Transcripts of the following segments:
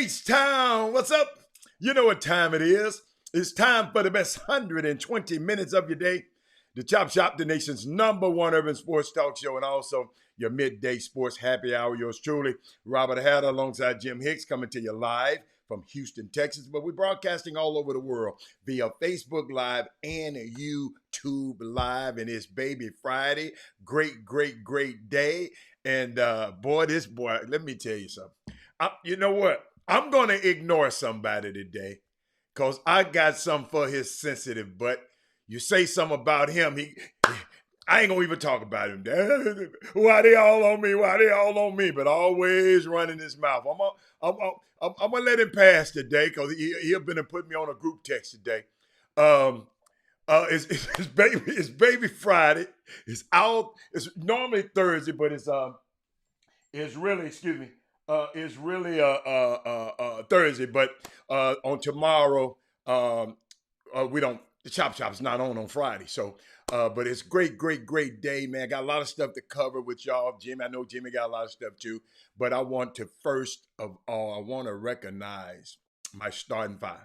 H-Town, what's up? You know what time it is. It's time for the best 120 minutes of your day. The Chop Shop, the nation's #1 urban sports talk show, and also your midday sports happy hour. Yours truly, Robert Hatter, alongside Jim Hicks, coming to you live from Houston, Texas. But we're broadcasting all over the world via Facebook Live and YouTube Live. And it's Baby Friday. Great, great, great day. And this boy, let me tell you something. You know what? I'm going to ignore somebody today because I got something for his sensitive butt. You say something about him, I ain't going to even talk about him. Why they all on me? Why they all on me? But always running his mouth. I'm going to let him pass today because he'll been and put me on a group text today. It's Baby Friday. It's out. It's normally Thursday, but it's really Thursday, but on tomorrow, we don't, the Chop Shop's not on Friday. So, but it's great day, man. Got a lot of stuff to cover with y'all. Jimmy, I know Jimmy got a lot of stuff too, but I want to, first of all, I want to recognize my starting five.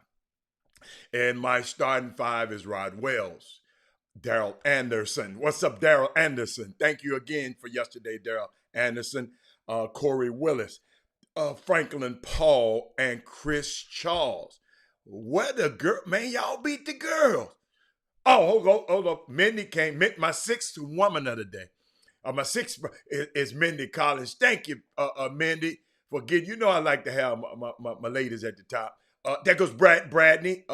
And my starting five is Rod Wells, Daryl Anderson. What's up, Daryl Anderson? Thank you again for yesterday, Daryl Anderson. Corey Willis, Franklin Paul, and Chris Charles. Where the girl, man, y'all beat the girls. Oh, hold up. Mindy came, my sixth woman of the day. My sixth is Mindy Collins. Thank you, Mindy, for getting, you know I like to have my ladies at the top. There goes Brittany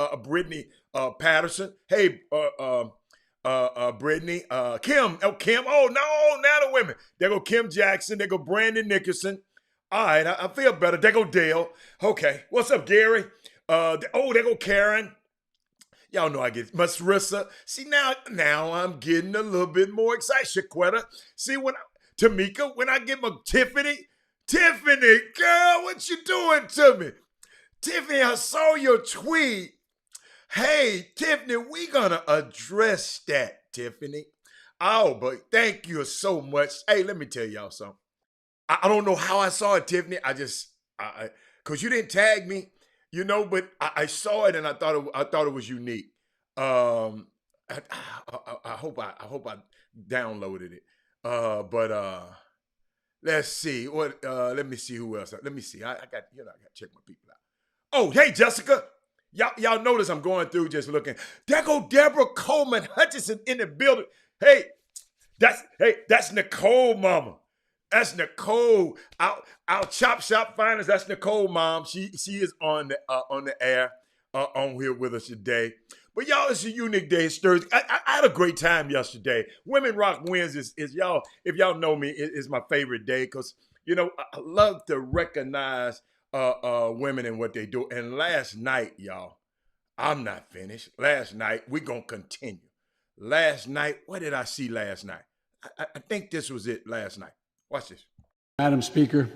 Patterson. Hey, Brittany, Kim, oh no, now the women. There go Kim Jackson, there go Brandon Nickerson. All right, I feel better. There go Dale. Okay, what's up, Gary? There go Karen. Y'all know I get Marissa. See, now I'm getting a little bit more excited. Shaquetta. See, Tamika, when I get my Tiffany, girl, what you doing to me? Tiffany, I saw your tweet. Hey, Tiffany, we gonna address that, Tiffany. Oh, but thank you so much. Hey, let me tell y'all something. I don't know how I saw it, Tiffany. Cause you didn't tag me, you know, but I saw it and I thought it was unique. I hope I downloaded it. Let's see what. Let me see who else. Let me see. I got I got to check my people out. Oh, hey, Jessica. Y'all notice I'm going through just looking. There go Deborah Coleman Hutchinson in the building. Hey, that's Nicole, mama. That's Nicole. Our Chop Shop finest. That's Nicole, mom. She is on the air on here with us today. But y'all, it's a unique day. It's Thursday. I had a great time yesterday. Women Rock Wins is y'all. If y'all know me, is my favorite day because you know I love to recognize women and what they do. And last night, y'all, I'm not finished. Last night, we're going to continue. Last night, what did I see last night? I think this was it last night. Watch this. Madam Speaker,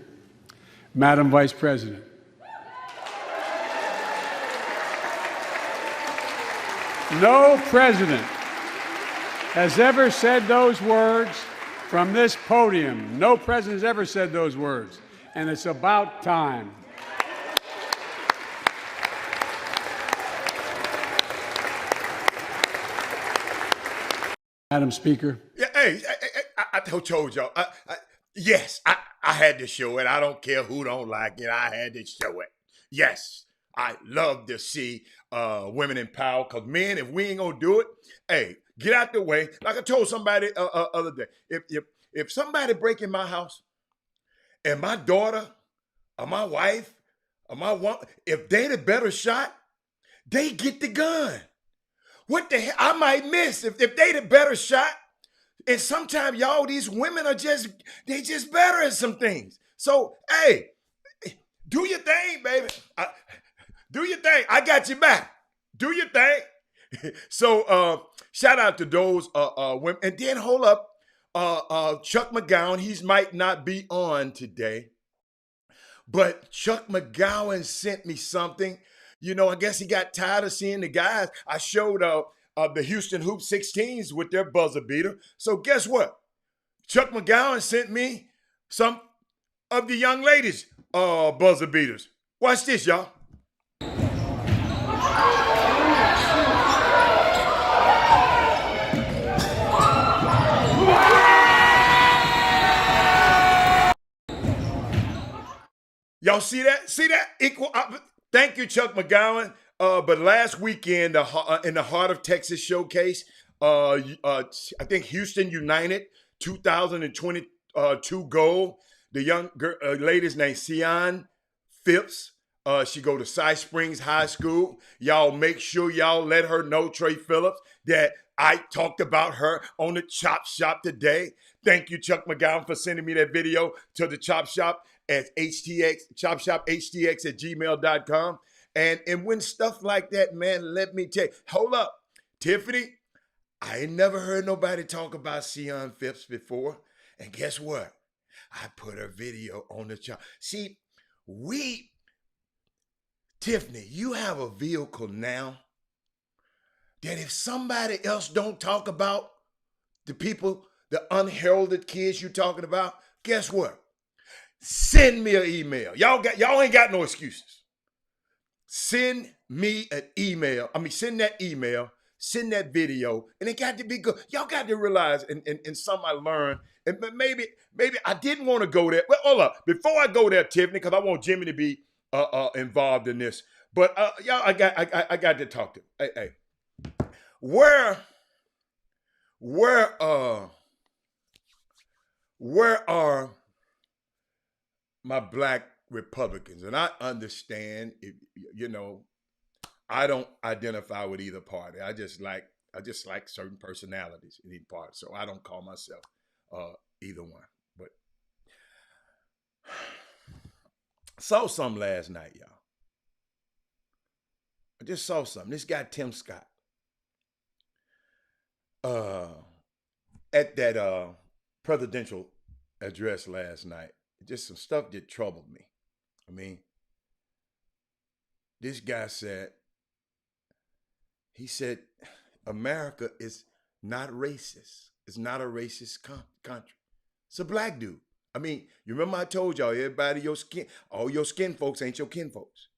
Madam Vice President. No president has ever said those words from this podium. No president has ever said those words. And it's about time. Madam Speaker. Yeah, hey, I told y'all. Yes, I had to show it. I don't care who don't like it. I had to show it. Yes, I love to see women in power. Because men, if we ain't gonna do it, hey, get out the way. Like I told somebody other day, if somebody break in my house and my daughter or my wife or my one, if they the better shot, they get the gun. What the hell? I might miss if they the better shot. And sometimes y'all, these women are just better at some things. So, hey, do your thing, baby. Do your thing. I got you back. Do your thing. So, shout out to those women. And then hold up, Chuck McGowan, he might not be on today, but Chuck McGowan sent me something. You know, I guess he got tired of seeing the guys. I showed the Houston Hoop 16s with their buzzer beater. So guess what? Chuck McGowan sent me some of the young ladies' buzzer beaters. Watch this, y'all. Y'all see that? See that? Thank you, Chuck McGowan. But last weekend, in the Heart of Texas showcase, I think Houston United 2022 goal. The young lady's named Sion Phipps. She go to Cy Springs High School. Y'all make sure y'all let her know, Trey Phillips, that I talked about her on the Chop Shop today. Thank you, Chuck McGowan, for sending me that video to the Chop Shop at chopshophtx@gmail.com. And when stuff like that, man, let me tell you, hold up, Tiffany, I ain't never heard nobody talk about Sion Phipps before. And guess what? I put her video on the Chop. See, Tiffany, you have a vehicle now that if somebody else don't talk about the people, the unheralded kids you talking about, guess what? Send me an email. Y'all ain't got no excuses. Send me an email. Send that email, send that video, and it got to be good. Y'all got to realize, and some I learned, and maybe I didn't want to go there. Well, hold up. Before I go there, Tiffany, because I want Jimmy to be involved in this. But y'all, I got to talk to him. Hey, where are my black Republicans? And I understand, if, I don't identify with either party. I just like certain personalities in each party. So I don't call myself either one. But saw something last night, y'all. I just saw something. This guy, Tim Scott, at that presidential address last night, just some stuff that troubled me. This guy said, America is not racist. It's not a racist country. It's a black dude. You remember I told y'all, all your skin folks ain't your kin folks.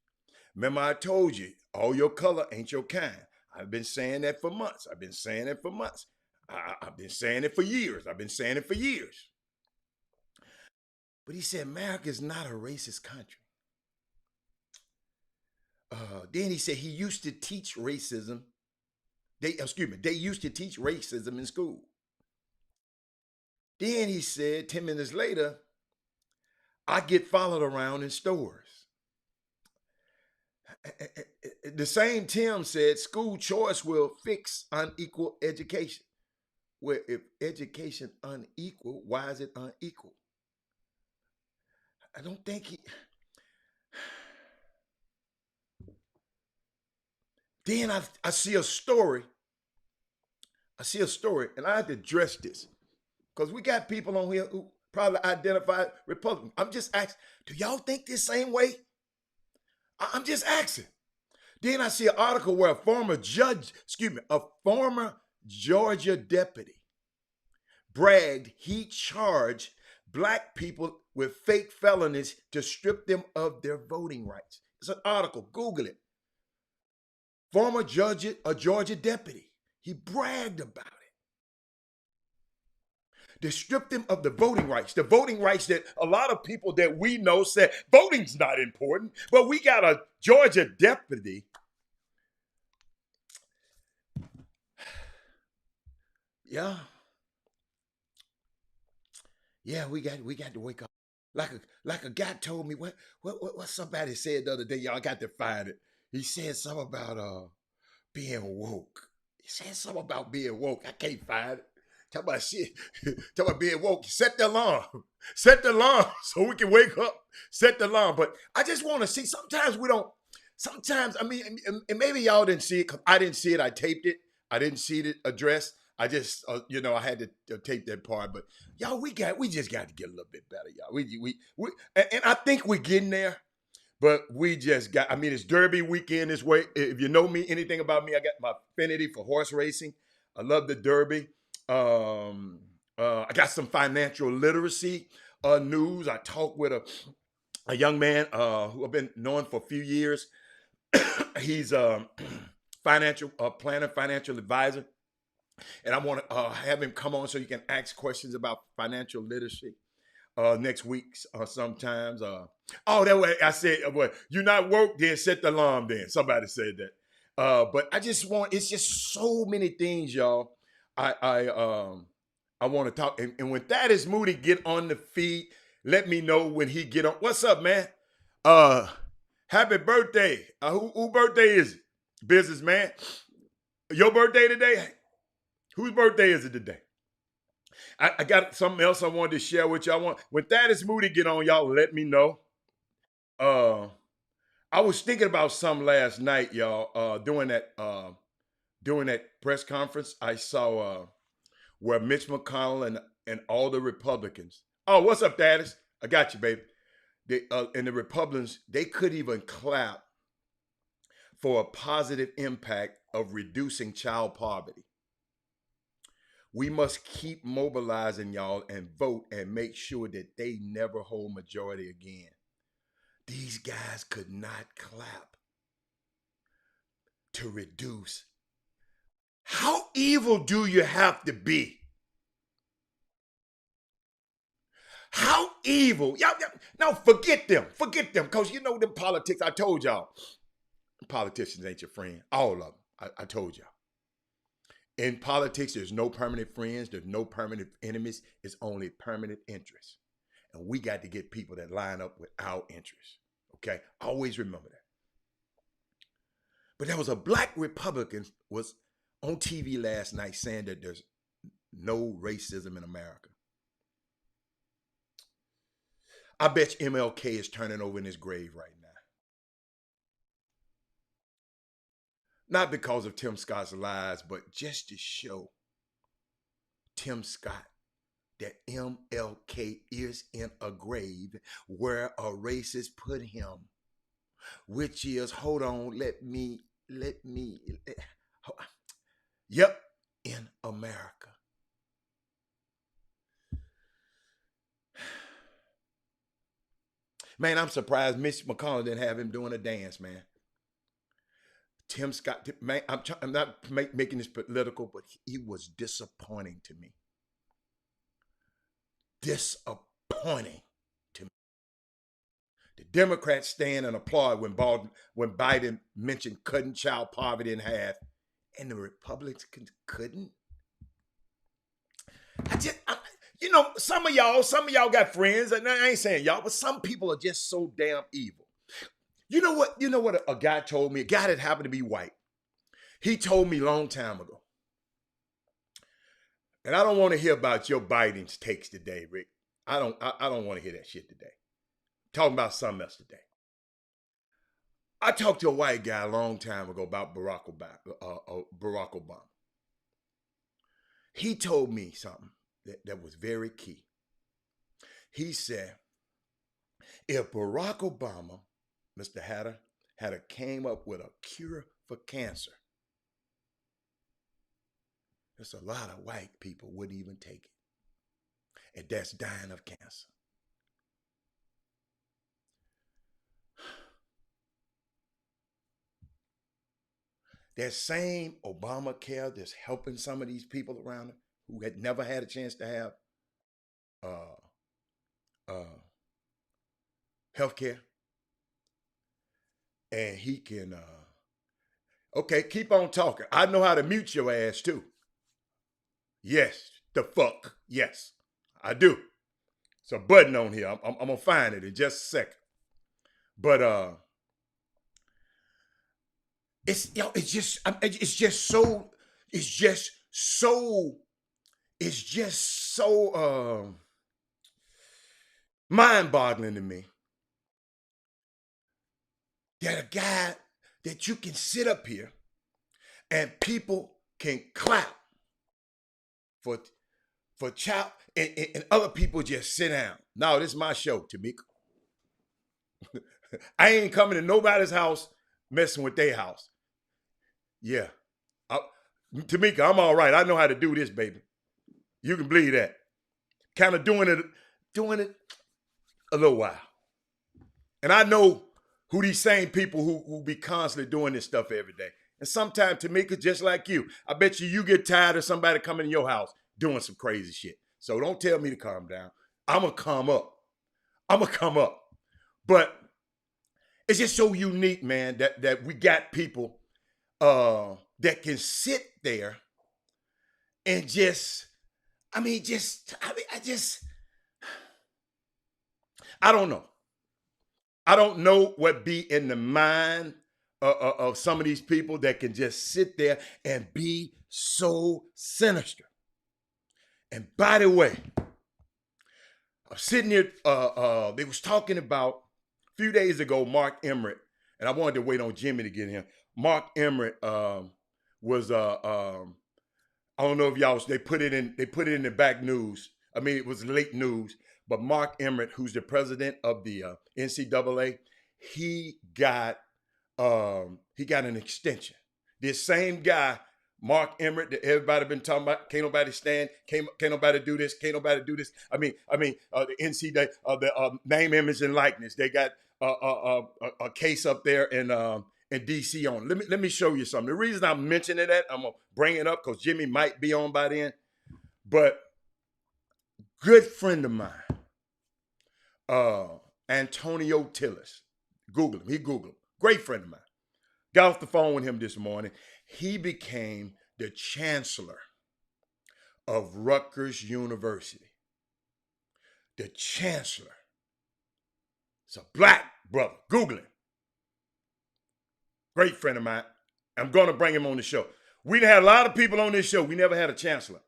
Remember I told you, all your color ain't your kind. I've been saying that for months. I've been saying it for months. I've been saying it for years. But he said, America is not a racist country. Then he said he used to teach racism. They used to teach racism in school. Then he said, 10 minutes later, I get followed around in stores. The same Tim said school choice will fix unequal education. Well, if education unequal, why is it unequal? I don't think he... Then I see a story. And I had to address this. Because we got people on here who probably identify Republican. I'm just asking, do y'all think this same way? I'm just asking. Then I see an article where a former Georgia deputy bragged he charged black people with fake felonies to strip them of their voting rights. It's an article, Google it. Former Georgia deputy, he bragged about it. To strip them of the voting rights that a lot of people that we know said voting's not important, but we got a Georgia deputy. Yeah, we got to wake up. Like a guy told me, what somebody said the other day, y'all got to find it. He said something about being woke. He said something about being woke. I can't find it. Talk about shit. Talk about being woke. Set the alarm. Set the alarm so we can wake up. Set the alarm. But I just want to see. Sometimes we don't. Sometimes, and maybe y'all didn't see it. Cause I didn't see it. I taped it. I didn't see it addressed. I just, I had to tape that part. But y'all, we just got to get a little bit better, y'all. And I think we're getting there. But we just got, it's Derby weekend this way. If you know me, anything about me, I got my affinity for horse racing. I love the Derby. I got some financial literacy news. I talked with a young man who I've been knowing for a few years. He's a financial planner, financial advisor, and I want to have him come on so you can ask questions about financial literacy next week sometimes. Oh, that way I said, well, you not woke, then set the alarm then. Somebody said that. But I just want, it's just so many things, y'all. I want to talk. And when Thaddeus Moody get on the feed, let me know when he get on. What's up, man? Happy birthday. Who birthday is it? Businessman. Your birthday today? Whose birthday is it today? I got something else I wanted to share with y'all. When Thaddeus Moody get on, y'all let me know. I was thinking about something last night, y'all. During that press conference, I saw where Mitch McConnell and all the Republicans. Oh, what's up, Thaddeus? I got you, baby. And the Republicans, they couldn't even clap for a positive impact of reducing child poverty. We must keep mobilizing, y'all, and vote and make sure that they never hold majority again. These guys could not clap to reduce. How evil do you have to be? How evil? Y'all, no, forget them. Forget them. Because you know them politics, I told y'all. Politicians ain't your friend. All of them. I told y'all. In politics, there's no permanent friends. There's no permanent enemies. It's only permanent interests. And we got to get people that line up with our interests. Okay? Always remember that. But there was a black Republican was on TV last night saying that there's no racism in America. I bet you MLK is turning over in his grave right now. Not because of Tim Scott's lies, but just to show Tim Scott that MLK is in a grave where a racist put him, which is, hold on, let me, yep, in America. Man, I'm surprised Mitch McConnell didn't have him doing a dance, man. Tim Scott, man, I'm not making this political, but he was disappointing to me. Disappointing to me. The Democrats stand and applaud when Biden mentioned cutting child poverty in half, and the Republicans couldn't. You know, some of y'all got friends, and I ain't saying y'all, but some people are just so damn evil. You know what a guy told me, a guy that happened to be white. He told me a long time ago. And I don't want to hear about your Biden's takes today, Rick. I don't want to hear that shit today. I'm talking about something else today. I talked to a white guy a long time ago about Barack Obama. He told me something that was very key. He said, if Barack Obama, Mr. Hatter, had came up with a cure for cancer, there's a lot of white people wouldn't even take it. And that's dying of cancer. That same Obamacare that's helping some of these people around them who had never had a chance to have health care. And he can, okay, keep on talking. I know how to mute your ass too. Yes, the fuck. Yes, I do. It's a button on here. I'm gonna find it in just a second. But it's just so mind-boggling to me that a guy that you can sit up here and people can clap for child and other people just sit down. No, this is my show, Tamika. I ain't coming to nobody's house messing with their house. Yeah. Tamika, I'm all right. I know how to do this, baby. You can believe that. Kind of doing it a little while. And I know who these same people who be constantly doing this stuff every day. And sometimes, Tamika, just like I bet you get tired of somebody coming in your house doing some crazy shit. So don't tell me to calm down. I'm going to come up. But it's just so unique, man, that we got people that can sit there and I don't know. I don't know what be in the mind of some of these people that can just sit there and be so sinister. And by the way, I'm sitting here, they was talking about a few days ago, Mark Emmert, and I wanted to wait on Jimmy to get him. Mark Emmert was I don't know if y'all, they put it in the back news. I mean, it was late news, but Mark Emmert, who's the president of the NCAA, he got an extension. This same guy, Mark Emmert, that everybody been talking about, can't nobody stand, can't nobody do this, can't nobody do this. I mean, the NCAA, the name, image, and likeness. They got a case up there in DC on. Let me show you something. The reason I'm mentioning that, I'm gonna bring it up because Jimmy might be on by then. But good friend of mine, Antonio Tillis, Google him. He Googled him. Great friend of mine. Got off the phone with him this morning. He became the chancellor of Rutgers University. The chancellor. It's a black brother. Google him. Great friend of mine. I'm going to bring him on the show. We had a lot of people on this show. We never had a chancellor.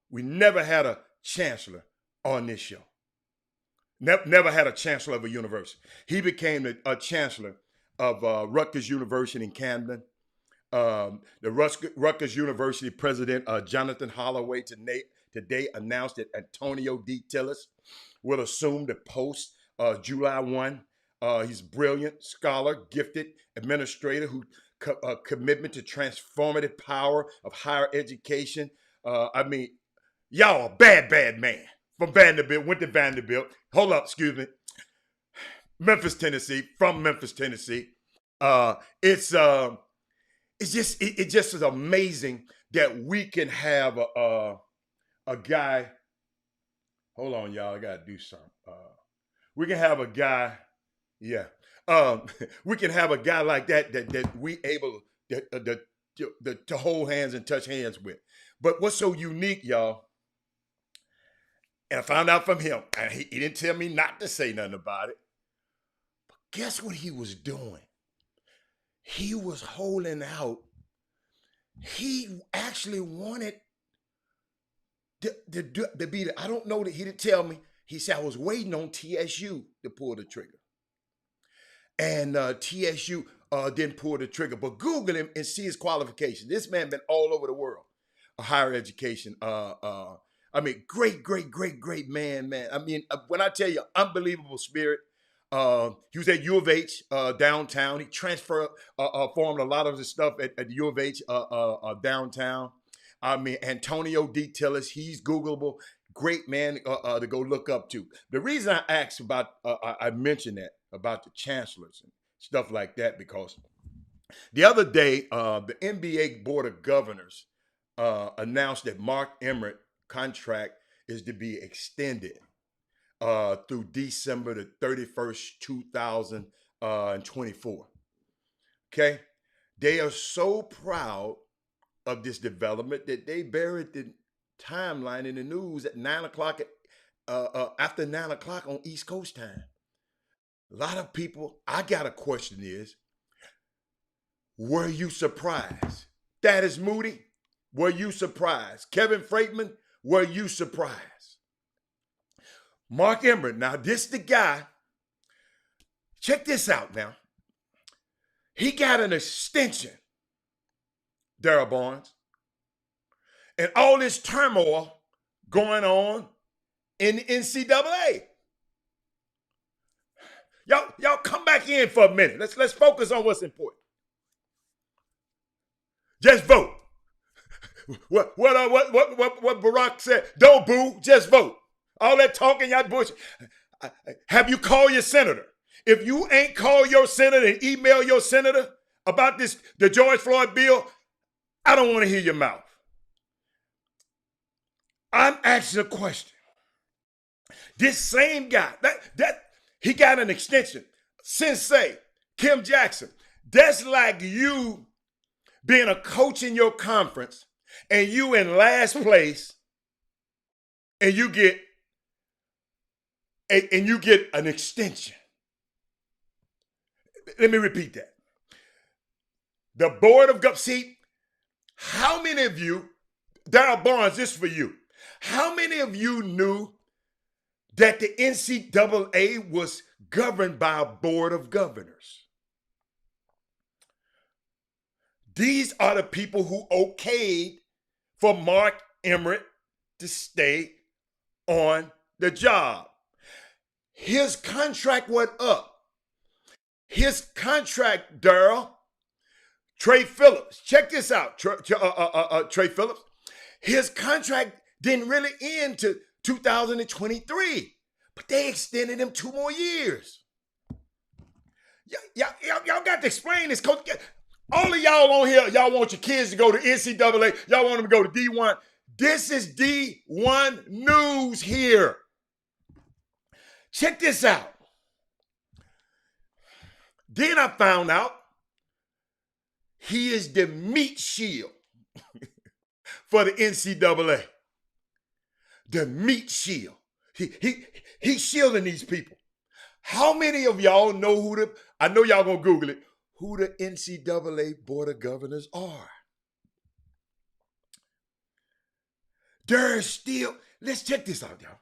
We never had a chancellor on this show. Never had a chancellor of a university. He became a chancellor of Rutgers University in Camden. The Rutgers University president, Jonathan Holloway, today announced that Antonio D. Tillis will assume the post July 1. He's a brilliant scholar, gifted administrator who commitment to transformative power of higher education. Y'all a bad man from Vanderbilt, went to Vanderbilt. Hold up, excuse me. Memphis, Tennessee, from Memphis, Tennessee. It just is amazing that we can have a guy. Hold on, y'all. I gotta do something. We can have a guy. Yeah. We can have a guy like that we able to hold hands and touch hands with. But what's so unique, y'all? And I found out from him, and he didn't tell me not to say nothing about it. But guess what he was doing? He was holding out. He actually wanted to be I don't know that he didn't tell me. He said, I was waiting on TSU to pull the trigger. And TSU didn't pull the trigger. But Google him and see his qualifications. This man been all over the world. Higher education. Great man. When I tell you, unbelievable spirit. He was at U of H downtown. He formed a lot of his stuff at U of H downtown. Antonio D. Tillis, he's Googleable. Great man to go look up to. The reason I asked about, I mentioned that about the chancellors and stuff like that, because the other day, the NBA Board of Governors announced that Mark Emmert contract is to be extended through December the 31st, 2024. Okay? They are so proud of this development that they buried the timeline in the news at 9 o'clock, after 9 o'clock on East Coast time. A lot of people, I got a question is, were you surprised? That is Moody, were you surprised? Kevin Freitman, were you surprised? Mark Emmert, now this the guy, check this out now. He got an extension, Darryl Barnes, and all this turmoil going on in the NCAA. Y'all come back in for a minute. Let's focus on what's important. Just vote. What Barack said, don't boo, just vote. All that talking, y'all bullshit. Have you called your senator? If you ain't called your senator and email your senator about the George Floyd bill, I don't want to hear your mouth. I'm asking a question. This same guy, he got an extension. Sensei, Kim Jackson, that's like you being a coach in your conference and you in last place and you get an extension. Let me repeat that. The board of governors, see, how many of you, Darryl Barnes, this is for you. How many of you knew that the NCAA was governed by a board of governors? These are the people who okayed for Mark Emmert to stay on the job. His contract went up. His contract, Darryl, Trey Phillips, check this out, Trey Phillips. His contract didn't really end to 2023, but they extended him 2 more years. Y'all got to explain this, coach. All of y'all on here, y'all want your kids to go to NCAA. Y'all want them to go to D1. This is D1 news here. Check this out. Then I found out he is the meat shield for the NCAA. The meat shield. He's shielding these people. How many of y'all know I know y'all gonna Google it, who the NCAA Board of Governors are? There is still, let's check this out, y'all.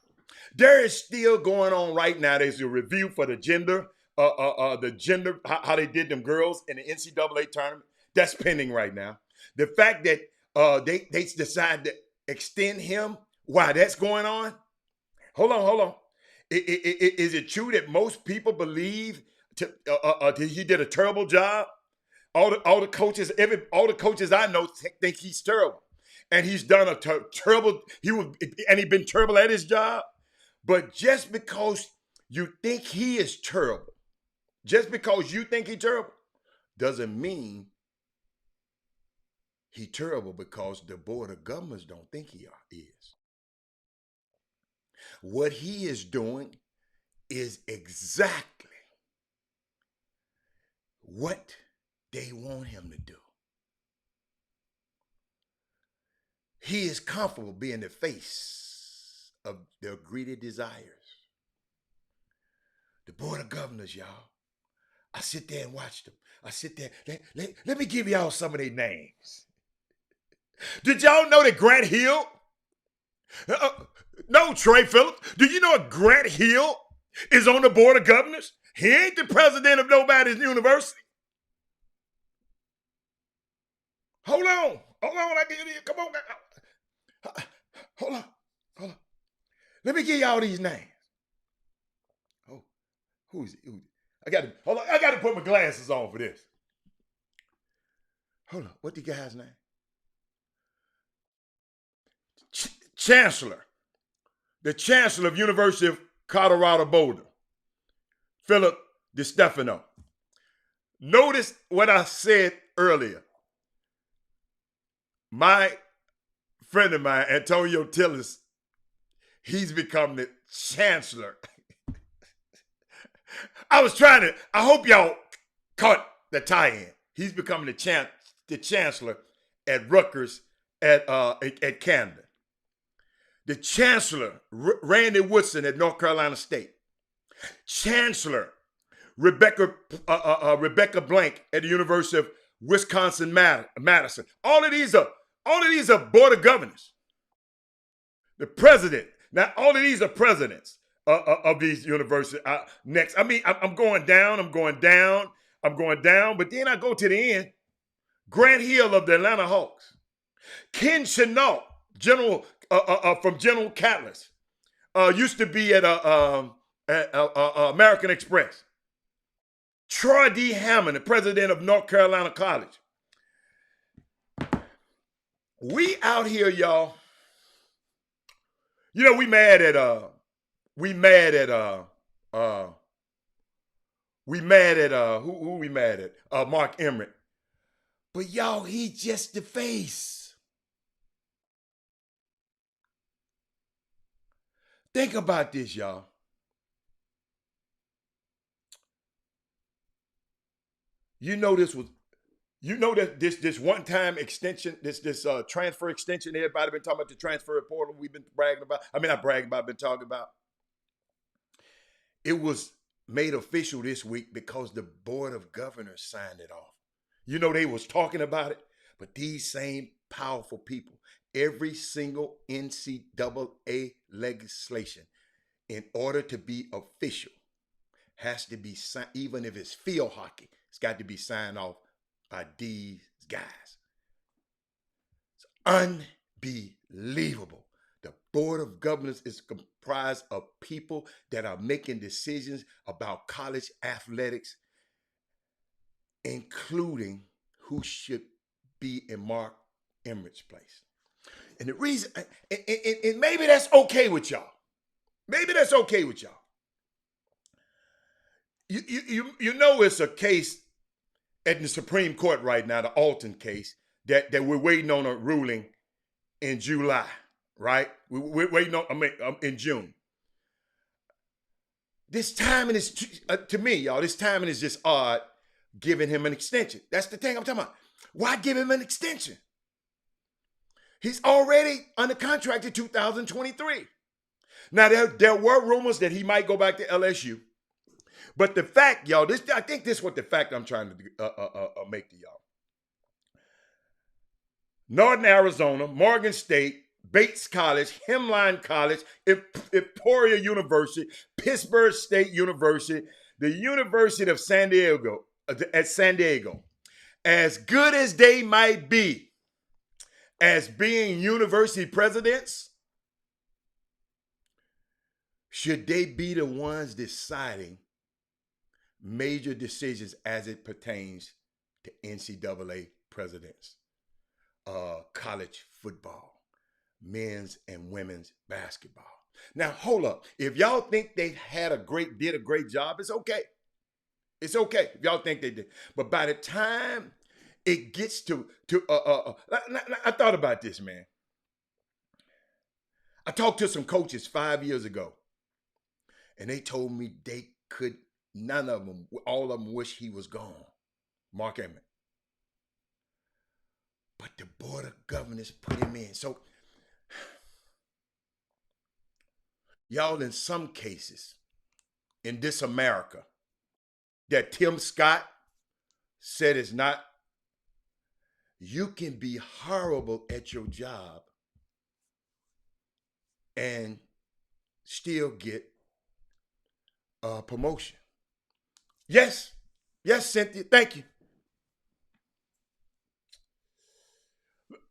There is still going on right now. There's a review for the gender, how they did them girls in the NCAA tournament. That's pending right now. The fact that they decide to extend him while that's going on. Hold on. Is it true that most people believe he did a terrible job? All the coaches I know think he's terrible, and he's done a terrible. He's been terrible at his job. But just because you think he is terrible, doesn't mean he's terrible because the board of governors don't think he is. What he is doing is exactly what they want him to do. He is comfortable being the face of their greedy desires. The board of governors, y'all. I sit there and watch them. I sit there. Let me give y'all some of their names. Did y'all know that Grant Hill? No, Trey Phillips. Do you know that Grant Hill is on the board of governors? He ain't the president of nobody's university. Hold on. I get it. Come on now. Hold on. Let me give y'all these names. Oh, who's it? I got to put my glasses on for this. Hold on. What the guy's name? Chancellor. The Chancellor of University of Colorado Boulder, Philip DeStefano. Notice what I said earlier. My friend of mine, Antonio Tillis, he's become the Chancellor. I hope y'all caught the tie-in. He's becoming the Chancellor at Rutgers at Camden. The Chancellor, Randy Woodson at North Carolina State. Chancellor, Rebecca Blank at the University of Wisconsin-Madison. All of these are board of governors. The president. Now, all of these are presidents of these universities. Next, I'm going down, but then I go to the end. Grant Hill of the Atlanta Hawks. Ken Chenault, General from General Catalyst, used to be at American Express. Troy D. Hammond, the president of North Carolina College. We out here, y'all. You know, we mad at We mad at who we mad at? Mark Emmert. But y'all, he just the face. Think about this, y'all. You know that this one-time extension, this transfer extension, everybody been talking about the transfer portal we've been bragging about. I mean, not bragging about, been talking about. It was made official this week because the Board of Governors signed it off. You know, they was talking about it, but these same powerful people, every single NCAA legislation, in order to be official, has to be signed, even if it's field hockey, it's got to be signed off by these guys. It's unbelievable. The Board of Governors is comprised of people that are making decisions about college athletics, including who should be in Mark Emmert's place. And the reason, and maybe that's okay with y'all. Maybe that's okay with y'all. You know it's a case at the Supreme Court right now, the Alton case, that we're waiting on a ruling in July, right? We're waiting on, in June. This timing is, to me, y'all, this timing is just odd, giving him an extension. That's the thing I'm talking about. Why give him an extension? He's already under contract in 2023. Now, there were rumors that he might go back to LSU. But the fact, y'all, I think this is what the fact I'm trying to make to y'all. Northern Arizona, Morgan State, Bates College, Hemline College, Emporia University, Pittsburgh State University, the University of San Diego, as good as they might be as being university presidents, should they be the ones deciding major decisions as it pertains to NCAA presidents, college football, men's and women's basketball? Now, hold up. If y'all think they did a great job, it's okay. It's okay if y'all think they did. But by the time it gets I thought about this, man. I talked to some coaches 5 years ago, and they told me they could, none of them, all of them wish he was gone, Mark Emmert. But the Board of Governors put him in. So, y'all, in some cases, in this America, that Tim Scott said is not, you can be horrible at your job and still get a promotion. Yes, Cynthia, thank you.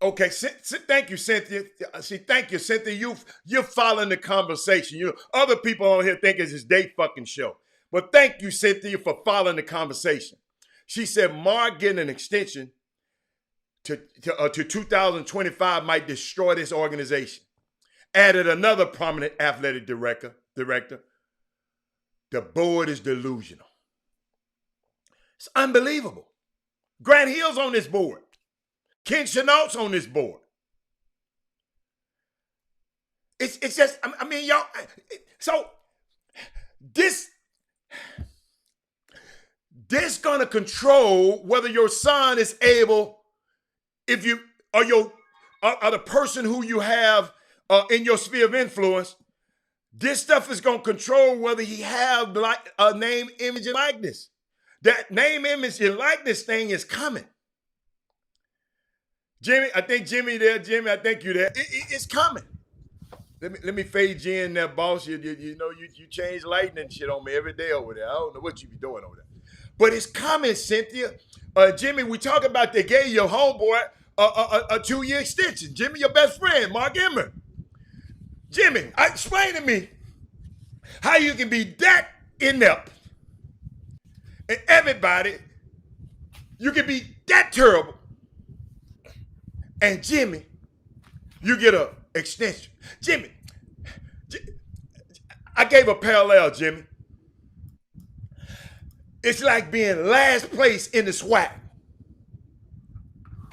Okay, thank you, Cynthia. See, thank you, Cynthia. You're following the conversation. You know, other people on here think it's his day fucking show. But thank you, Cynthia, for following the conversation. She said Mark getting an extension to 2025 might destroy this organization. Added another prominent athletic director. The board is delusional. It's unbelievable. Grant Hill's on this board. Ken Chenault's on this board. It's just, I mean, y'all, so this gonna control whether your son is able, if you are the person who you have in your sphere of influence. This stuff is gonna control whether he have a name, image, and likeness. That name, image, and likeness thing is coming. Jimmy, I think Jimmy there. Jimmy, I think you there. It's coming. Let me fade you in there, boss. You know you change lighting and shit on me every day over there. I don't know what you be doing over there. But it's coming, Cynthia. Jimmy, we talk about they gave your homeboy a 2-year extension. Jimmy, your best friend, Mark Emmert. Jimmy, explain to me how you can be that inept. And everybody, you can be that terrible. And Jimmy, you get an extension. Jimmy, I gave a parallel, Jimmy. It's like being last place in the SWAT.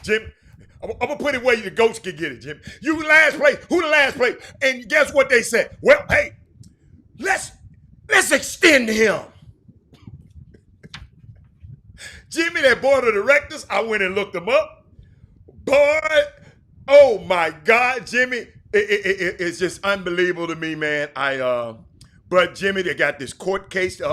Jim, I'm gonna put it where the goats can get it, Jim. You last place. Who the last place? And guess what they said? Well, hey, let's extend him. Jimmy, that board of directors, I went and looked them up. Boy, oh my God, Jimmy, it's just unbelievable to me, man. But Jimmy, they got this court case they're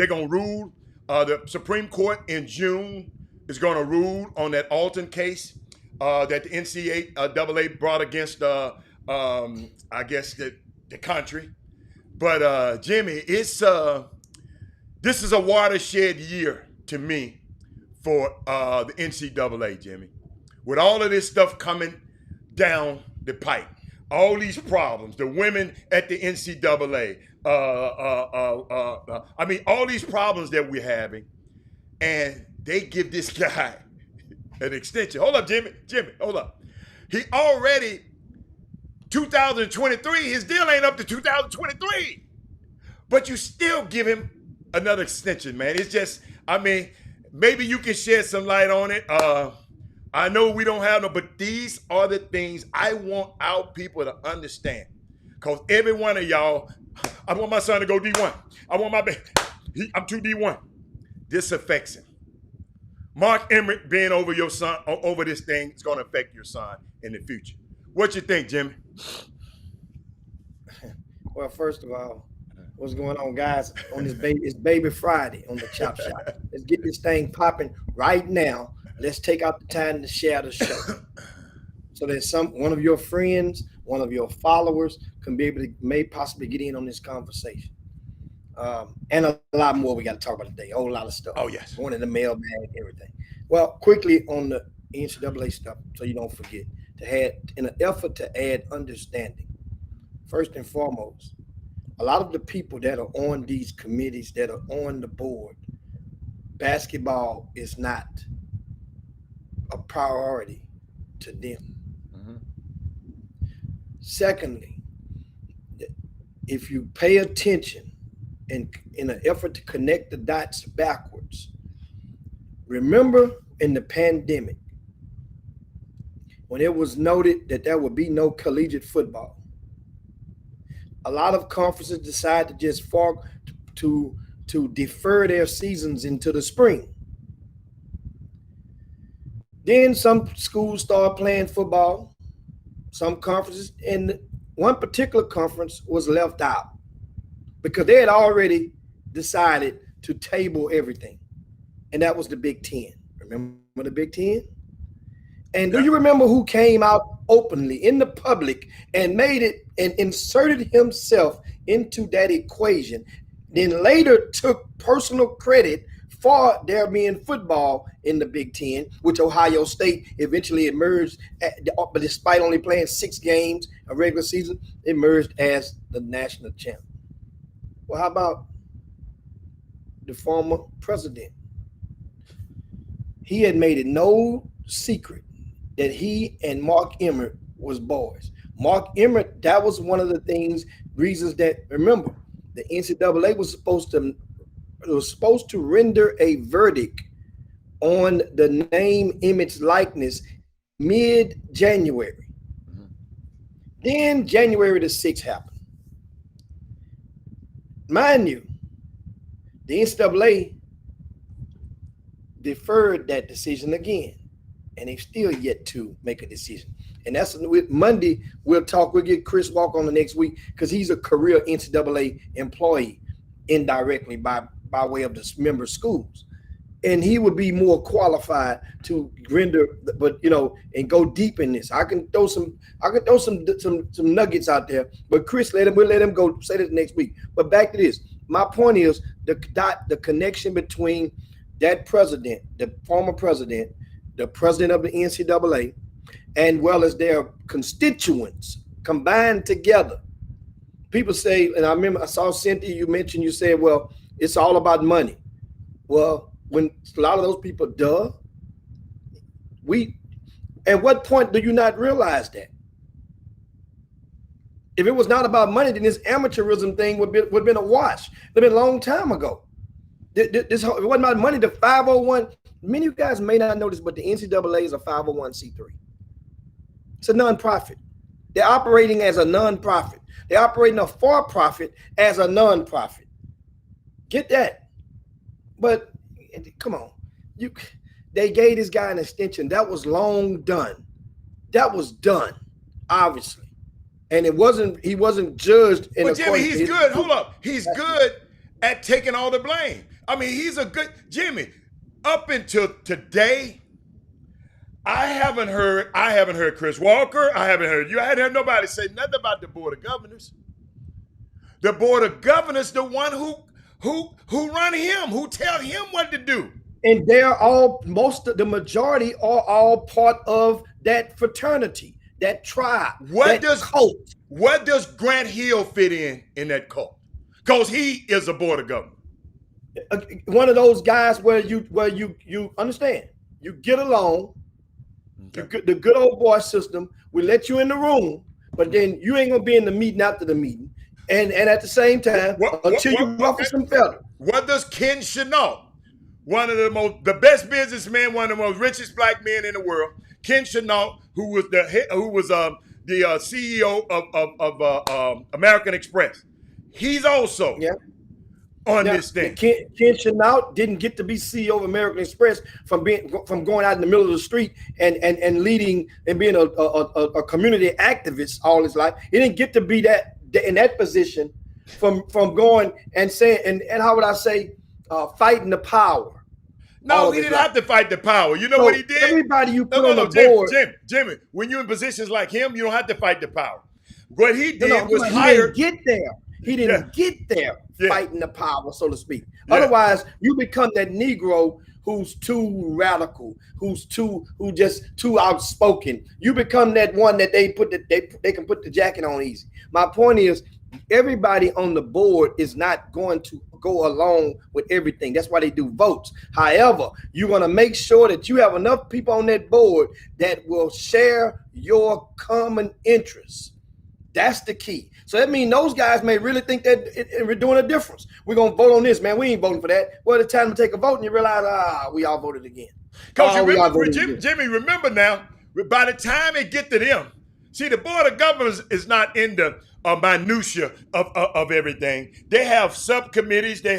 gonna rule. The Supreme Court in June is gonna rule on that Alton case that the NCAA brought against I guess the country. But Jimmy, this is a watershed year to me for the NCAA, Jimmy. With all of this stuff coming down the pipe, all these problems, the women at the NCAA, I mean, all these problems that we're having, and they give this guy an extension. Hold up, Jimmy, hold up. He already, 2023, his deal ain't up to 2023. But you still give him another extension, man. It's just, I mean, maybe you can shed some light on it. I know we don't have no, but these are the things I want our people to understand. Because every one of y'all, I want my son to go D1. I want my baby. I'm 2D1. This affects him. Mark Emmert being over your son, over this thing, is going to affect your son in the future. What you think, Jimmy? Well, first of all, what's going on, guys? On this baby, it's Baby Friday on the Chop Shop. Let's get this thing popping right now. Let's take out the time to share the show, so that one of your friends, one of your followers, can be able to may possibly get in on this conversation. And a lot more we got to talk about today. A whole lot of stuff. Oh yes. Going in the mailbag, everything. Well, quickly on the NCAA stuff, so you don't forget, in an effort to add understanding. First and foremost, a lot of the people that are on these committees, that are on the board, basketball is not a priority to them. Mm-hmm. Secondly, if you pay attention in an effort to connect the dots backwards, remember in the pandemic, when it was noted that there would be no collegiate football, a lot of conferences decided to just to defer their seasons into the spring. Then some schools started playing football, some conferences, and one particular conference was left out because they had already decided to table everything, and that was the Big Ten. Remember the Big Ten? And do you remember who came out openly in the public and made it and inserted himself into that equation, then later took personal credit for there being football in the Big Ten, which Ohio State eventually emerged, but despite only playing 6 games a regular season, emerged as the national champ. Well, how about the former president? He had made it no secret that he and Mark Emmert was boys. Mark Emmert, that was one of the reasons that, remember, the NCAA was supposed to render a verdict on the name, image, likeness mid-January. Mm-hmm. Then January the 6th happened. Mind you, the NCAA deferred that decision again, and they've still yet to make a decision. And that's Monday. We'll get Chris Walker on the next week because he's a career NCAA employee indirectly by way of the member schools. And he would be more qualified to render, but and go deep in this. I can throw some nuggets out there, but Chris, we'll let him go say this next week. But back to this. My point is the connection between that president, the former president, the president of the NCAA, and well as their constituents combined together. People say, and I remember I saw Cynthia, you said, well, it's all about money. Well, when a lot of those people, at what point do you not realize that? If it was not about money, then this amateurism thing would have been a wash. It would have been a long time ago. This it wasn't about money. The 501. Many of you guys may not know this, but the NCAA is a 501c3. It's a nonprofit. They're operating as a nonprofit. They're operating a for-profit as a nonprofit. Get that? But come on, they gave this guy an extension. That was long done. That was done, obviously, and it wasn't. He wasn't judged. Well, Jimmy, he's good. Hold up, he's good at taking all the blame. I mean, he's a good Jimmy. Up until today, I haven't heard Chris Walker. I haven't heard you. I hadn't heard nobody say nothing about the Board of Governors. The Board of Governors, the one who run him, who tell him what to do. And they're all, the majority are all part of that fraternity, that tribe, cult. What does Grant Hill fit in that cult? Because he is a Board of Governors. One of those guys where you understand, you get along, okay. The good old boy system. We let you in the room, but then you ain't gonna be in the meeting after the meeting, and at the same time until you ruffle some feathers. What does Ken Chenault, one of the best businessmen, one of the most richest black men in the world, Ken Chenault, who was the CEO of American Express, he's also on this thing. Ken Chenault didn't get to be CEO of American Express from going out in the middle of the street and leading and being a community activist all his life. He didn't get to be that in that position from going and saying and how would I say fighting the power. No, he didn't have to fight the power. You know what he did? Everybody you put on the board. Jimmy, when you're in positions like him, you don't have to fight the power. What he did was hire. He didn't get there. He didn't get there fighting the power, so to speak. Otherwise, you become that Negro who's too radical, who's just too outspoken. You become that one that they can put the jacket on easy. My point is, everybody on the board is not going to go along with everything. That's why they do votes. However, you're going to make sure that you have enough people on that board that will share your common interests. That's the key. So that means those guys may really think that we're doing a difference. We're going to vote on this, man. We ain't voting for that. Well, it's time to take a vote and you realize, we all voted again. Because Jimmy, remember now, by the time it get to them, see, the Board of Governors is not in the minutia of everything. They have subcommittees. They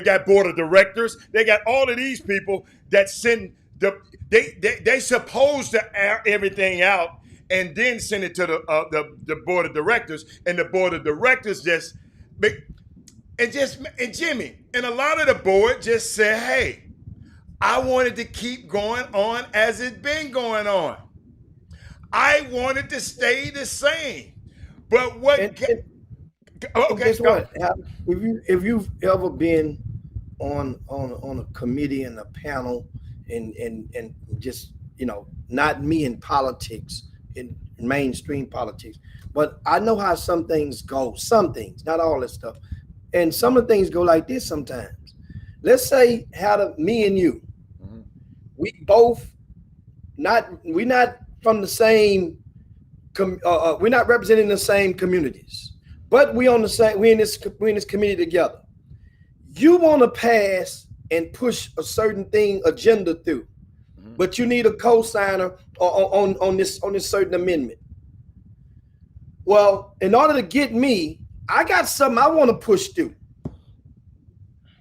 got board of directors. They got all of these people that send they supposed to air everything out and then send it to the board of directors, and the board of directors and Jimmy and a lot of the board just said, hey, I wanted to keep going on as it's been going on. I wanted to stay the same. But guess what? If you've ever been on a committee and a panel and just not me in politics, in mainstream politics, but I know how some things go. Some things, not all this stuff, and some of the things go like this sometimes. Let's say me and you, we're not from the same. We're not representing the same communities, but we're in this committee together. You want to pass and push a certain agenda through, but you need a co-signer on this certain amendment. Well, in order to get me, I got something I want to push through.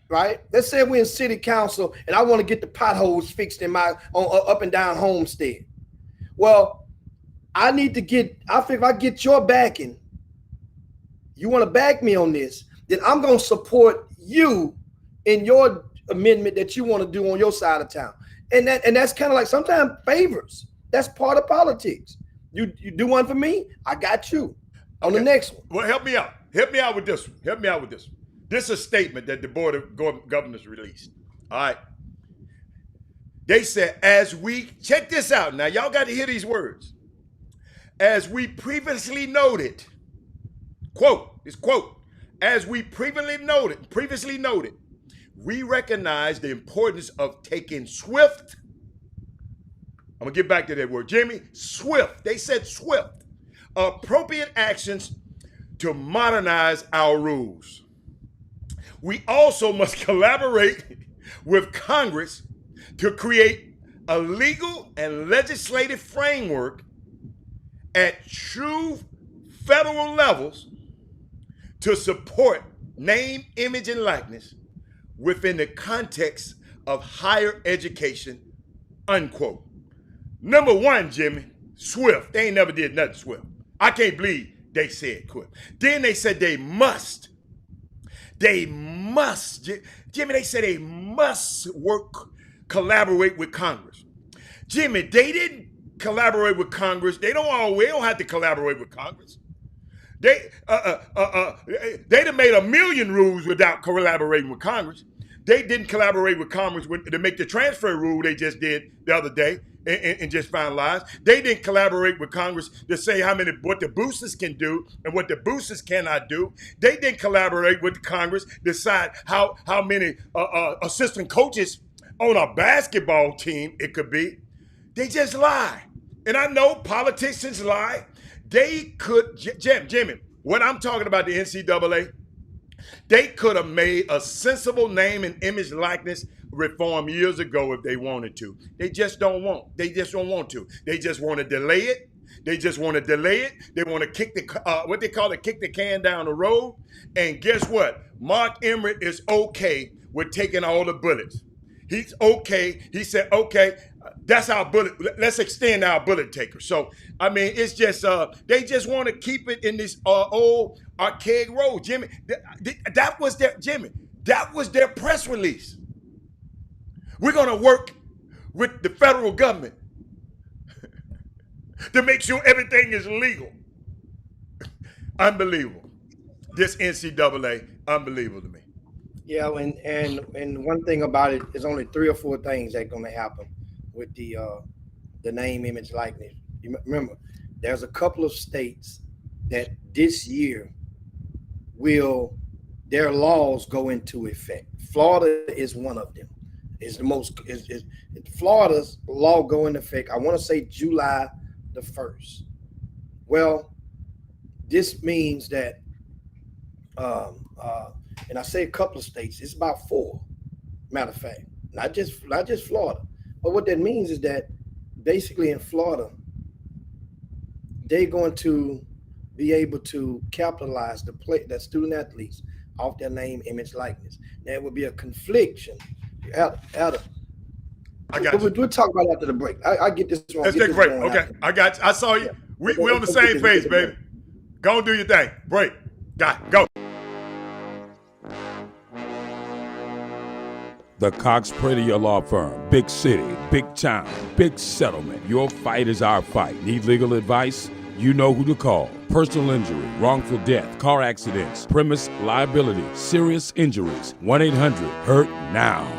Right? Let's say we're in city council and I want to get the potholes fixed in my up and down Homestead. Well, I think if I get your backing, you want to back me on this, then I'm going to support you in your amendment that you want to do on your side of town. And that's kind of like sometimes favors. That's part of politics. You do one for me, I got you on the next one. Well, help me out. Help me out with this one. This is a statement that the Board of Governors released. All right. They said, check this out now. Y'all got to hear these words. As we previously noted, as we previously noted, we recognize the importance of taking swift, I'm going to get back to that word, Jimmy, swift, they said swift, appropriate actions to modernize our rules. we also must collaborate with Congress to create a legal and legislative framework at true federal levels to support name, image, and likeness within the context of higher education, unquote. Number one, Jimmy, SWIFT. They ain't never did nothing SWIFT. I can't believe they said quit. Then they said they must. Jimmy, they said they must collaborate with Congress. Jimmy, they didn't collaborate with Congress. They don't have to collaborate with Congress. They done made a million rules without collaborating with Congress. They didn't collaborate with Congress to make the transfer rule they just did the other day and just finalized. They didn't collaborate with Congress to say what the boosters can do and what the boosters cannot do. They didn't collaborate with Congress to decide how many assistant coaches on a basketball team it could be. They just lie. And I know politicians lie. They could, Jimmy, what I'm talking about, the NCAA, they could have made a sensible name and image likeness reform years ago if they wanted to. They just don't want. They just don't want to. They just want to delay it. They want to kick kick the can down the road. And guess what? Mark Emmert is okay with taking all the bullets. He's okay. He said, okay, that's our bullet. Let's extend our bullet taker. So, I mean, it's just, they just want to keep it in this old archaic road. Jimmy, that was their press release. We're going to work with the federal government to make sure everything is legal. Unbelievable. This NCAA, unbelievable to me. Yeah, and one thing about it is only 3 or 4 things that are going to happen with the name, image, likeness. You remember, there's a couple of states that this year their laws go into effect. Florida is one of them. Florida's law go into effect, I want to say July the 1st. Well, this means that, and I say a couple of states, it's about 4, matter of fact, not just Florida. But what that means is that basically in Florida, they're going to be able to capitalize the student athletes off their name, image, likeness. There will be a confliction. I got you. We'll talk about it after the break. I get this one. Let's take a break. Okay, I got you. I saw you. Yeah. We're on the same page, baby. Go and do your thing. Break. Go. The Cox Pradier Law Firm. Big city, big town, big settlement. Your fight is our fight. Need legal advice? You know who to call. Personal injury, wrongful death, car accidents, premise liability, serious injuries. 1-800-HURT-NOW.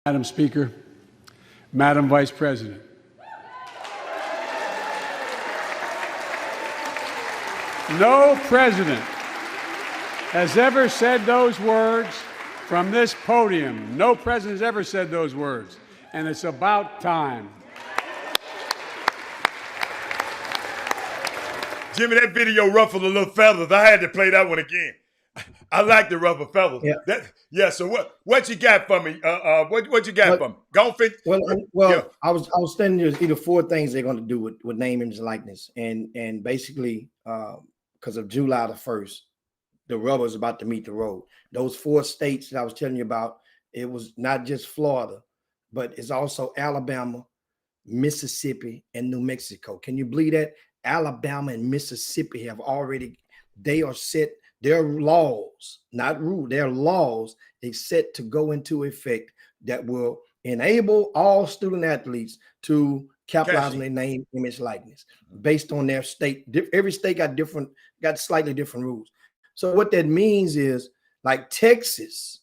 Madam Speaker, Madam Vice President, No president has ever said those words from this podium. No president has ever said those words. And it's about time. Jimmy, that video ruffled a little feathers. I had to play that one again. I like the ruffle feathers. Yeah. So what you got for me? What you got for me? Go on, Well, I was telling you either 4 things they're going to do with name, image, and likeness, and basically because of July the 1st, the rubber is about to meet the road. Those 4 states that I was telling you about, it was not just Florida, but it's also Alabama, Mississippi, and New Mexico. Can you believe that? Alabama and Mississippi they are set, their laws, not rule, their laws, they set to go into effect that will enable all student athletes to capitalize on their name, image, likeness based on their state. Every state got slightly different rules. So what that means is, like Texas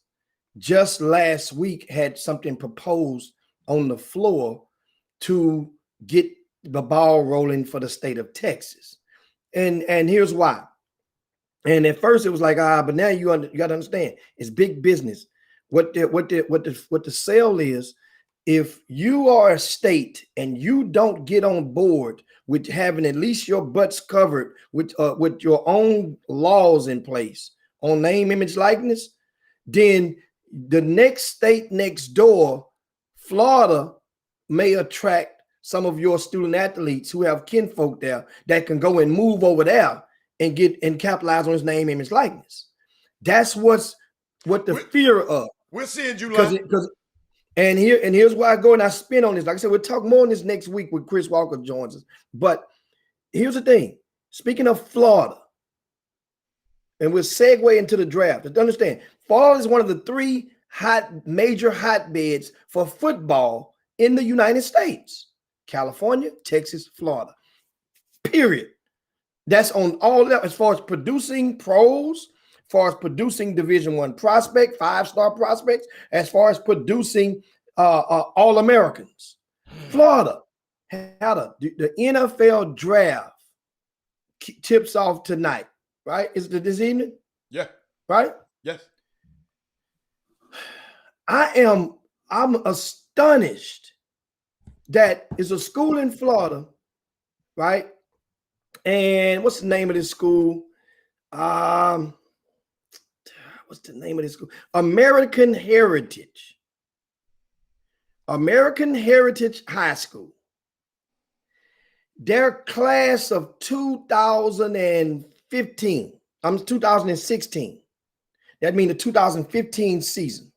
just last week had something proposed on the floor to get the ball rolling for the state of Texas. And here's why. And at first it was like, but now you got to understand, it's big business. What the sale is, if you are a state and you don't get on board with having at least your butts covered with your own laws in place on name, image, likeness, then the next state next door, Florida, may attract some of your student athletes who have kinfolk there that can go and move over there and capitalize on his name, image, likeness. That's what the fear of. We'll see in July. And here's why I go and I spin on this. Like I said, we'll talk more on this next week when Chris Walker joins us. But here's the thing. Speaking of Florida, and we'll segue into the draft. To understand, Florida is one of the 3 major hotbeds for football in the United States. California, Texas, Florida. Period. That's on all that as far as producing pros, as far as producing Division I prospect, 5-star prospects, as far as producing All-Americans. Florida had the NFL draft tips off tonight, right? Is it this evening? Yeah. Right? Yes. I'm astonished that is a school in Florida, right? And what's the name of this school? What's the name of this school? American Heritage High School. Their class of 2016. That means the 2015 season.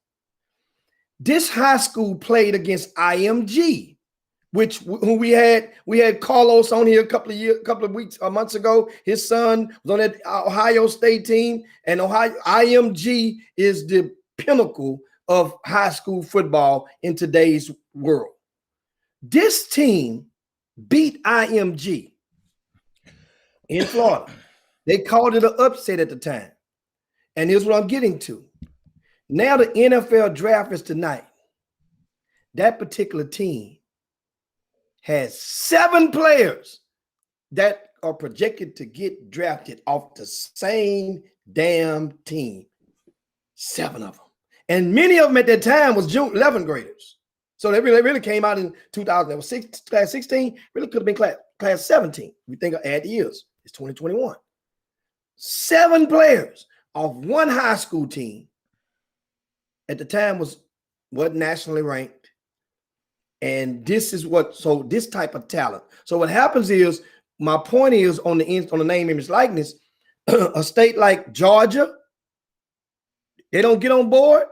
This high school played against IMG, who we had Carlos on here a couple of months ago. His son was on that Ohio State team, and IMG is the pinnacle of high school football in today's world. This team beat IMG in Florida. They called it an upset at the time. And here's what I'm getting to. Now the NFL draft is tonight. That particular team has 7 players that are projected to get drafted off the same damn team. 7 of them. And many of them at that time was June 11th graders. So they really came out in 2000. That was class 16, really could have been class 17. We think add the years. It's 2021. 7 players off one high school team at the time wasn't nationally ranked. And this type of talent. So what happens is, my point is on the name, image, likeness, a state like Georgia, they don't get on board.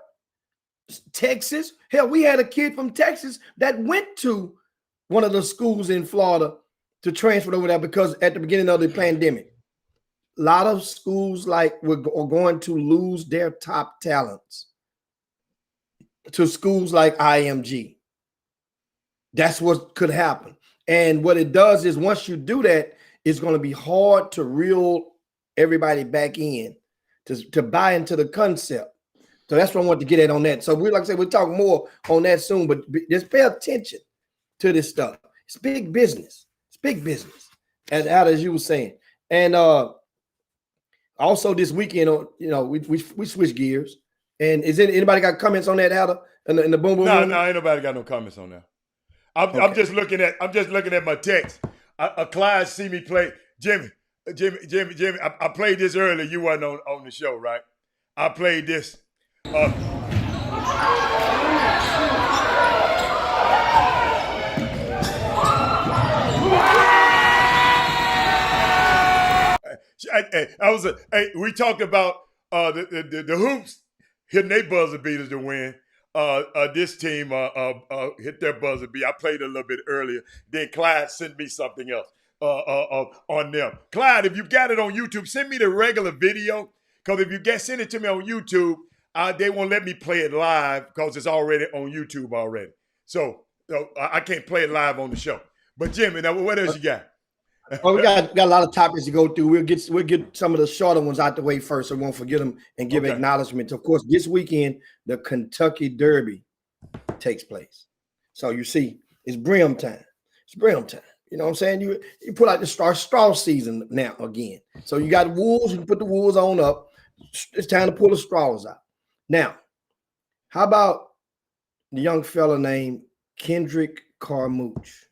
Texas, hell, we had a kid from Texas that went to one of the schools in Florida to transfer over there because at the beginning of the pandemic, a lot of schools are going to lose their top talents to schools like IMG. That's what could happen. And what it does is, once you do that, it's going to be hard to reel everybody back in to buy into the concept. So that's what I want to get at on that. So like I said, we'll talk more on that soon, but just pay attention to this stuff. It's big business. It's big business, as you were saying. And Also, this weekend, we switch gears. And is anybody got comments on that, Adder, in the boom boom? No, room? ain't nobody got no comments on that. I'm Okay. just looking at my text. Clyde see me play. Jimmy. I played this earlier. You wasn't on the show, right? I played this. We talked about the hoops hitting their buzzer beaters to win. This team hit their buzzer beat. I played a little bit earlier. Then Clyde sent me something else on them. Clyde, if you got it on YouTube, send me the regular video. Because if you send it to me on YouTube, they won't let me play it live because it's already on YouTube already. So I can't play it live on the show. But Jimmy, now what else you got? Well, we got a lot of topics to go through. We'll get some of the shorter ones out the way first, so we won't forget them and give acknowledgement. Of course, this weekend the Kentucky Derby takes place. So you see, it's brim time. It's brim time. You know what I'm saying? You put out the straw season now again. So you got wolves. You can put the wolves on up. It's time to pull the straws out. Now, how about the young fella named Kendrick Carmouche?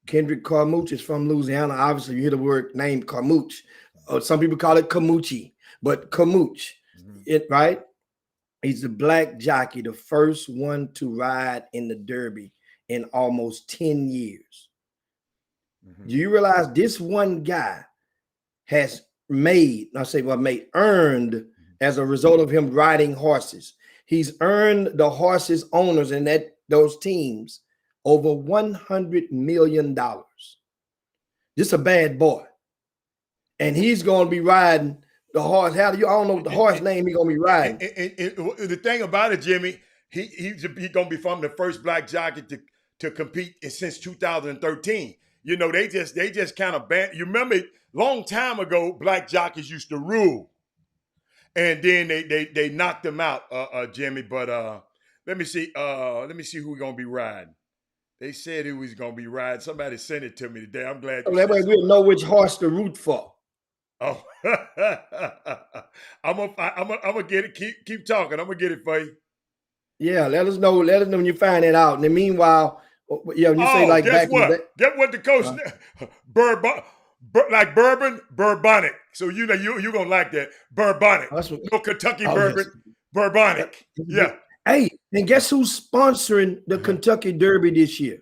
Kendrick Carmouche is from Louisiana. Obviously, you hear the word name Carmouche. Some people call it Camucci, but Carmouche, right? He's the black jockey, the first one to ride in the Derby in almost 10 years. Do you realize this one guy has earned as a result of him riding horses? He's earned the horses owners and those teams over $100 million. Just a bad boy. And he's going to be riding the horse. I don't know the horse name he's going to be riding. And the thing about it, Jimmy, he's going to be from the first black jockey to compete since 2013. You know, they just kind of banned. You remember, long time ago, black jockeys used to rule. And then they knocked them out, Jimmy. But let me see who we're going to be riding. They said he was going to be riding. Somebody sent it to me today. I'm glad. So that way we'll know which horse to root for. Oh, I'm gonna get it. Keep talking. I'm gonna get it for you. Yeah, let us know. Let us know when you find it out. And then meanwhile, you say like guess back what? in the day. Get what the coach like bourbon, bourbonic. So you know you're gonna like that bourbonic. No Kentucky bourbon, yes. Bourbonic. Yeah. Hey, and guess who's sponsoring the Kentucky Derby this year?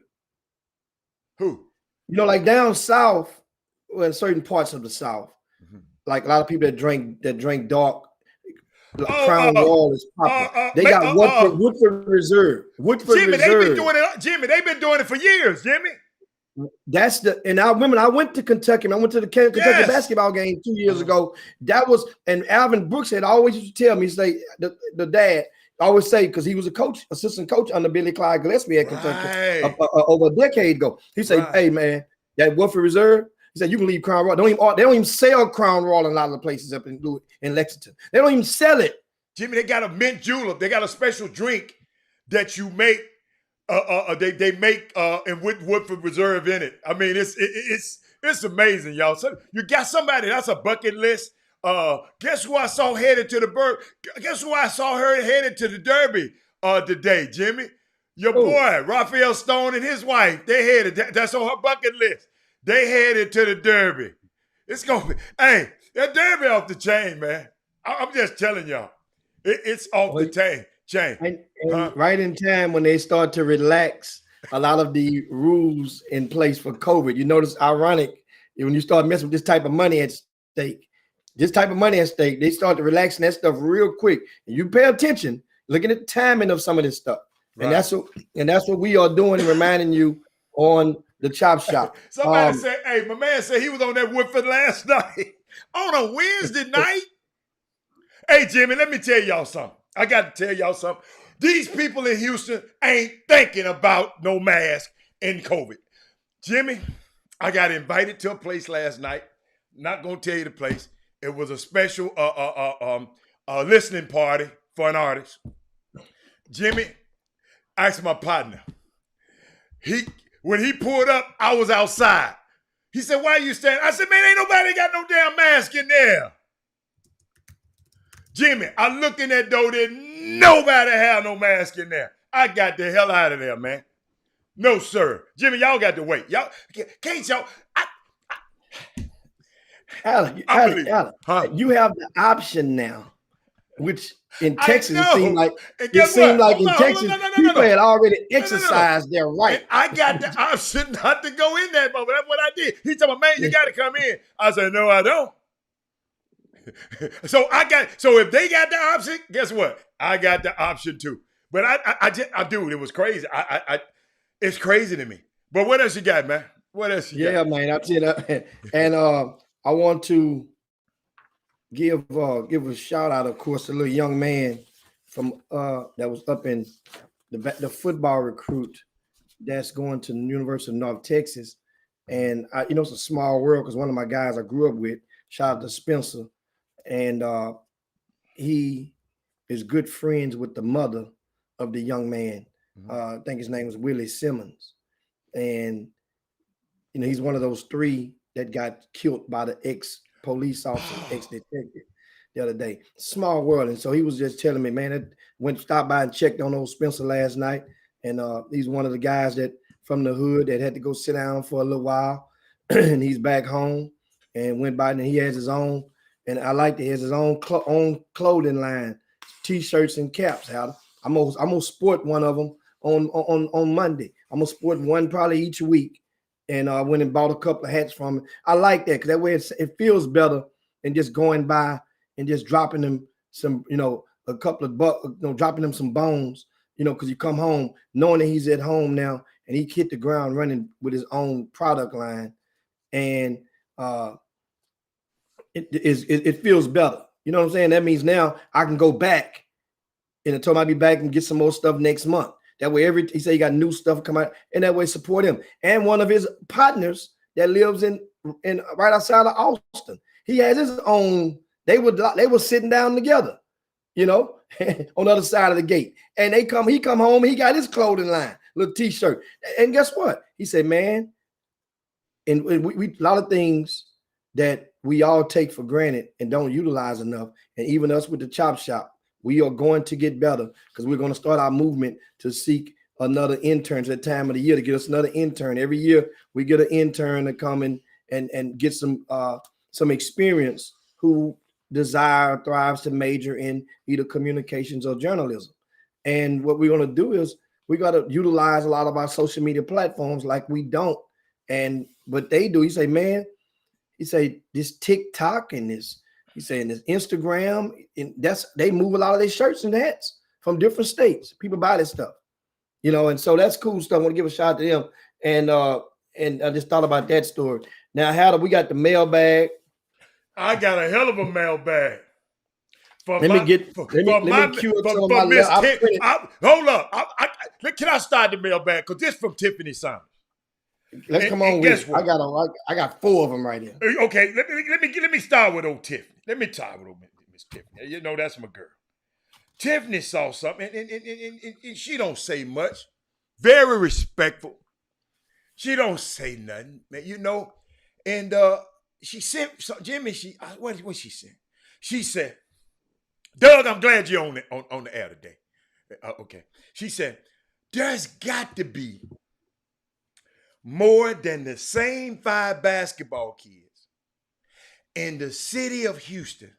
Who? You know, like down south, well, in certain parts of the South, like a lot of people that drink dark. Crown Royal is popular. They got Woodford Reserve. Jimmy, they've been doing it for years, Jimmy. That's I went to Kentucky. I went to the Kentucky basketball game 2 years ago. That was, and Alvin Brooks had always used to tell me, say the dad always say, because he was a coach, assistant coach under Billy Clyde Gillespie at Kentucky over a decade ago. He said, "Hey man, that Woodford Reserve." He said, "You can leave Crown Royal. They don't even sell Crown Royal in a lot of the places up in Lexington. They don't even sell it." Jimmy, they got a mint julep. They got a special drink that you make. They make and with Woodford Reserve in it. I mean, it's amazing, y'all. So you got somebody that's a bucket list. Guess who I saw headed to the Guess who I saw her headed to the Derby today, Jimmy? Your boy Raphael Stone and his wife. They headed. That's on her bucket list. They headed to the Derby. It's gonna be, hey, that Derby off the chain, man. I'm just telling y'all, it's off the chain. And right in time when they start to relax a lot of the rules in place for COVID. You notice ironic when you start messing with this type of money at stake. They start to relaxing that stuff real quick. And you pay attention, looking at the timing of some of this stuff. Right. And that's what we are doing, reminding you on the Chop Shop. Somebody said, hey, my man said he was on that Woodford last night. On a Wednesday night? Hey, Jimmy, let me tell y'all something. I got to tell y'all something. These people in Houston ain't thinking about no mask and COVID. Jimmy, I got invited to a place last night. Not going to tell you the place. It was a special listening party for an artist. Jimmy, I asked my partner. When he pulled up, I was outside. He said, "Why are you standing?" I said, "Man, ain't nobody got no damn mask in there." Jimmy, I looked in that door, there nobody had no mask in there. I got the hell out of there, man. No, sir. Jimmy, y'all got to wait. Y'all can't y'all. Alan, Huh? you have the option now, which in I Texas know. it seemed like And guess people what? had already No. exercised their right. And I got the option not to go in that moment. That's what I did. He told me, man, you got to come in. I said, no, I don't. So if they got the option, guess what? I got the option too. But I do. It was crazy. It's crazy to me. But what else you got, man? What else you got? Yeah, man, that's it. And I want to give a shout out, of course, to a little young man from that was up in the football recruit that's going to the University of North Texas. And it's a small world because one of my guys I grew up with, shout out to Spencer, and he is good friends with the mother of the young man. I think his name was Willie Simmons. And he's one of those three that got killed by the ex-police officer, ex-detective the other day. Small world. And so he was just telling me, man, stopped by and checked on old Spencer last night. And he's one of the guys that from the hood that had to go sit down for a little while. And he's back home and went by and he has his own. And I like that he has his own clothing line, T-shirts and caps. I'm gonna sport one of them on Monday. I'm gonna sport one probably each week. And I went and bought a couple of hats from him. I like that because that way it feels better than just going by and just dropping them some, a couple of bucks, dropping them some bones, because you come home knowing that he's at home now and he hit the ground running with his own product line. And it feels better. You know what I'm saying? That means now I can go back and I told him I'd be back and get some more stuff next month. That way, he said he got new stuff come out, and that way support him. And one of his partners that lives in right outside of Austin, he has his own. They were sitting down together, on the other side of the gate. And he come home, he got his clothing line, little T-shirt. And guess what? He said, man, and we a lot of things that we all take for granted and don't utilize enough, and even us with the chop shop. We are going to get better because we're going to start our movement to seek another intern at that time of the year to get us another intern. Every year we get an intern to come in and get some experience who thrives to major in either communications or journalism. And what we're going to do is we got to utilize a lot of our social media platforms like we don't. And what they do, he say this TikTok and this. He's saying this Instagram, and they move a lot of their shirts and hats from different states. People buy this stuff, and so that's cool stuff. I want to give a shout out to them. And I just thought about that story. Now, we got the mailbag. I got a hell of a mailbag. Let me cue up some of my hold up. Can I start the mailbag? Because this from Tiffany Simon. Let's come on with it. I got 4 of them right here. Okay, let me start with old Tiffany. Let me start with old Miss Tiffany. That's my girl. Tiffany saw something, and she don't say much. Very respectful. She don't say nothing, man. And she sent Jimmy. What she said? She said, "Doug, I'm glad you're on the air today." Okay. She said, "There's got to be more than the same 5 basketball kids in the city of Houston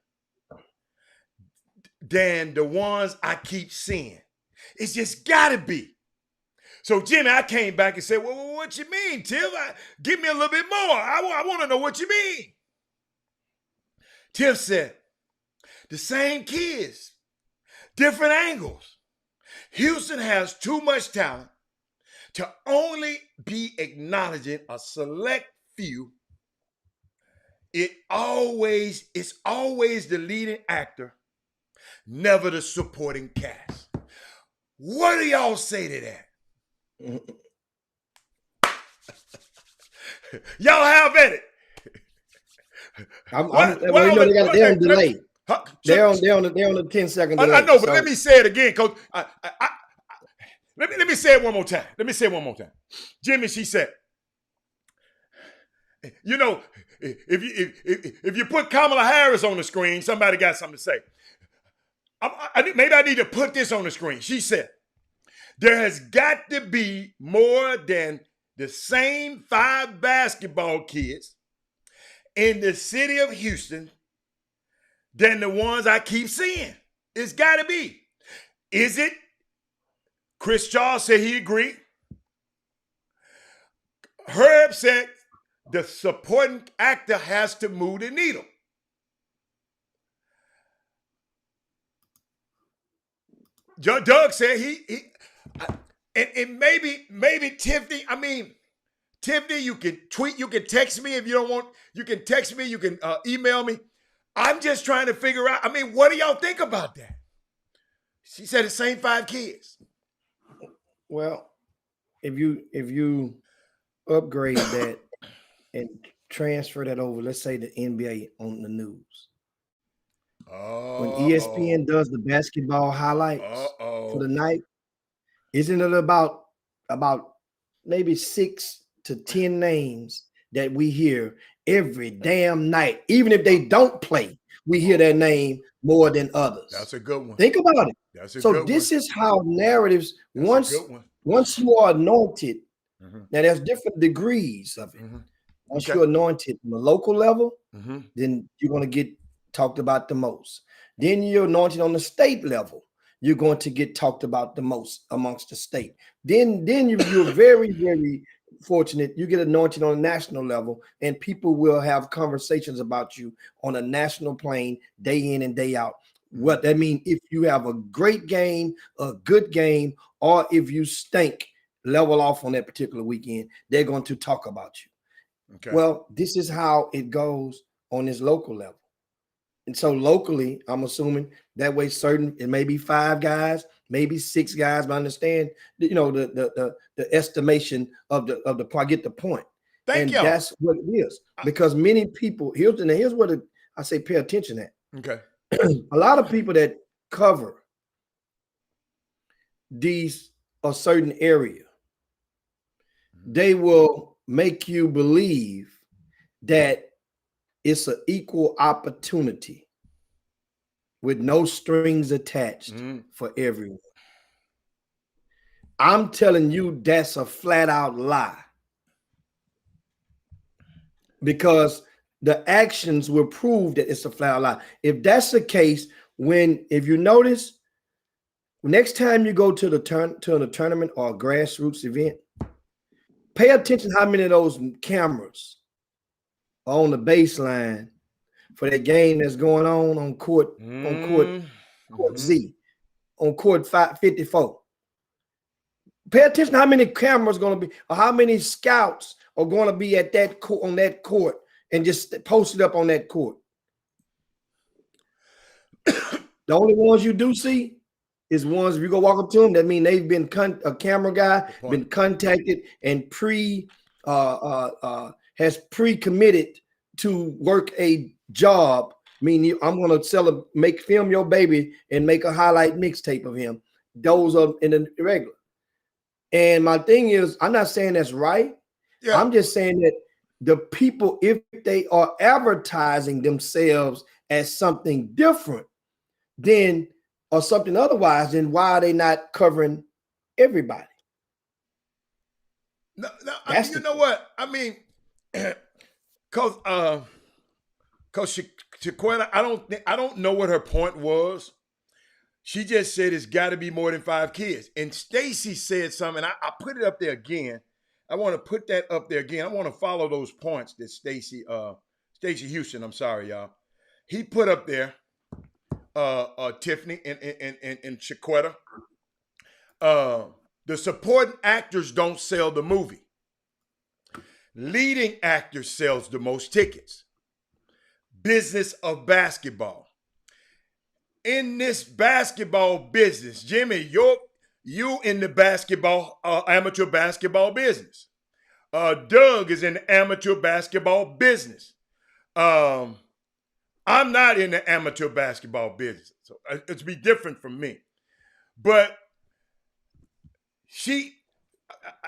than the ones I keep seeing. It's just gotta be." So Jimmy, I came back and said, "Well, what you mean, Tiff? Give me a little bit more. I want to know what you mean." Tiff said, "The same kids, different angles. Houston has too much talent to only be acknowledging a select few. It's always the leading actor, never the supporting cast." What do y'all say to that? Y'all have at it. They got their delay. They're on the 10-second delay. I know, but let me say it again, Coach. Let me say it one more time. Jimmy, she said, if you put Kamala Harris on the screen, somebody got something to say. maybe I need to put this on the screen. She said, there has got to be more than the same 5 basketball kids in the city of Houston than the ones I keep seeing. It's got to be. Is it? Chris Charles said he agreed. Herb said the supporting actor has to move the needle. Doug said and maybe Tiffany, Tiffany, you can tweet, you can text me if you don't want, you can text me, you can email me. I'm just trying to figure out, what do y'all think about that? She said the same 5 kids. Well, if you upgrade that and transfer that over, let's say the NBA on the news. When ESPN does the basketball highlights for the night, isn't it about maybe 6 to 10 names that we hear every damn night? Even if they don't play, we hear their name more than others. That's a good one. Think about it. That's a so good this one. is how narratives, once you are anointed, now there's different degrees of it. Once you're anointed on the local level, then you're going to get talked about the most. Then you're anointed on the state level, you're going to get talked about the most amongst the state. Then you're very, very fortunate. You get anointed on a national level, and people will have conversations about you on a national plane day in and day out. What that means, if you have a great game, a good game, or if you stink, level off on that particular weekend, they're going to talk about you. Okay. Well, this is how it goes on this local level. And so locally, I'm assuming that way it may be 5 guys, maybe 6 guys, but I understand, the estimation of the I get the point. Thank you. That's what it is. Because many people, here's what I say, pay attention at. Okay. A lot of people that cover a certain area, they will make you believe that it's an equal opportunity with no strings attached for everyone. I'm telling you, that's a flat out lie. Because the actions will prove that it's a flat out lie. If that's the case, if you notice, next time you go to the tournament or a grassroots event, pay attention how many of those cameras are on the baseline for that game that's going on court Z, on court 554. Pay attention to how many cameras are going to be, or how many scouts are going to be at that on that court, and just post it up on that court. The only ones you do see is ones, if you go walk up to them, that mean they've been a camera guy been contacted and has pre-committed to work a job. Meaning, I'm going to film your baby and make a highlight mixtape of him. Those are in the regular. And my thing is, I'm not saying that's right. Yeah. I'm just saying that the people, if they are advertising themselves as something different, or something otherwise, then why are they not covering everybody? No, you know what? Coach Chiquetta, I don't know what her point was. She just said it's got to be more than 5 kids. And Stacy said something. I put it up there again. I want to put that up there again. I want to follow those points that Stacy Houston, I'm sorry, y'all. He put up there, Tiffany and Chiquetta. The supporting actors don't sell the movie. Leading actor sells the most tickets. Business of basketball. In this basketball business, Jimmy, you in the basketball, amateur basketball business. Doug is in the amateur basketball business. I'm not in the amateur basketball business, so it's be different from me. But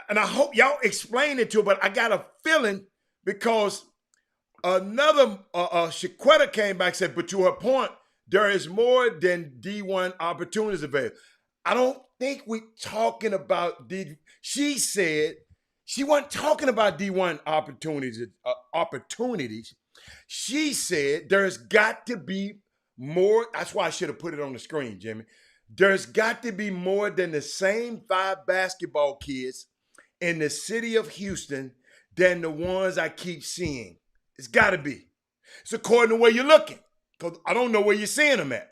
and I hope y'all explain it to her, but I got a feeling because another Chiquetta came back and said, but to her point, there is more than D1 opportunities available. I don't think we're talking about she said she wasn't talking about D1 opportunities. She said there's got to be more. That's why I should have put it on the screen, Jimmy. There's got to be more than the same 5 basketball kids in the city of Houston than the ones I keep seeing. It's got to be. It's according to where you're looking, because I don't know where you're seeing them at.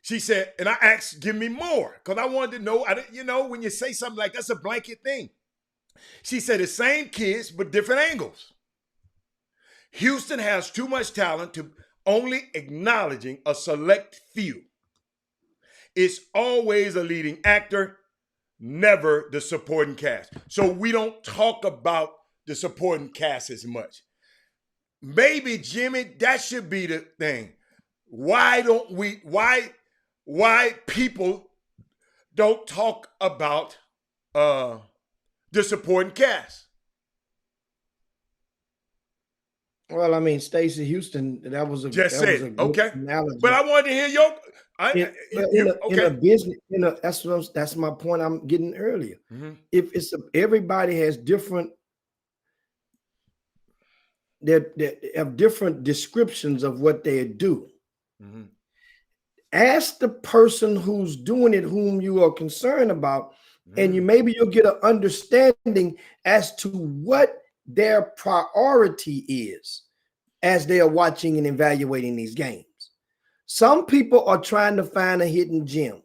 She said, and I asked, give me more, because I wanted to know, when you say something like that's a blanket thing. She said the same kids, but different angles. Houston has too much talent to only acknowledging a select few. It's always a leading actor, never the supporting cast. So we don't talk about the supporting cast as much. Maybe, Jimmy, that should be the thing. Why people don't talk about the supporting cast? Well, I mean, Stacey Houston, that was a Just that said was a good okay. analogy. But I wanted to hear your. In a business, that's my point I'm getting earlier. Mm-hmm. If everybody has different, they have different descriptions of what they do. Mm-hmm. Ask the person who's doing it, whom you are concerned about, and you'll get an understanding as to what their priority is as they are watching and evaluating these games. Some people are trying to find a hidden gem.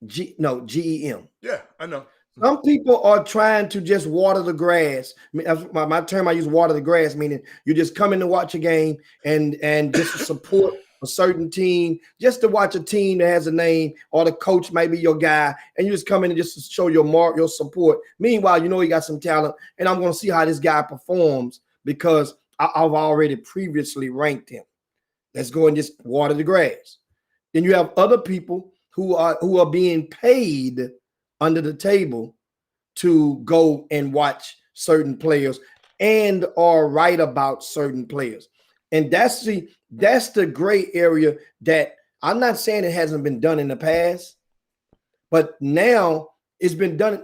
GEM. Yeah, I know. Some people are trying to just water the grass. I mean, that's my term I use, water the grass, meaning you just come in to watch a game and just to support a certain team, just to watch a team that has a name, or the coach might be your guy, and you just come in and just to show your support. Meanwhile, you got some talent, and I'm going to see how this guy performs because I've already previously ranked him. Let's go and just water the grass. Then you have other people who are being paid under the table to go and watch certain players and are right about certain players. And that's the gray area that I'm not saying it hasn't been done in the past, but now it's been done.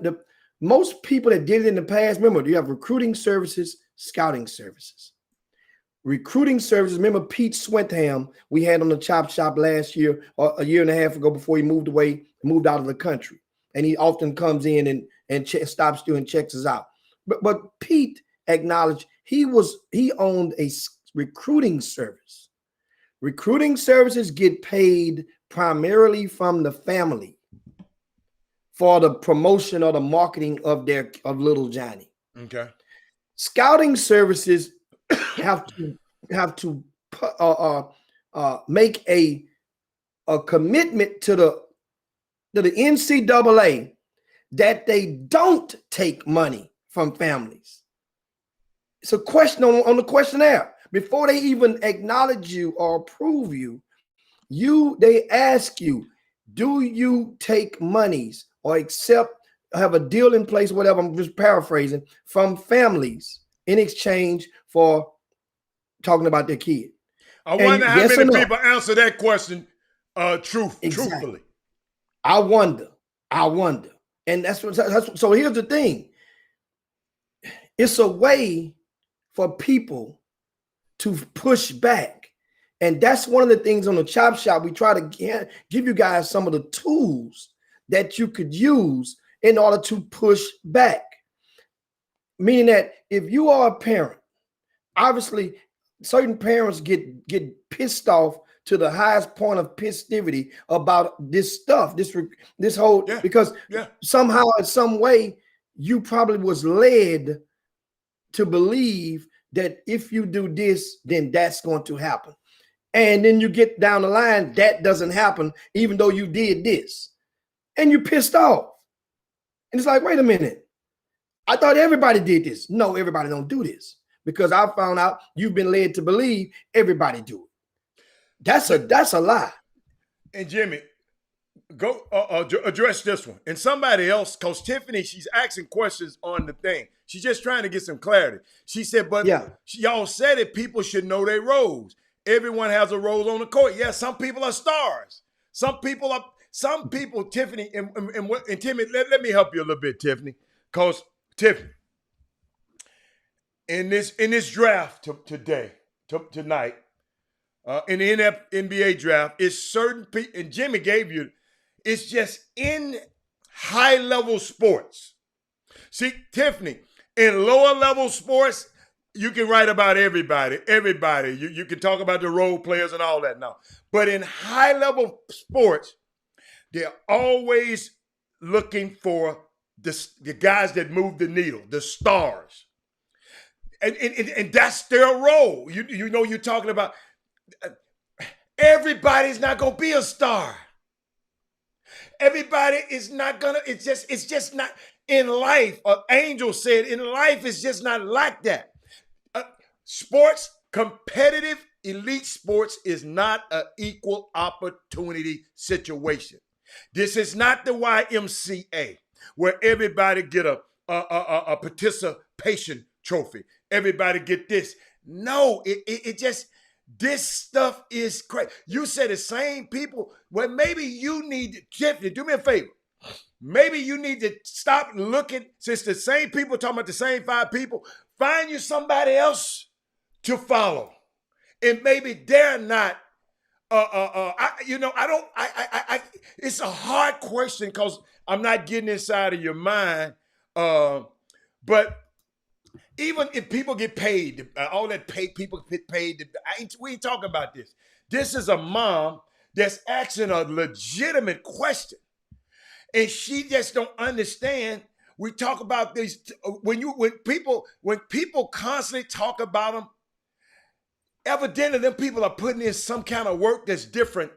Most people that did it in the past, remember, you have recruiting services, scouting services. Recruiting services, remember Pete Swintham we had on the Chop Shop last year or a year and a half ago before he moved out of the country. And he often comes in and stops you and checks us out. But Pete acknowledged he owned a recruiting service. Recruiting services get paid primarily from the family for the promotion or the marketing of little Johnny. Okay. Scouting services have to make a commitment to the NCAA that they don't take money from families. It's a question on the questionnaire. Before they even acknowledge you or approve you, they ask you, do you take monies or have a deal in place, whatever, I'm just paraphrasing, from families in exchange for talking about their kid? I wonder how many people answer that question truthfully. I wonder. And that's so here's the thing. It's a way for people to push back. And that's one of the things on the Chop Shop. We try to give you guys some of the tools that you could use in order to push back. Meaning that if you are a parent, obviously certain parents get pissed off to the highest point of pissivity about this stuff, this whole, because somehow in some way you probably was led to believe that if you do this, then that's going to happen. And then you get down the line, that doesn't happen, even though you did this. And you're pissed off. And it's like, wait a minute. I thought everybody did this. No, everybody don't do this. Because I found out you've been led to believe everybody do it. That's a lie. And Jimmy, go address this one. And somebody else, because Tiffany, she's asking questions on the thing. She's just trying to get some clarity. She said, but y'all said it, people should know their roles. everyone has a role on the court. Yes, some people are stars. Some people, Tiffany, and Timmy, let me help you a little bit, Tiffany. Because, Tiffany, in this draft tonight, in the NBA draft, it's certain people, and Jimmy gave you, it's just in high-level sports. See, Tiffany, in lower-level sports, you can write about everybody. You can talk about the role players and all that now. But in high-level sports, they're always looking for the guys that move the needle, the stars. And that's their role. You know, you're talking about everybody's not going to be a star. Everybody is not going to, it's just not in life. Angel said in life, it's just not like that. Sports, competitive elite sports is not an equal opportunity situation. This is not the YMCA where everybody get a participation trophy. Everybody get this. No, it just, this stuff is crazy. You said the same people. Well, maybe you need to, Tiffany, do me a favor. Maybe you need to stop looking, since the same people talking about the same 5 people, find you somebody else to follow. And maybe they're not, it's a hard question because I'm not getting inside of your mind. But even if people get paid, all that people get paid, we ain't talking about this. This is a mom that's asking a legitimate question. And she just don't understand. We talk about these, when people constantly talk about them, evidently them people are putting in some kind of work that's different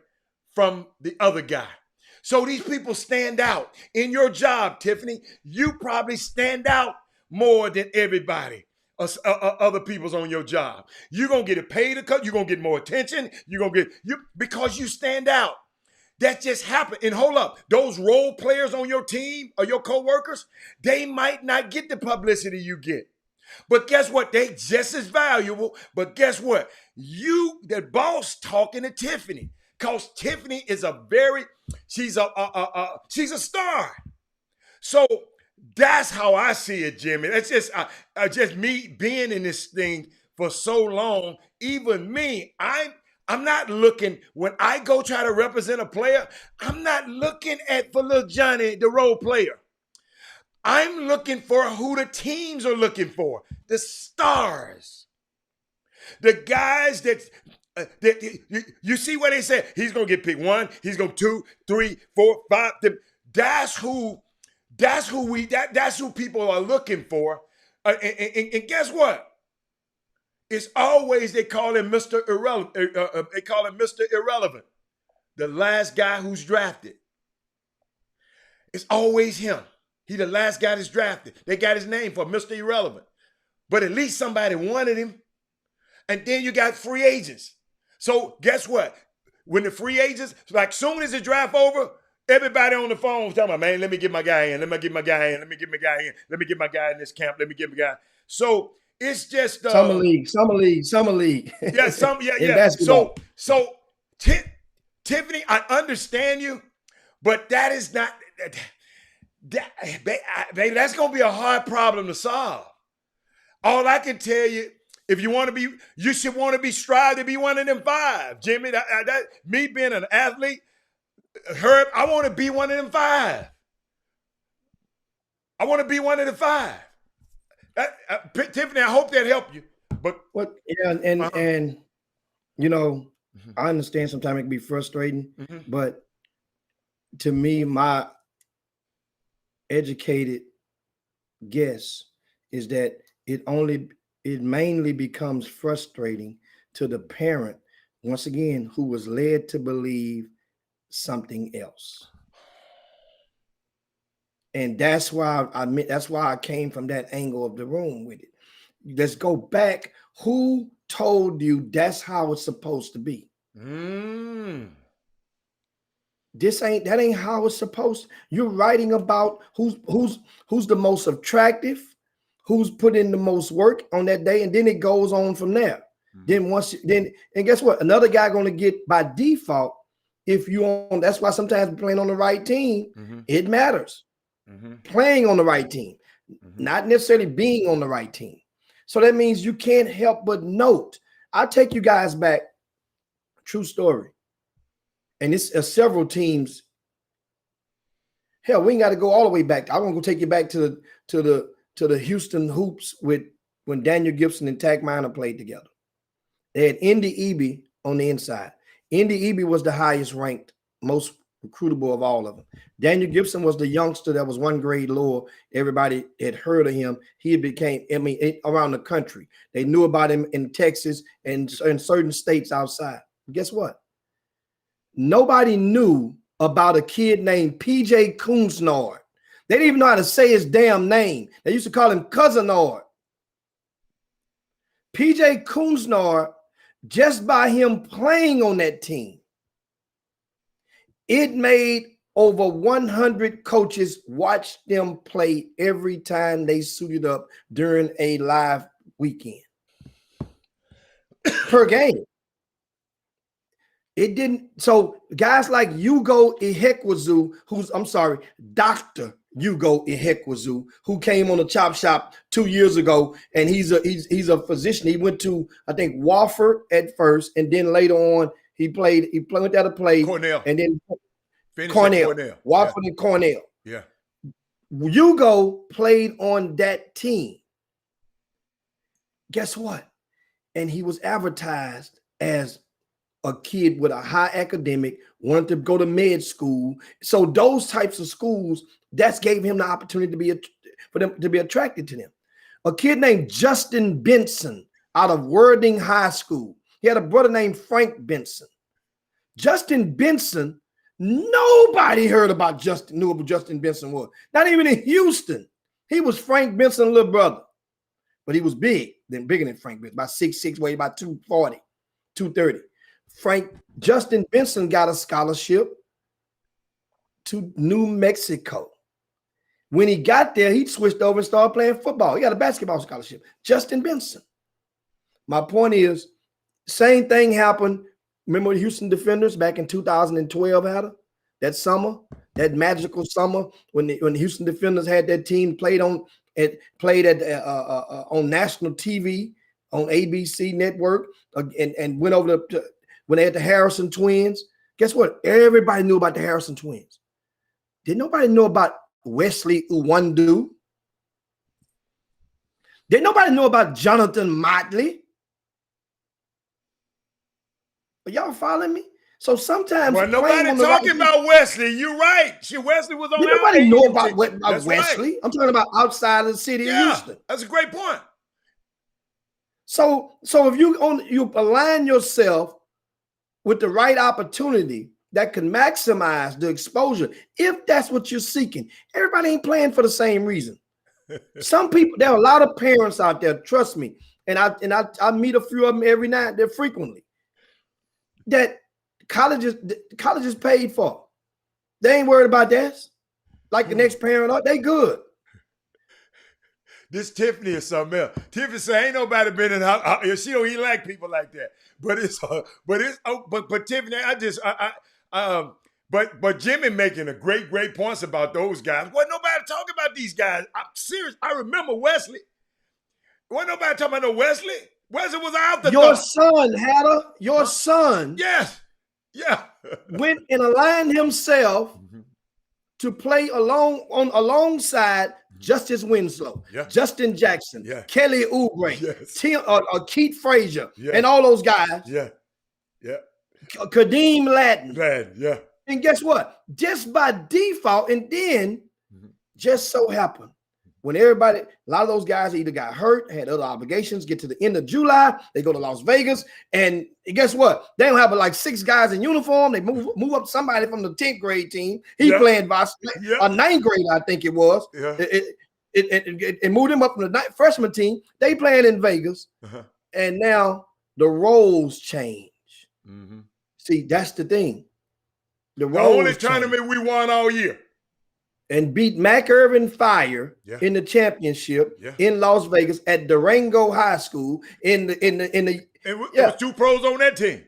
from the other guy. So these people stand out. In your job, Tiffany, you probably stand out more than everybody. Other people's on your job. You're going to get a pay cut. You're going to get more attention. Because you stand out. That just happened. And hold up, those role players on your team or your coworkers, they might not get the publicity you get. But guess what? They just as valuable. But guess what? You, the boss, talking to Tiffany. Because Tiffany is she's a star. So that's how I see it, Jimmy. That's just me being in this thing for so long. Even me, I'm not looking, when I go try to represent a player, I'm not looking for little Johnny, the role player. I'm looking for who the teams are looking for. The stars. The guys that you see what they said? He's going to get picked 1, he's going 2, 3, 4, 5. That's who people are looking for. And guess what? It's always, they call him Mr. Irrelevant. They call him Mr. Irrelevant. The last guy who's drafted. It's always him. He the last guy that's drafted. They got his name for Mr. Irrelevant. But at least somebody wanted him. And then you got free agents. So guess what? When the free agents, like soon as the draft over, everybody on the phone was talking about, man, let me get my guy in. Let me get my guy in. Let me get my guy in. Let me get my guy in this camp. Let me get my guy. So it's just summer league. Yeah. So Tiffany, I understand you, but that is not baby, that's gonna be a hard problem to solve. All I can tell you, if you want to be, you should want to strive to be one of them 5, Jimmy. Me being an athlete, Herb, I want to be one of them 5. I want to be one of the 5. Tiffany, I hope that helped you. But and you know, I understand sometimes it can be frustrating, but to me, my educated guess is that it mainly becomes frustrating to the parent, once again, who was led to believe something else. And that's why I came from that angle of the room with it. Let's go back. Who told you that's how it's supposed to be? That ain't how it's supposed to. You're writing about who's the most attractive, who's put in the most work on that day, and then it goes on from there. Then and guess what? Another guy going to get by default if you on. That's why sometimes playing on the right team, it matters. Playing on the right team, not necessarily being on the right team. So that means you can't help but note. I'll take you guys back. True story. And it's several teams. Hell, we ain't got to go all the way back. I want to go take you back to the Houston Hoops with when Daniel Gibson and Tack Minor played together. They had Indy Eby on the inside. Indy Eby was the highest ranked, most recruitable of all of them. Daniel Gibson was the youngster that was one grade lower. Everybody had heard of him. He became, around the country. They knew about him in Texas and in certain states outside. Guess what? Nobody knew about a kid named PJ Counsnard. They didn't even know how to say his damn name. They used to call him Cousinard. PJ Counsnard, just by him playing on that team, it made over 100 coaches watch them play every time they suited up during a live weekend per game. It didn't. So guys like Ugo Ihekwezu, Dr. Ugo Ihekwezu, who came on the Chop Shop 2 years ago, and he's a physician. He went to, I think, Wofford at first, and then later on he went there to play Cornell, and then Cornell. Wofford and Cornell. Yeah. Ugo played on that team. Guess what? And he was advertised as a kid with a high academic, wanted to go to med school. So those types of schools, that's gave him the opportunity for them to be attracted to them. A kid named Justin Benson out of Worthing High School. He had a brother named Frank Benson. Justin Benson, nobody heard about knew who Justin Benson was. Not even in Houston. He was Frank Benson's little brother. But he was bigger than Frank Benson, about 6'6", weighed about 240, 230. Justin Benson got a scholarship to New Mexico. When he got there, he switched over and started playing football. He got a basketball scholarship. Justin Benson. My point is, same thing happened. Remember the Houston Defenders back in 2012 had that summer, that magical summer when the Houston Defenders had that team played on national TV on ABC network and went over to when they had the Harrison twins. Guess what? Everybody knew about the Harrison twins. Did nobody know about Wesley Uwandu? Did nobody know about Jonathan Motley? Are y'all following me? So sometimes nobody talking about Wesley. You're right. Wesley was on. Did nobody know about Wesley? Right. I'm talking about outside of the city of Houston. That's a great point. So if you align yourself with the right opportunity that can maximize the exposure, if that's what you're seeking. Everybody ain't playing for the same reason. Some people, there are a lot of parents out there, trust me, and I meet a few of them every night, they're frequently, that colleges paid for. They ain't worried about that. Like the next parent, they good. This Tiffany is something else. Tiffany say ain't nobody been in her. She don't even like people like that. But Tiffany, but Jimmy making a great points about those guys. Wasn't nobody talking about these guys. I'm serious. I remember Wesley. Wasn't nobody talking about no Wesley. Wesley was out the Your son, Hatter, your son. Yes. Yeah. Went and aligned himself to play alongside Justice Winslow, Justin Jackson, Kelly Oubre, Keith Frazier, and all those guys. Kadeem Ladin. And guess what? Just by default, and then just so happened when a lot of those guys either got hurt, had other obligations, get to the end of July, they go to Las Vegas, and guess what? They don't have like 6 guys in uniform. They move up somebody from the 10th grade team. He playing a 9th grade, I think it was. It moved him up from the freshman team. They playing in Vegas, and now the roles change. See, that's the thing. The only tournament we won all year. and beat Mac Irvin Fire in the championship in Las Vegas at Durango High School There was 2 pros on that team.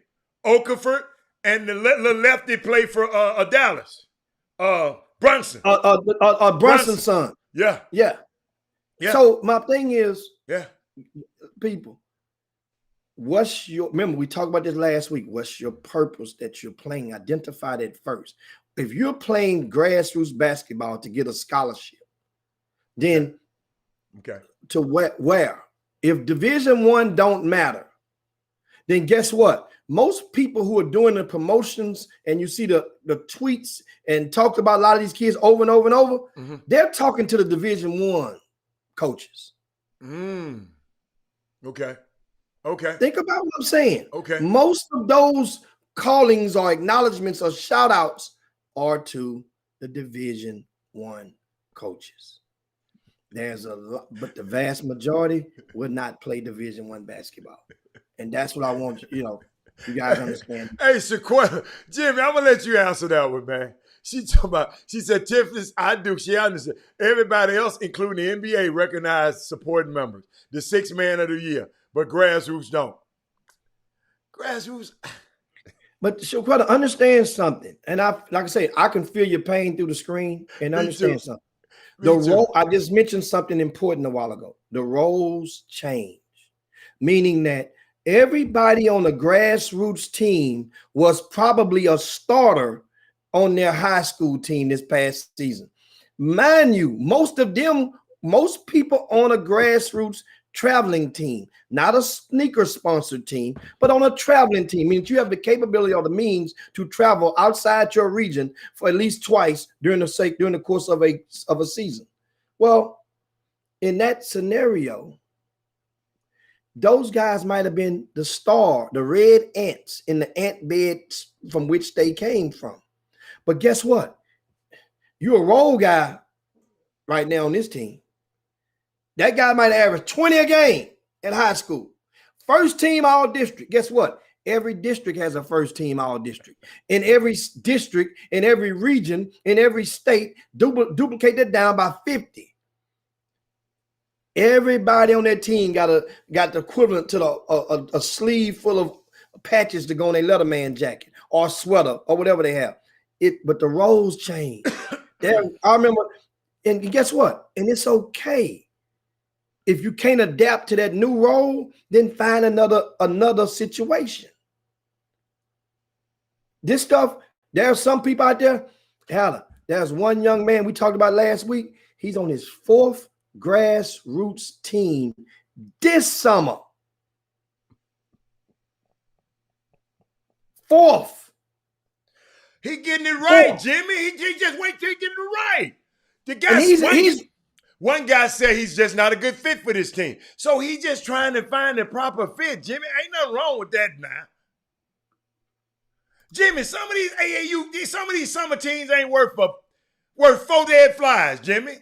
Okafor and the little lefty play for Dallas. Brunson. Brunson's son. Yeah. So my thing is, people, remember we talked about this last week. What's your purpose that you're playing? Identify that first. If you're playing grassroots basketball to get a scholarship, then to where? If Division I don't matter, then guess what? Most people who are doing the promotions and you see the tweets and talked about a lot of these kids over and over and over, they're talking to the Division I coaches. Okay. Think about what I'm saying. Okay. Most of those callings or acknowledgments or shout outs are to the Division I coaches. There's a lot, but the vast majority would not play Division I basketball. And that's what I want you guys understand. Hey, Shaquille, Jimmy, I'm gonna let you answer that one, man. She said, Tiffany, I do. She understood. Everybody else, including the NBA, recognized supporting members, the 6th man of the year, but grassroots don't. Grassroots. But Shaquille, understand something. And like I say, I can feel your pain through the screen and understand something. I just mentioned something important a while ago. The roles change, meaning that everybody on the grassroots team was probably a starter on their high school team this past season. Mind you, most people on a grassroots traveling team, not a sneaker sponsored team, but on a traveling team, means you have the capability or the means to travel outside your region for at least twice during the course of a season. Well, in that scenario, those guys might have been the star, the red ants in the ant beds from which they came from. But guess what? You're a role guy right now on this team. That guy might average 20 a game in high school. First team all district. Guess what? Every district has a first team all district. In every district, in every region, in every state, duplicate that down by 50. Everybody on that team got the equivalent to a sleeve full of patches to go on their Letterman jacket or sweater or whatever they have. But the roles change. I remember, and guess what? And it's okay. If you can't adapt to that new role, then find another situation. This stuff, there are some people out there. There's one young man we talked about last week. He's on his 4th grassroots team this summer. 4th. He getting it right, Jimmy. He just wait till he get it right. The guy, one guy said he's just not a good fit for this team. So he's just trying to find the proper fit, Jimmy. Ain't nothing wrong with that now. Jimmy, some of these summer teams ain't worth 4 dead flies, Jimmy.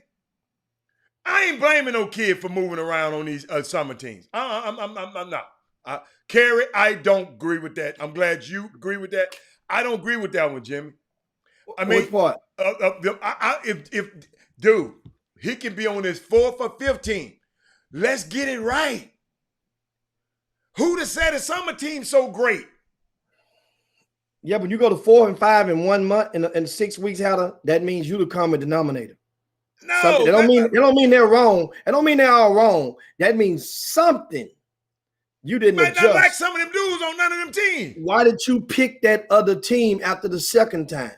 I ain't blaming no kid for moving around on these summer teams. I'm not. Kerry, I don't agree with that. I'm glad you agree with that. I don't agree with that one, Jimmy. I mean, what? If dude, he can be on his 4th or 5th team. Let's get it right. Who'd have said a summer team so great? Yeah, but you go to 4 and 5 in 1 month and 6 weeks, that means you the common denominator. No, it don't mean they're wrong. It don't mean they're all wrong. That means something. You didn't adjust. Not like some of them dudes on none of them teams. Why did you pick that other team after the second time?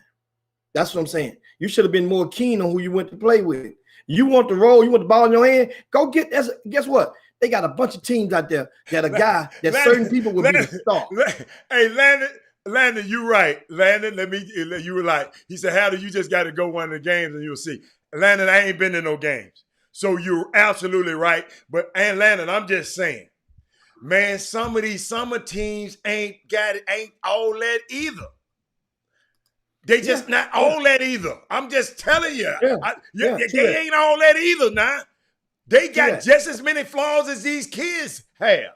That's what I'm saying. You should have been more keen on who you went to play with. You want the role, you want the ball in your hand, go get that. Guess what? They got a bunch of teams out there that a guy that certain people will be the star. Hey, Landon, you're right. Landon, you were like, he said, how do you just got to go one of the games and you'll see. Landon, I ain't been to no games. So you're absolutely right. And Landon, I'm just saying, man, some of these summer teams ain't all that either. They just not all that either. I'm just telling you. They ain't all that either now. They got just as many flaws as these kids have.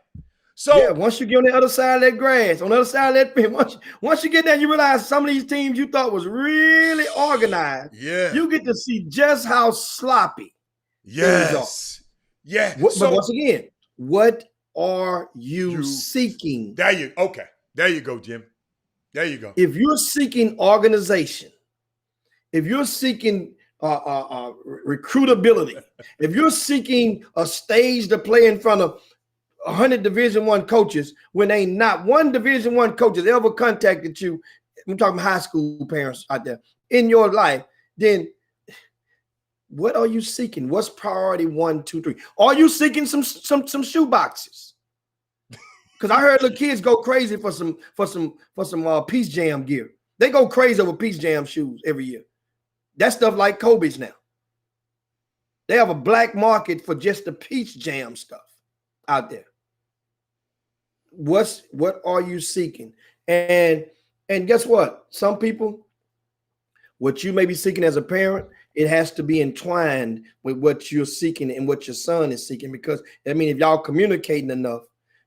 So yeah, once you get on the other side of that grass, on the other side of that pin, once you get there, you realize some of these teams you thought was really organized. yeah, You get to see just how sloppy things are. yes, yeah. But So once again, what are you You- seeking? there you go, Jim. There you go. If you're seeking organization, if you're seeking recruitability, if you're seeking a stage to play in front of 100 Division I coaches when ain't not one Division I coach has ever contacted you, I'm talking high school parents out there, in your life, then what are you seeking? What's priority 1, 2, 3? Are you seeking some shoe boxes? Because I heard the kids go crazy for some Peace Jam gear. They go crazy over Peace Jam shoes every year. That stuff like Kobe's now. They have a black market for just the Peace Jam stuff out there. What are you seeking? And guess what? Some people, what you may be seeking as a parent, it has to be entwined with what you're seeking and what your son is seeking, because I mean, if y'all communicating enough,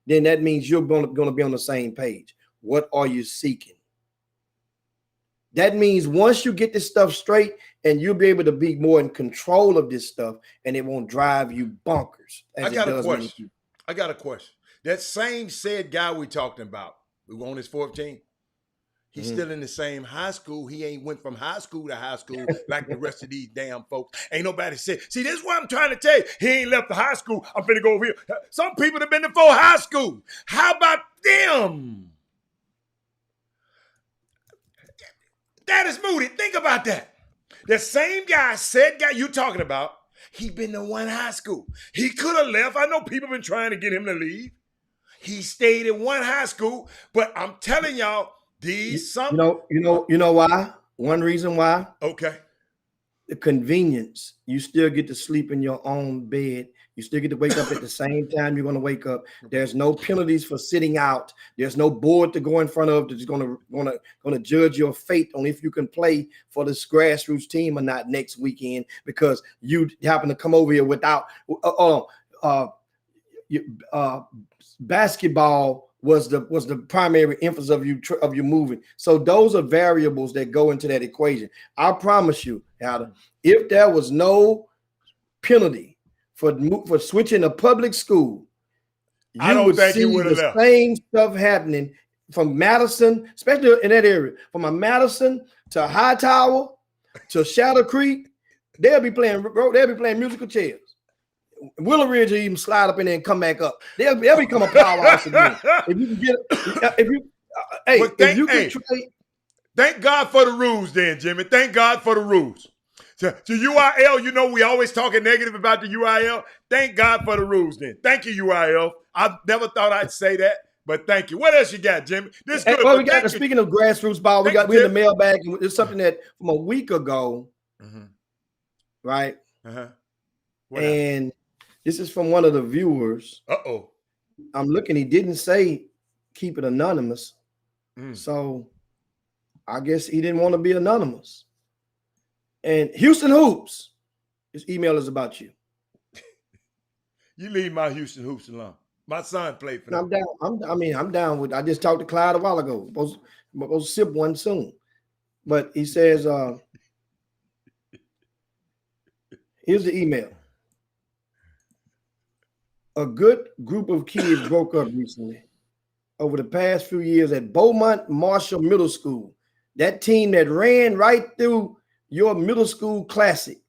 then that means you're going to be on the same page. What are you seeking? That means once you get this stuff straight, and you'll be able to be more in control of this stuff, and it won't drive you bonkers. I got a question. That same said guy we talking about, who on his 14, he's still in the same high school. He ain't went from high school to high school like the rest of these damn folks. Ain't nobody said. See, this is what I'm trying to tell you. He ain't left the high school. I'm finna go over here. Some people have been before high school. How about them? That is Moody. Think about that. The same guy, said guy you talking about, he been to one high school. He could have left. I know people been trying to get him to leave. He stayed in one high school, but I'm telling y'all, these some you know why? One reason why. Okay. The convenience. You still get to sleep in your own bed. You still get to wake up at the same time you're going to wake up. There's no penalties for sitting out. There's no board to go in front of that's going to judge your fate on if you can play for this grassroots team or not next weekend because you happen to come over here without basketball was the primary emphasis of you moving. So those are variables that go into that equation. I promise you, Adam, if there was no penalty for switching to public school, you would see the same stuff happening from Madison, especially in that area, from a Madison to Hightower to Shadow Creek. They'll be playing musical chairs. Willow Ridge will even slide up in there and come back up. They'll become a powerhouse again. If you can trade. Thank God for the rules, then, Jimmy. Thank God for the rules. To UIL, you know we always talking negative about the UIL. Thank God for the rules, then. Thank you, UIL. I never thought I'd say that, but thank you. What else you got, Jimmy? This good. Well, speaking of grassroots ball, we in the mailbag, and it's something that from a week ago, right? And this is from one of the viewers. I'm looking. He didn't say keep it anonymous, so I guess he didn't want to be anonymous. And Houston Hoops, his email is about you. You leave my Houston Hoops alone. My son played for them. I'm down with. I just talked to Clyde a while ago. Supposed to sip one soon, but he says, here's the email. A good group of kids broke up recently over the past few years at Beaumont Marshall Middle School. That team that ran right through your middle school classic.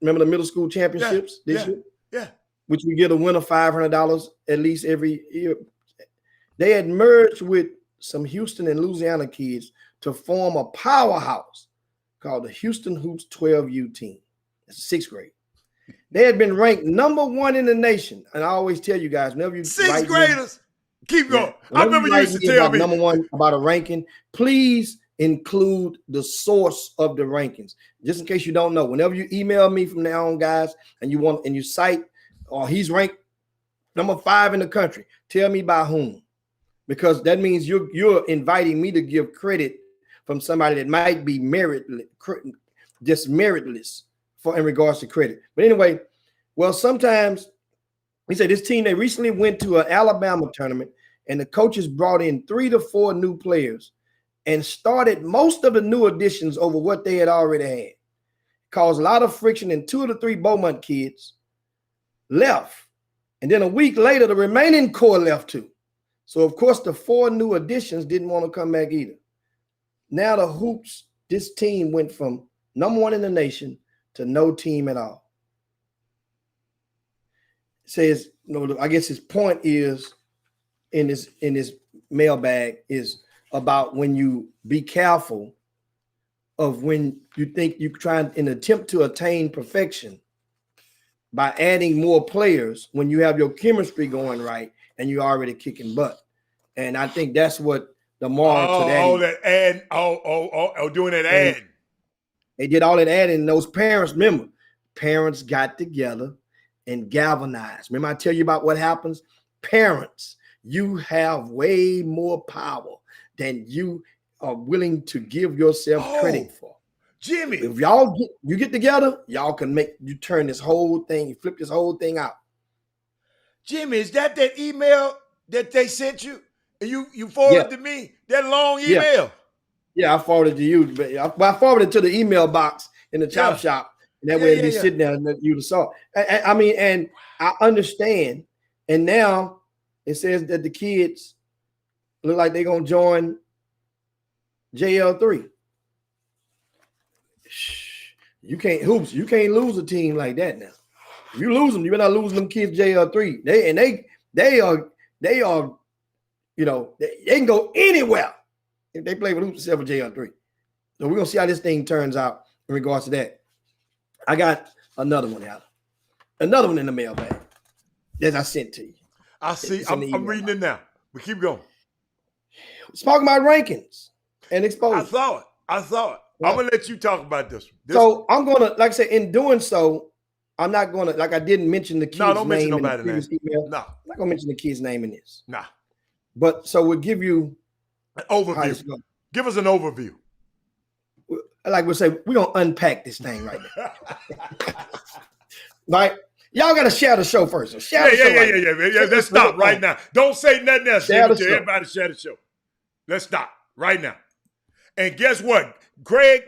Remember the middle school championships this year? Yeah. Which we get a winner $500 at least every year. They had merged with some Houston and Louisiana kids to form a powerhouse called the Houston Hoops 12U team. It's 6th grade. They had been ranked #1 in the nation. And I always tell you guys, whenever you 6th graders, keep going. I remember you used to tell me #1 about a ranking, please include the source of the rankings. Just in case you don't know, whenever you email me from now on, guys, and you cite, he's ranked #5 in the country, tell me by whom, because that means you're inviting me to give credit from somebody that might be meritless in regards to credit. But anyway, well, sometimes He said this team, they recently went to an Alabama tournament, and the coaches brought in 3 to 4 new players and started most of the new additions over what they had already had. Caused a lot of friction, and 2 of the 3 Beaumont kids left. And then a week later, the remaining core left too. So, of course, the 4 new additions didn't want to come back either. Now the Hoops, this team went from number 1 in the nation to no team at all. Says, I guess his point is in his mailbag is about when you be careful of when you think you try and attempt to attain perfection by adding more players when you have your chemistry going right and you're already kicking butt. And I think that's what the moral to that. Doing that ad. They did all that adding. And those parents, remember, parents got together and galvanized. Remember, I tell you about what happens? Parents, you have way more power than you are willing to give yourself credit for. Jimmy, if you get together, y'all can turn this whole thing, you flip this whole thing out. Jimmy, is that email that they sent you? And you forwarded to me that long email? Yeah, I forwarded to you, but I forwarded to the email box in the chop shop. And that way it'd be sitting there and you saw. I mean, and I understand. And now it says that the kids look like they're gonna join JL3. You can't lose a team like that now. If you lose them, you're not losing them kids JL3. They are, they can go anywhere if they play with hoops except for JL3. So we're gonna see how this thing turns out in regards to that. I got another one out. Another one in the mailbag that I sent to you. I see. I'm reading it now. But keep going. It's talking about rankings and exposure. I saw it. Right. I'm gonna let you talk about this one. So I'm gonna, like I said, in doing so, I'm not gonna, like I didn't mention the kid's name. No, don't mention nobody's name. Email. No, I'm not gonna mention the kid's name in this. Nah. But so we'll give you an overview. Give us an overview. Like we'll say, we're gonna unpack this thing right now. Right? Y'all gotta share the show first. So share the show. Yeah. Let's stop right now. Don't say nothing else. Everybody share the show. Let's stop right now. And guess what? Craig,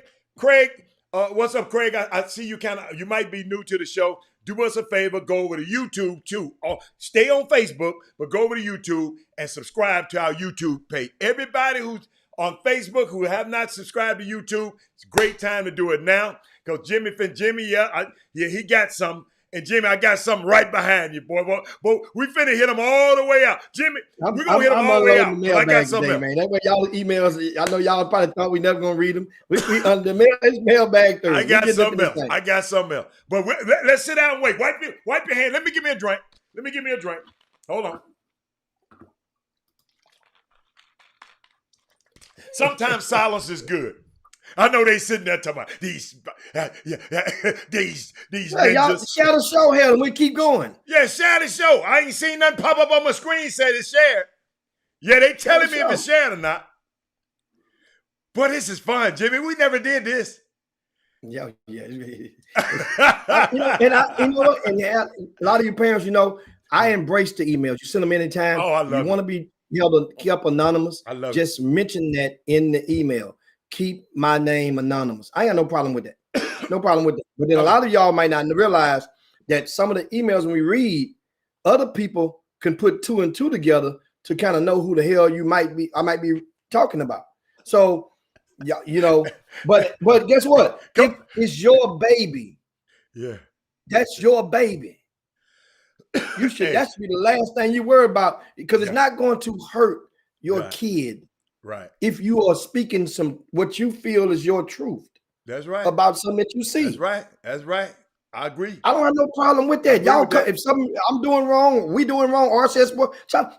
what's up, Craig? I see you you might be new to the show. Do us a favor, go over to YouTube too. Stay on Facebook, but go over to YouTube and subscribe to our YouTube page. Everybody who's on Facebook who have not subscribed to YouTube, it's a great time to do it now. Because Jimmy, he got something. And Jimmy, I got something right behind you, boy. But we finna hit them all the way out. Jimmy, we're gonna hit them all the way out. I got something else. Man. That way y'all emails, I know y'all probably thought we never gonna read them. It's mailbag Thursday. I got something else. But let's sit down and wait. Wipe your hand. Let me give me a drink. Hold on. Sometimes silence is good. I know they sitting there talking about these ninjas. Y'all share the show here and we keep going. Yeah, share the show. I ain't seen nothing pop up on my screen say it's shared. Yeah, they telling me if it's shared or not. But this is fun, Jimmy. We never did this. Yeah. And a lot of you parents, I embrace the emails. You send them anytime. Oh, I love it. You want to be kept anonymous. I love just mention that in the email. Keep my name anonymous. I got no problem with that. No problem with that. But then a lot of y'all might not realize that some of the emails when we read, other people can put 2 and 2 together to kind of know who the hell I might be talking about. So, but guess what? It's your baby. Yeah. That's your baby. That should be the last thing you worry about because it's not going to hurt your kid. Right. If you are speaking what you feel is your truth. That's right. About something that you see. That's right. I agree. I don't have no problem with that. If something I'm doing wrong, we doing wrong, or says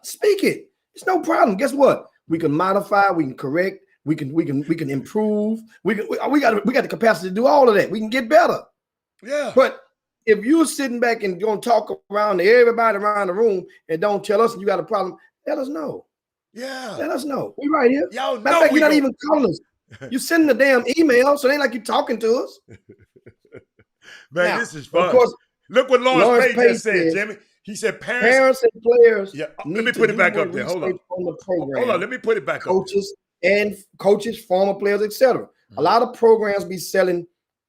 speak it. It's no problem. Guess what? We can modify, we can correct, we can improve. We got the capacity to do all of that. We can get better. Yeah. But if you're sitting back and gonna talk around to everybody around the room and don't tell us you got a problem, let us know. Yeah. Let us know. We right here. Y'all Matter of fact, you're not even calling us. You sending the damn email, so it ain't like you talking to us. Man, this is fun. Of course, look what Lawrence Page just said, Jimmy. He said Parents and players Yeah, let need me to put it do back more up there. Hold research on. on the program. Hold on. Let me put it back up Coaches, former players, etc. A lot of programs be selling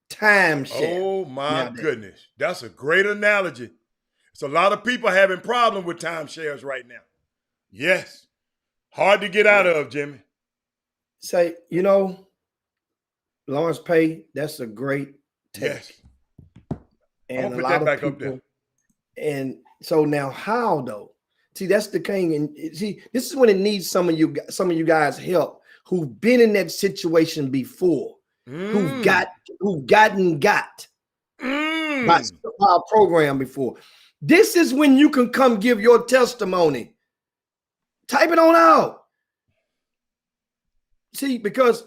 timeshare. Oh my nowadays. goodness. That's a great analogy. It's a lot of people having problem with timeshares right now. Yes. Hard to get out of, Jimmy. Say, Lawrence Pay, that's a great take. Yes. And I'm a gonna put lot that of back people, up there. And so now how though? See, that's the thing. And see, this is when it needs some of you guys help who've been in that situation before, who've gotten by our program before. This is when you can come give your testimony. Type it on out. See, because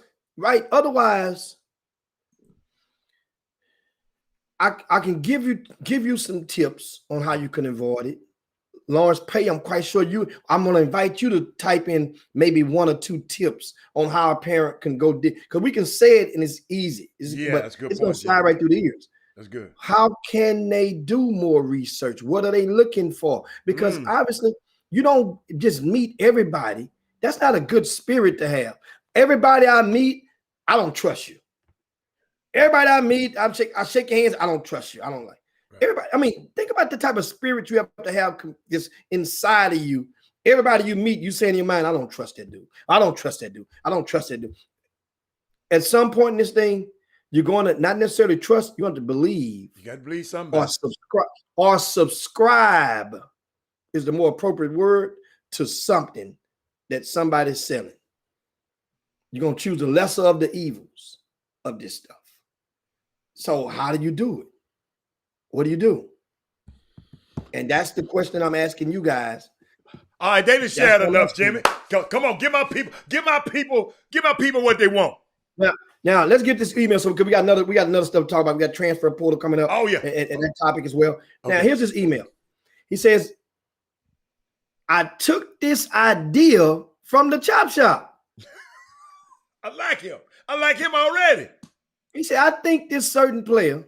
otherwise, I can give you some tips on how you can avoid it. Lawrence Pay, I'm quite sure I'm going to invite you to type in maybe 1 or 2 tips on how a parent can go, because we can say it and it's easy. That's good. It's going to slide right through the ears. That's good. How can they do more research? What are they looking for? Because obviously you don't just meet everybody. That's not a good spirit to have. Everybody I meet, I don't trust you. Everybody I meet, I shake your hands. I don't trust you. I don't like everybody. I mean, think about the type of spirit you have just inside of you. Everybody you meet, you say in your mind, I don't trust that dude. I don't trust that dude. I don't trust that dude. At some point in this thing, you're going to not necessarily trust, you have to believe. You got to believe somebody. Or subscribe is the more appropriate word to something that somebody's selling. You're going to choose the lesser of the evils of this stuff. So how do you do it? What do you do? And that's the question I'm asking you guys. All right, they done shared enough, Jimmy. Come on, give my people what they want. Now let's get this email. So because we got another stuff to talk about. We got transfer portal coming up. Oh yeah, and that topic as well. Okay. Now here's his email. He says, "I took this idea from the Chop Shop." I like him. I like him already. He said, "I think this certain player, I'm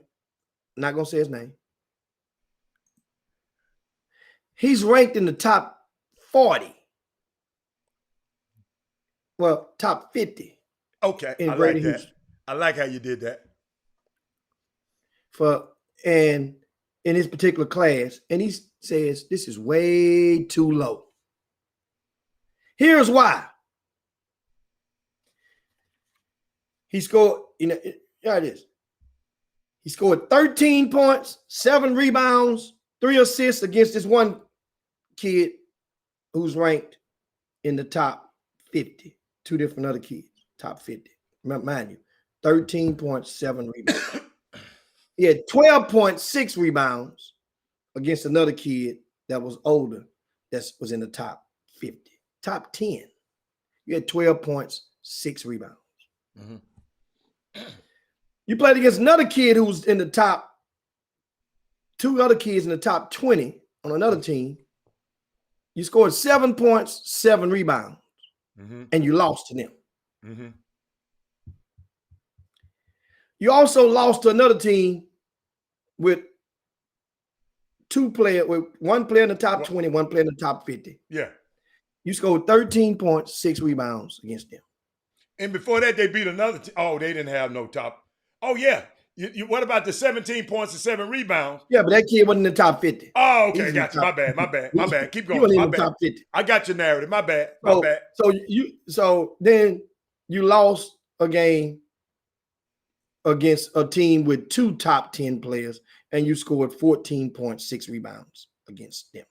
not gonna say his name, he's ranked in the top 40. Well, top 50. Okay, I like that. Houston. I like how you did that. And in his particular class, and he says this is way too low. Here's why. He scored, here it is. He scored 13 points, 7 rebounds, 3 assists against this one kid who's ranked in the top 50. 2 different other kids, top 50. Mind you, 13 points, 7 rebounds. He had 12.6 rebounds against another kid that was older that was in the top 50. Top 10. You had 12 points, 6 rebounds. Mm-hmm. You played against another kid who was in the top, 2 other kids in the top 20 on another team. You scored 7 points, 7 rebounds, and you lost to them. Mm-hmm. You also lost to another team with 1 player in the top 20, 1 player in the top 50. Yeah. You scored 13 points, 6 rebounds against them. And before that, they beat another team. Oh, they didn't have no top. Oh, yeah. What about the 17 points and 7 rebounds? Yeah, but that kid wasn't in the top 50. Oh, okay. Got you. My bad. Keep going. He wasn't in the top 50. I got your narrative. My bad. So then you lost a game against a team with 2 top 10 players, and you scored 14.6 rebounds against them.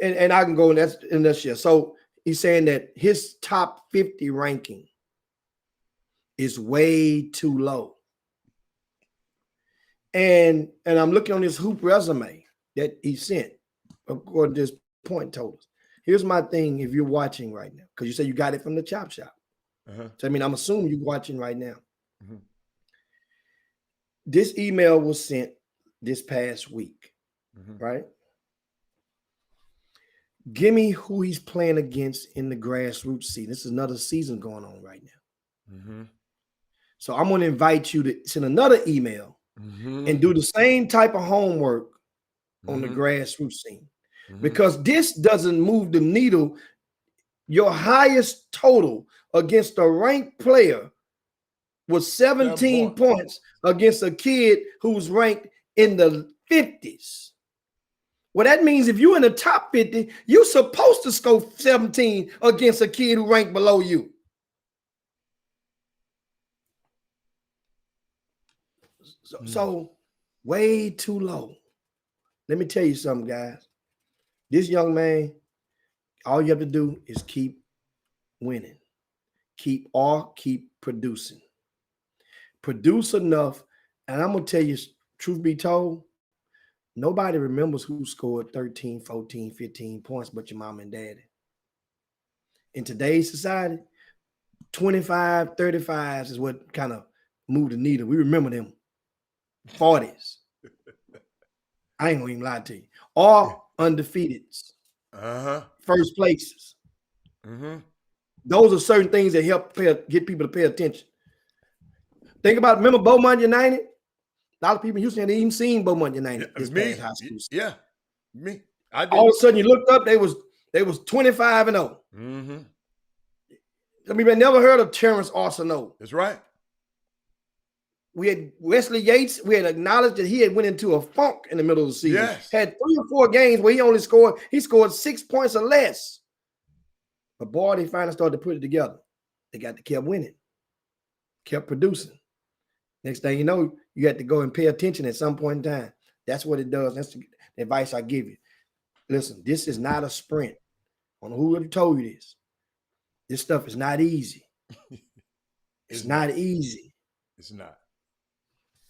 And I can go in this year. So he's saying that his top 50 ranking is way too low. And I'm looking on his hoop resume that he sent, according to this point totals. Here's my thing if you're watching right now, because you say you got it from the Chop Shop. So, I'm assuming you're watching right now. Mm-hmm. This email was sent this past week, right? Give me who he's playing against in the grassroots season. This is another season going on right now. So I'm going to invite you to send another email and do the same type of homework on the grassroots scene. Mhm. Because this doesn't move the needle. Your highest total against a ranked player was 17 points against a kid who's ranked in the 50s. Well, that means if you're in the top 50, you're supposed to score 17 against a kid who ranked below you. So way too low. Let me tell you something, guys. This young man, all you have to do is keep winning. Keep producing. Produce enough. And I'm going to tell you, truth be told, nobody remembers who scored 13, 14, 15 points but your mom and daddy. In today's society, 25, 35s is what kind of moved the needle. We remember them 40s. I ain't gonna even lie to you. All undefeateds. First places. Those are certain things that help get people to pay attention. Think about, remember Beaumont United? A lot of people in Houston hadn't even seen Beaumont United this past high school season. Yeah, me. I did. All of a sudden you looked up, they was 25-0. I mean, I never heard of Terrence Arsenault. That's right. We had Wesley Yates. We had acknowledged that he had went into a funk in the middle of the season. Yes. Had 3 or 4 games where he scored 6 points or less. But boy, they finally started to put it together. They kept winning, kept producing. Next thing you know, you had to go and pay attention at some point in time. That's what it does. That's the advice I give you. Listen, this is not a sprint. I don't know who told you this. This stuff is not easy. It's not easy. It's not.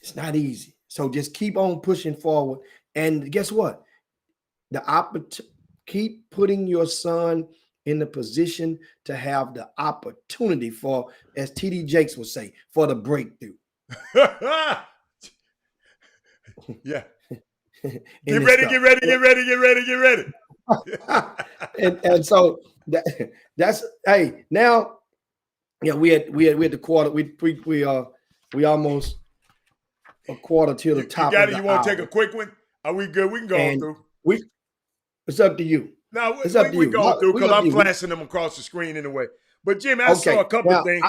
It's not easy. So just keep on pushing forward. And guess what? Keep putting your son in the position to have the opportunity for, as TD Jakes would say, for the breakthrough. Yeah. Get ready. and so that's hey, now we had the quarter. We almost a quarter till the top. You want to take a quick one? Are we good? We can go on through. It's up to you. No, it's up to you. Go through because I'm flashing them across the screen anyway. But Jimmy, I saw a couple of things.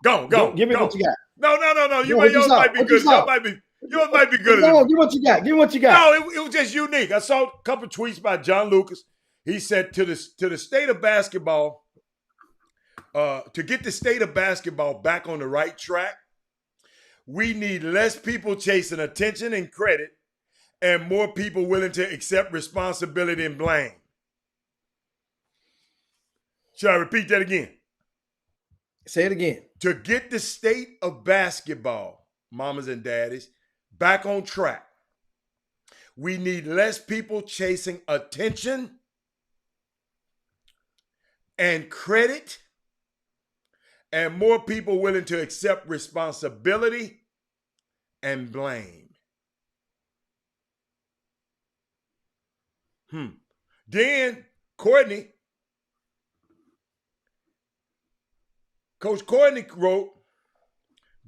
Go. Give me what you got. No. Yours might be good. Yours might be good. Give what you got. No, it was just unique. I saw a couple of tweets by John Lucas. He said to the state of basketball, to get the state of basketball back on the right track, we need less people chasing attention and credit and more people willing to accept responsibility and blame. Should I repeat that again? Say it again. To get the state of basketball, mamas and daddies, back on track, we need less people chasing attention and credit and more people willing to accept responsibility and blame. Then Courtney, Coach Courtney wrote,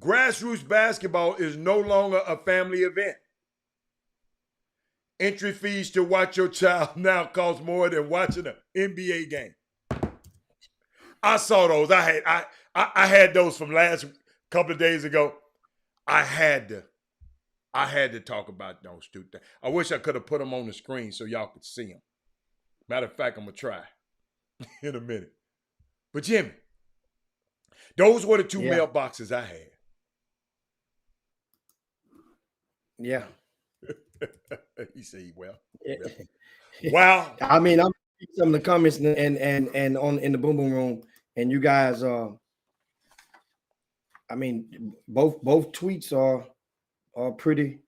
grassroots basketball is no longer a family event. Entry fees to watch your child now cost more than watching an NBA game. I saw those. I had those from last couple of days ago. I had to talk about those two things. I wish I could have put them on the screen so y'all could see them. Matter of fact, I'm gonna try in a minute. But Jimmy, those were the two mailboxes I had. Yeah. He said, well. Wow. I mean, I'm some of the comments and on in the Boom Boom Room, and you guys I mean, both tweets are pretty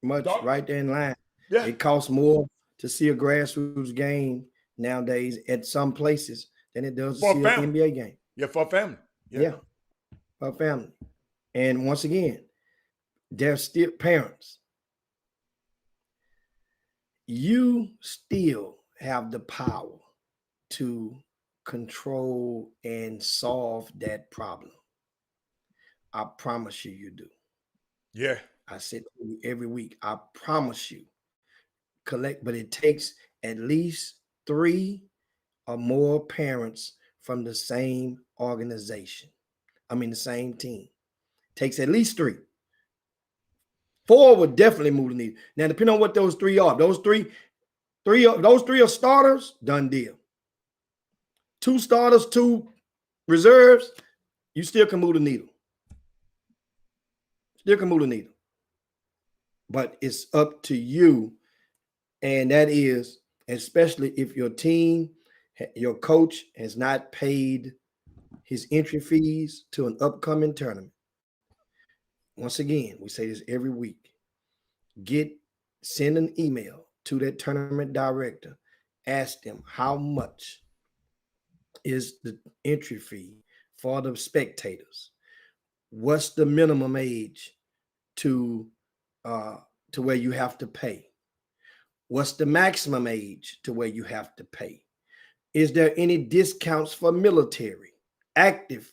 much right there in line. Yeah. It costs more to see a grassroots game nowadays at some places than it does to see an NBA game. Yeah, for a family. Yeah, for a family. And once again, they're still parents. You still have the power to control and solve that problem. I promise you do. Yeah. I said every week, I promise you. collect, but it takes at least 3 or more parents from the same organization. I mean, the same team. Takes at least 3. 4 would definitely move the needle. Now, depending on what those 3 are, those three are starters, done deal. 2 starters, 2 reserves, you still can move the needle. Still can move the needle. But it's up to you. And that is, especially if your team, your coach has not paid his entry fees to an upcoming tournament. Once again, we say this every week. Send an email to that tournament director. Ask them how much is the entry fee for the spectators. What's the minimum age to where you have to pay? What's the maximum age to where you have to pay? Is there any discounts for military, active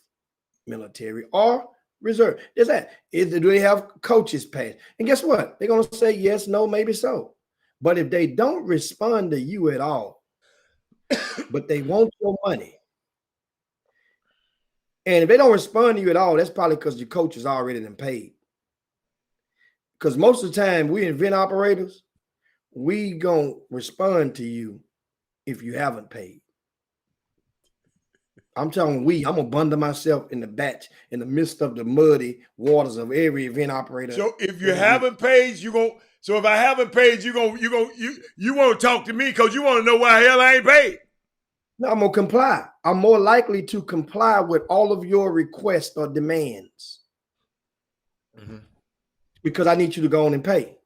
military, or reserve? There's that. Do they have coaches pass? And guess what? They're going to say yes, no, maybe so. But if they don't respond to you at all, but they want your money, and if they don't respond to you at all, that's probably because your coach is already been paid. Because most of the time, we event operators, we gonna respond to you if you haven't paid. I'm telling I'm gonna bundle myself in the midst of the muddy waters of every event operator. So if you haven't paid, so if I haven't paid, you want to talk to me because you want to know why the hell I ain't paid. No, I'm gonna comply. I'm more likely to comply with all of your requests or demands. Mm-hmm. Because I need you to go on and pay.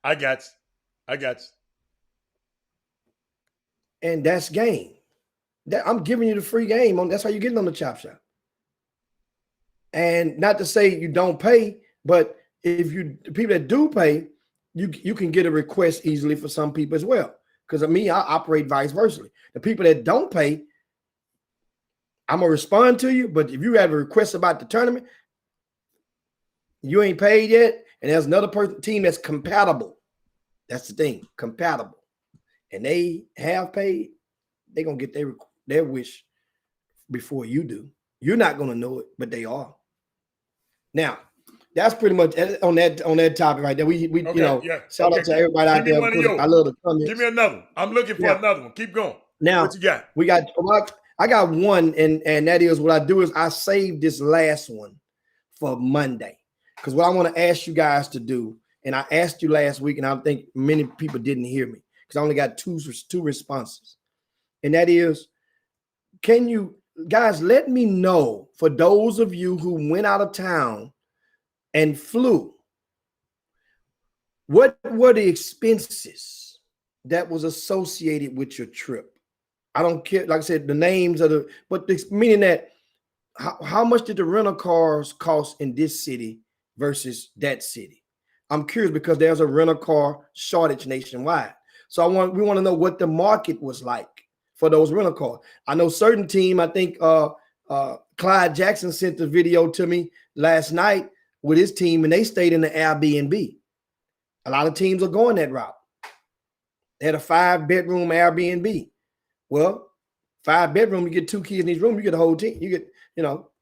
I got you. And that's game. I'm giving you the free game. That's how you're getting on the Chop Shop. And not to say you don't pay, but if the people that do pay, you can get a request easily for some people as well. Because of me, I operate vice versa. The people that don't pay, I'm gonna respond to you. But if you have a request about the tournament, you ain't paid yet, and there's another team that's compatible. That's the thing, compatible. And they have paid, they're gonna get their wish before you do. You're not gonna know it, but they are. Now, that's pretty much on that topic right there. We shout out to everybody out there. I love the comments. Give me another one. I'm looking for another one. Keep going. Now, what you got? I got one, and that is what I do is I save this last one for Monday. Because what I want to ask you guys to do, and I asked you last week, and I think many people didn't hear me because I only got two responses. And that is, can you guys let me know, for those of you who went out of town and flew, what were the expenses that was associated with your trip? I don't care, like I said, the names of meaning that how much did the rental cars cost in this city versus that city? I'm curious because there's a rental car shortage nationwide. So we want to know what the market was like for those rental cars. I know certain team, I think Clyde Jackson sent the video to me last night with his team, and they stayed in the Airbnb. A lot of teams are going that route. They had a 5-bedroom Airbnb. Well, 5-bedroom, you get 2 kids in each room, you get a whole team. You get,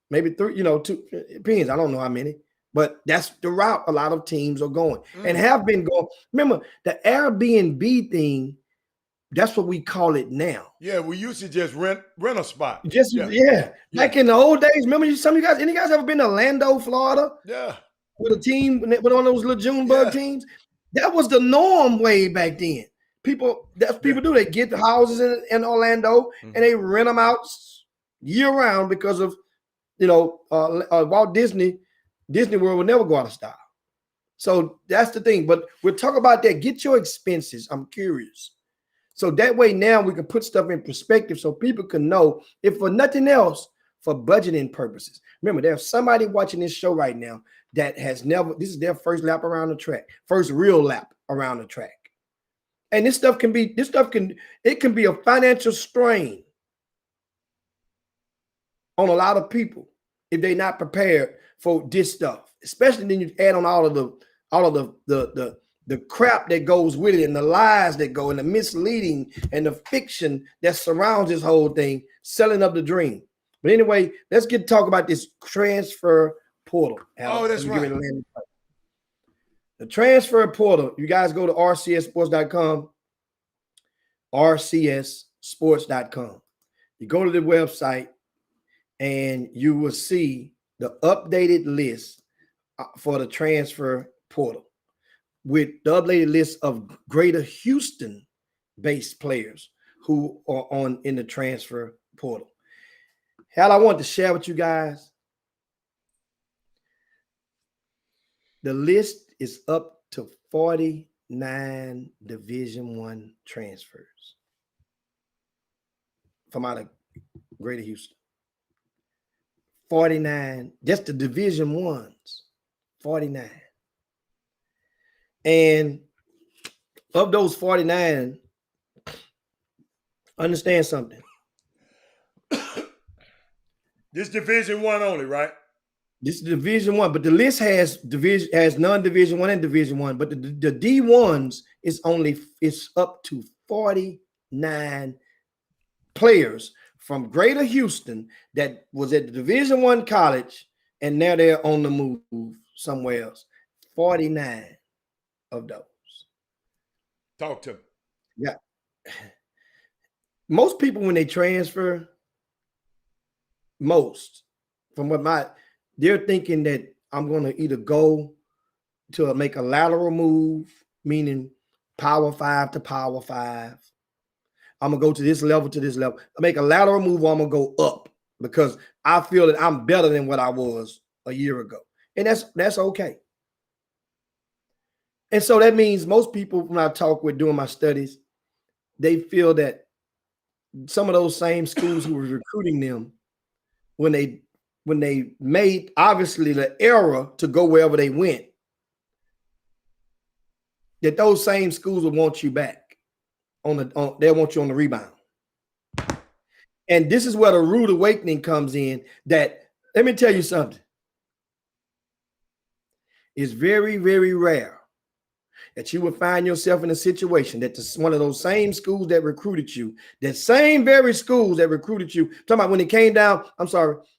maybe 3, 2, it depends. I don't know how many. But that's the route a lot of teams are going and have been going. Remember, the Airbnb thing, that's what we call it now. Yeah, we used to just rent a spot. Yeah. Like in the old days, remember any of you guys ever been to Orlando, Florida? Yeah. With a team, with one of those little Junebug teams? That was the norm way back then. People do. They get the houses in Orlando and they rent them out year round because of, Walt Disney World will never go out of style. So that's the thing. But we'll talk about that. Get your expenses. I'm curious. So that way now we can put stuff in perspective so people can know, if for nothing else, for budgeting purposes. Remember, there's somebody watching this show right now that has this is their first lap around the track, first real lap around the track. And it can be a financial strain on a lot of people if they're not prepared for this stuff, especially then you add on all of the the crap that goes with it and the lies that go and the misleading and the fiction that surrounds this whole thing, selling up the dream. But anyway, let's talk about this transfer portal. Oh, that's right. The transfer portal, you guys go to rcssports.com, rcssports.com. You go to the website and you will see the updated list for the transfer portal with the updated list of Greater Houston-based players who are in the transfer portal. Hal, I want to share with you guys. The list is up to 49 Division I transfers from out of Greater Houston. 49, just the Division I's, 49. And of those 49, understand something. This Division I only, right? This is Division I, but the list has non-Division I and Division I, but the D1s it's up to 49 players from Greater Houston that was at the Division I college, and now they're on the move somewhere else. 49 of those. Talk to me. Yeah. Most people, when they transfer, they're thinking that I'm going to either go to make a lateral move, meaning Power 5 to Power 5. I'm going to go to this level to this level. I make a lateral move, or I'm going to go up because I feel that I'm better than what I was a year ago. And that's okay. And so that means most people, when I talk with doing my studies, they feel that some of those same schools who were recruiting them, when they made obviously the error to go wherever they went, that those same schools will want you back they'll want you on the rebound. And this is where the rude awakening comes in. That, let me tell you something. It's very, very rare that you will find yourself in a situation that one of those same schools that recruited you, that same very schools that recruited you, talking about when it came down,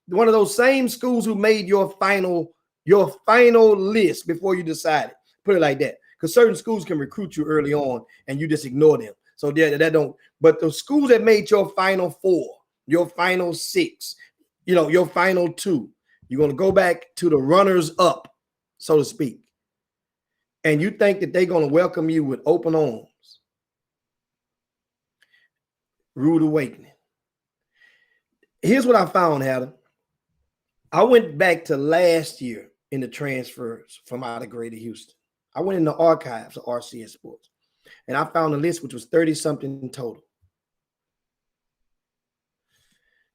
one of those same schools who made your final list before you decided. Put it like that. Because certain schools can recruit you early on and you just ignore them. So that don't, but the schools that made your final 4, your final 6, your final 2, you're going to go back to the runners up, so to speak. And you think that they're going to welcome you with open arms. Rude awakening. Here's what I found, Adam. I went back to last year in the transfers from out of Greater Houston. I went in the archives of RCS Sports, and I found a list which was 30-something total.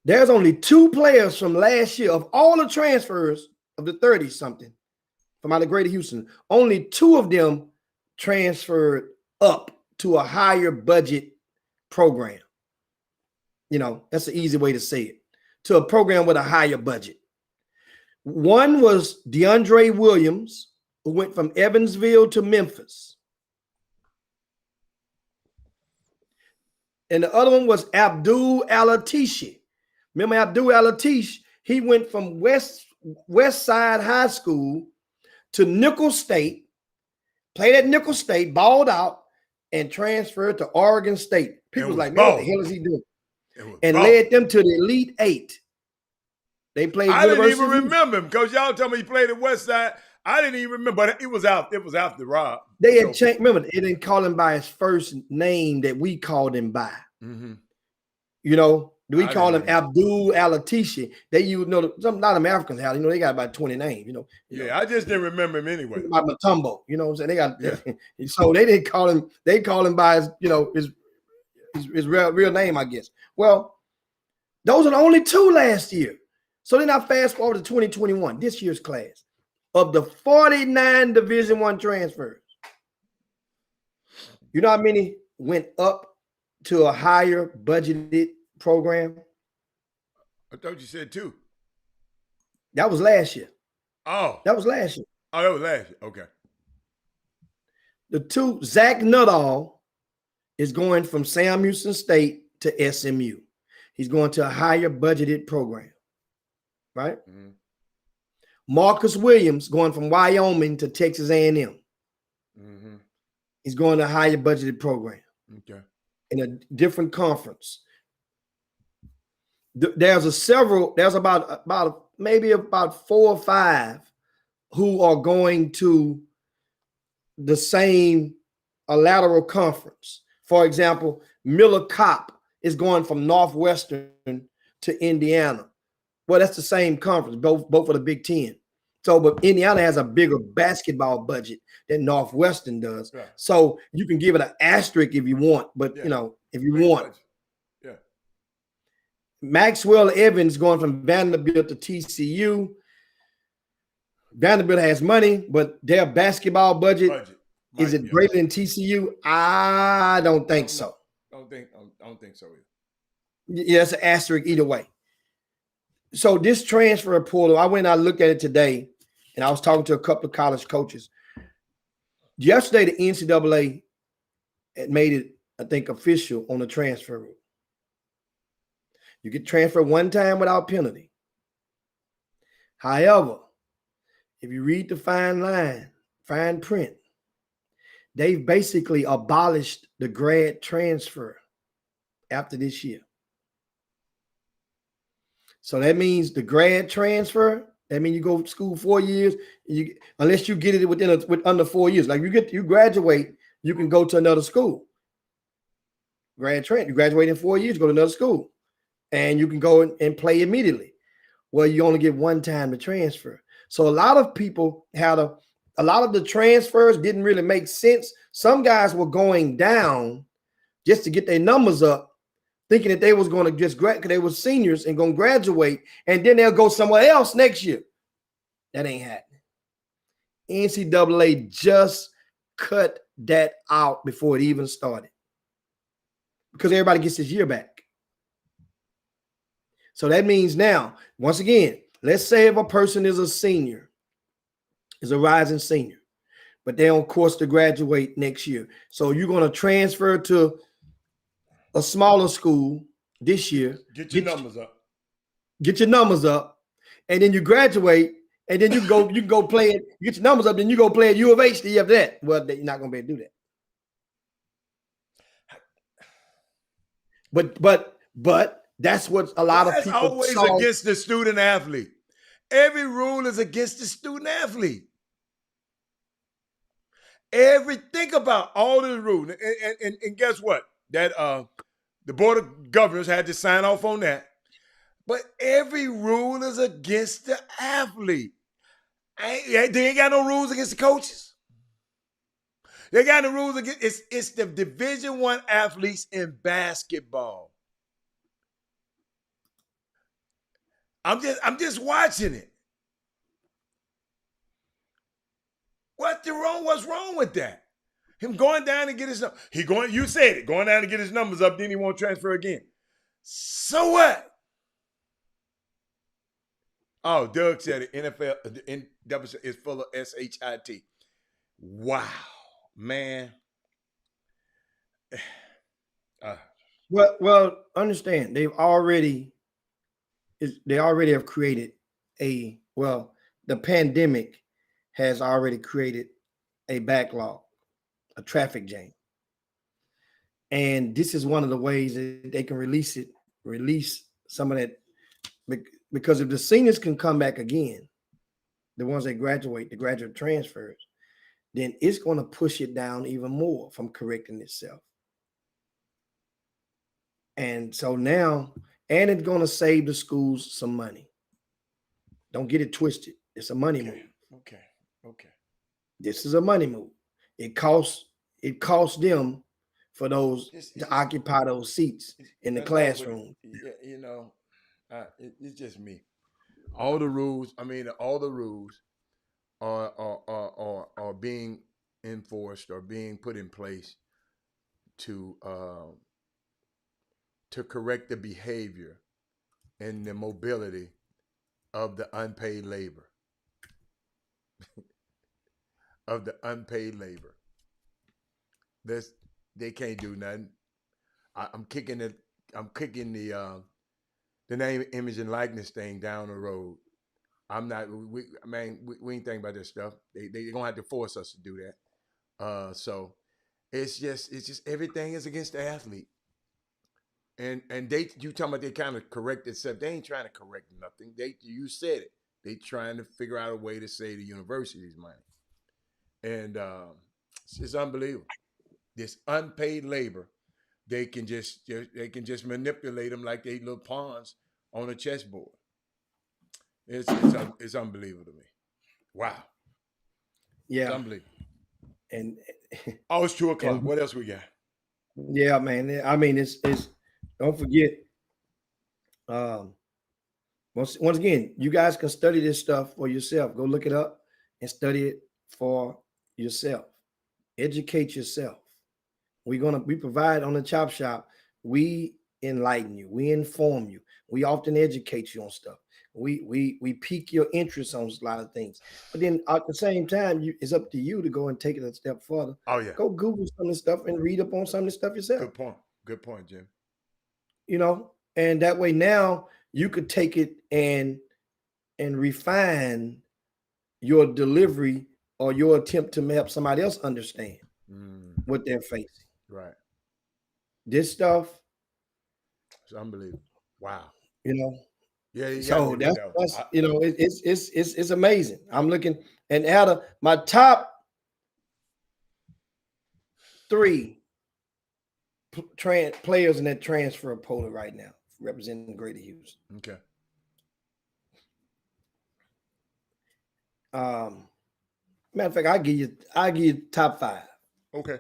There's only 2 players from last year of all the transfers of the 30-something from out of Greater Houston. Only 2 of them transferred up to a higher budget program. That's the easy way to say it. To a program with a higher budget. One was DeAndre Williams, who went from Evansville to Memphis. And the other one was Abdul Alatishi. Remember Abdul Alatish? He went from West Side High School to Nicholls State, played at Nicholls State, balled out, and transferred to Oregon State. People was like, man, what the hell is he doing? And led them to the Elite 8. They played. I didn't even remember him because y'all tell me he played at West Side. I didn't even remember, but it was after Rob. They had changed. Remember, they didn't call him by his first name that we called him by. Mm-hmm. We call him Abdul Alatishi. They use some not Americans have. They got about 20 names. Yeah, I just didn't remember him anyway. About Matumbo, what I'm saying? They got so they didn't call him. They call him by his real name, I guess. Well, those are the only 2 last year. So then I fast forward to 2021, this year's class. Of the 49 Division I transfers, you know how many went up to a higher budgeted program? I thought you said 2. That was last year. Oh. That was last year. Oh, that was last year. Okay. Zach Nuttall is going from Sam Houston State to SMU. He's going to a higher budgeted program, right? Mm-hmm. Marcus Williams going from Wyoming to Texas A&M. Mm-hmm. He's going to a higher budgeted program. Okay. In a different conference. There's about maybe about 4 or 5 who are going to the same lateral conference. For example, Miller Kopp is going from Northwestern to Indiana. Well, that's the same conference, both of the Big Ten. So, but Indiana has a bigger basketball budget than Northwestern does. Right. So you can give it an asterisk if you want, but Yeah. you know, if you Pretty want. much. Yeah. Maxwell Evans going from Vanderbilt to TCU. Vanderbilt has money, but their basketball budget is it greater than TCU? I don't think so. I don't think so either. Yeah, it's an asterisk either way. So this transfer portal, I went and I looked at it today, and I was talking to a couple of college coaches. Yesterday, the NCAA had made it, I think, official on the transfer rule. You get transferred one time without penalty. However, if you read the fine print, they've basically abolished the grad transfer after this year. So that means the grad transfer, that means you go to school 4 years, unless you get it with under 4 years. Like you graduate, you can go to another school. You graduate in 4 years, go to another school. And you can go and play immediately. Well, you only get one time to transfer. So a lot of people had a lot of the transfers didn't really make sense. Some guys were going down just to get their numbers up, thinking that they was going to just graduate because they were seniors and going to graduate, and then they'll go somewhere else next year. That ain't happening. NCAA just cut that out before it even started because everybody gets this year back. So that means now, once again, let's say if a person is a senior, is a rising senior, but they're on course to graduate next year. So you're going to transfer to a smaller school this year. Get your numbers up. Get your numbers up, and then you graduate, and then you can go play it. You get your numbers up, then you go play at U of H the year after that. Well, you're not going to be able to do that. But that's what a lot of people always saw. Against the student athlete. Every rule is against the student athlete. Think about all the rules, and guess what? That the Board of Governors had to sign off on that. But every rule is against the athlete. They ain't got no rules against the coaches. They got no rules against it's the Division I athletes in basketball. I'm just watching it. What's wrong with that? Him going down and get his you said it, going down to get his numbers up, then he won't transfer again. So what? Oh, Doug said it. NFL, the NWC is full of SHIT. Wow, man. Well, understand they already have created the pandemic has already created a backlog, a traffic jam. And this is one of the ways that they can release some of that. Because if the seniors can come back again, the ones that graduate, the graduate transfers, then it's going to push it down even more from correcting itself. And so now, and it's going to save the schools some money. Don't get it twisted. It's a money move. Okay. This is a money move. It costs them for those to occupy those seats in the classroom. It's just me. All the rules are being enforced or being put in place to correct the behavior and the mobility of the unpaid labor. They can't do nothing. I'm kicking the name, image, and likeness thing down the road. I'm not. We ain't thinking about this stuff. They gonna have to force us to do that. So it's just everything is against the athlete. And you talking about they kind of correct itself. They ain't trying to correct nothing. You said it. They trying to figure out a way to save the university's money. And it's unbelievable. This unpaid labor, they can just manipulate them like they little pawns on a chessboard. It's unbelievable to me. Wow. Yeah. It's unbelievable. And it's 2:00. What else we got? Yeah, man. I mean, it's don't forget. Once again, you guys can study this stuff for yourself. Go look it up and study it for yourself. Educate yourself. We provide on the Chop Shop. We enlighten you. We inform you. We often educate you on stuff. We pique your interest on a lot of things. But then at the same time, it's up to you to go and take it a step further. Oh yeah. Go Google some of this stuff and read up on some of this stuff yourself. Good point, Jim. You know, and that way now you could take it and refine your delivery or your attempt to help somebody else understand what they're facing. Right. This stuff, it's unbelievable. Wow. You know. Yeah. So that's you know, it's amazing. I'm looking and out of my top 3 players in that transfer portal right now representing Greater Houston. Okay. Matter of fact, I'll give you top 5. Okay.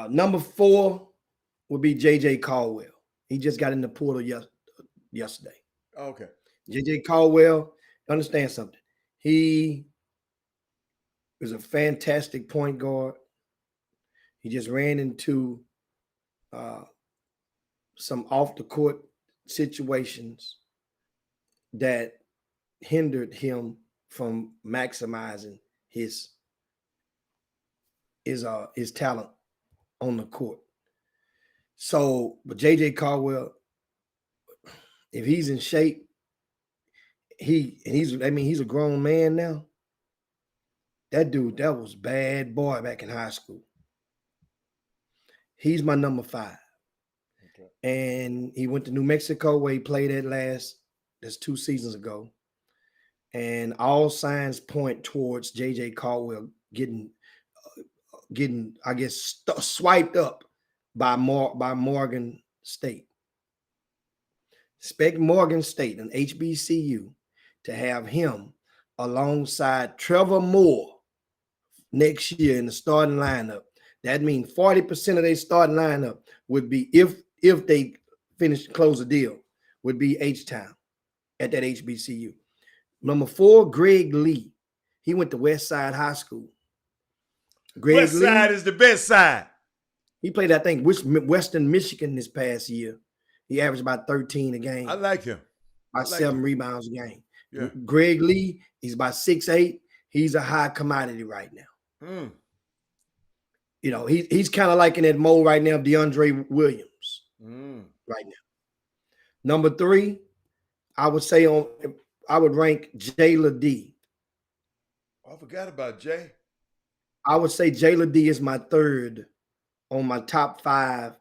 Number 4 would be JJ Caldwell. He just got in the portal yesterday. Okay. JJ Caldwell, understand something. He is a fantastic point guard. He just ran into some off the court situations that hindered him from maximizing his talent on the court. So, but JJ Caldwell, if he's in shape, he's a grown man now. That dude, that was bad boy back in high school. He's my number 5. Okay. And he went to New Mexico where he played that's 2 seasons ago. And all signs point towards JJ Caldwell getting I guess swiped up by Morgan State. Expect Morgan State, an HBCU, to have him alongside Trevor Moore next year in the starting lineup. That means 40% of their starting lineup would be, if they close the deal, would be H-Town at that HBCU. Number 4, Greg Lee. He went to West Side High School. West Side is the best side. He played, I think, Western Michigan this past year. He averaged about 13 a game. I like him. About 7 rebounds a game. Yeah. Greg Lee, he's about 6'8". He's a high commodity right now. You know, he's kind of like in that mold right now of DeAndre Williams right now. Number 3, I would rank Jayla D. I forgot about Jay. I would say Jayla D is my 3rd on my top 5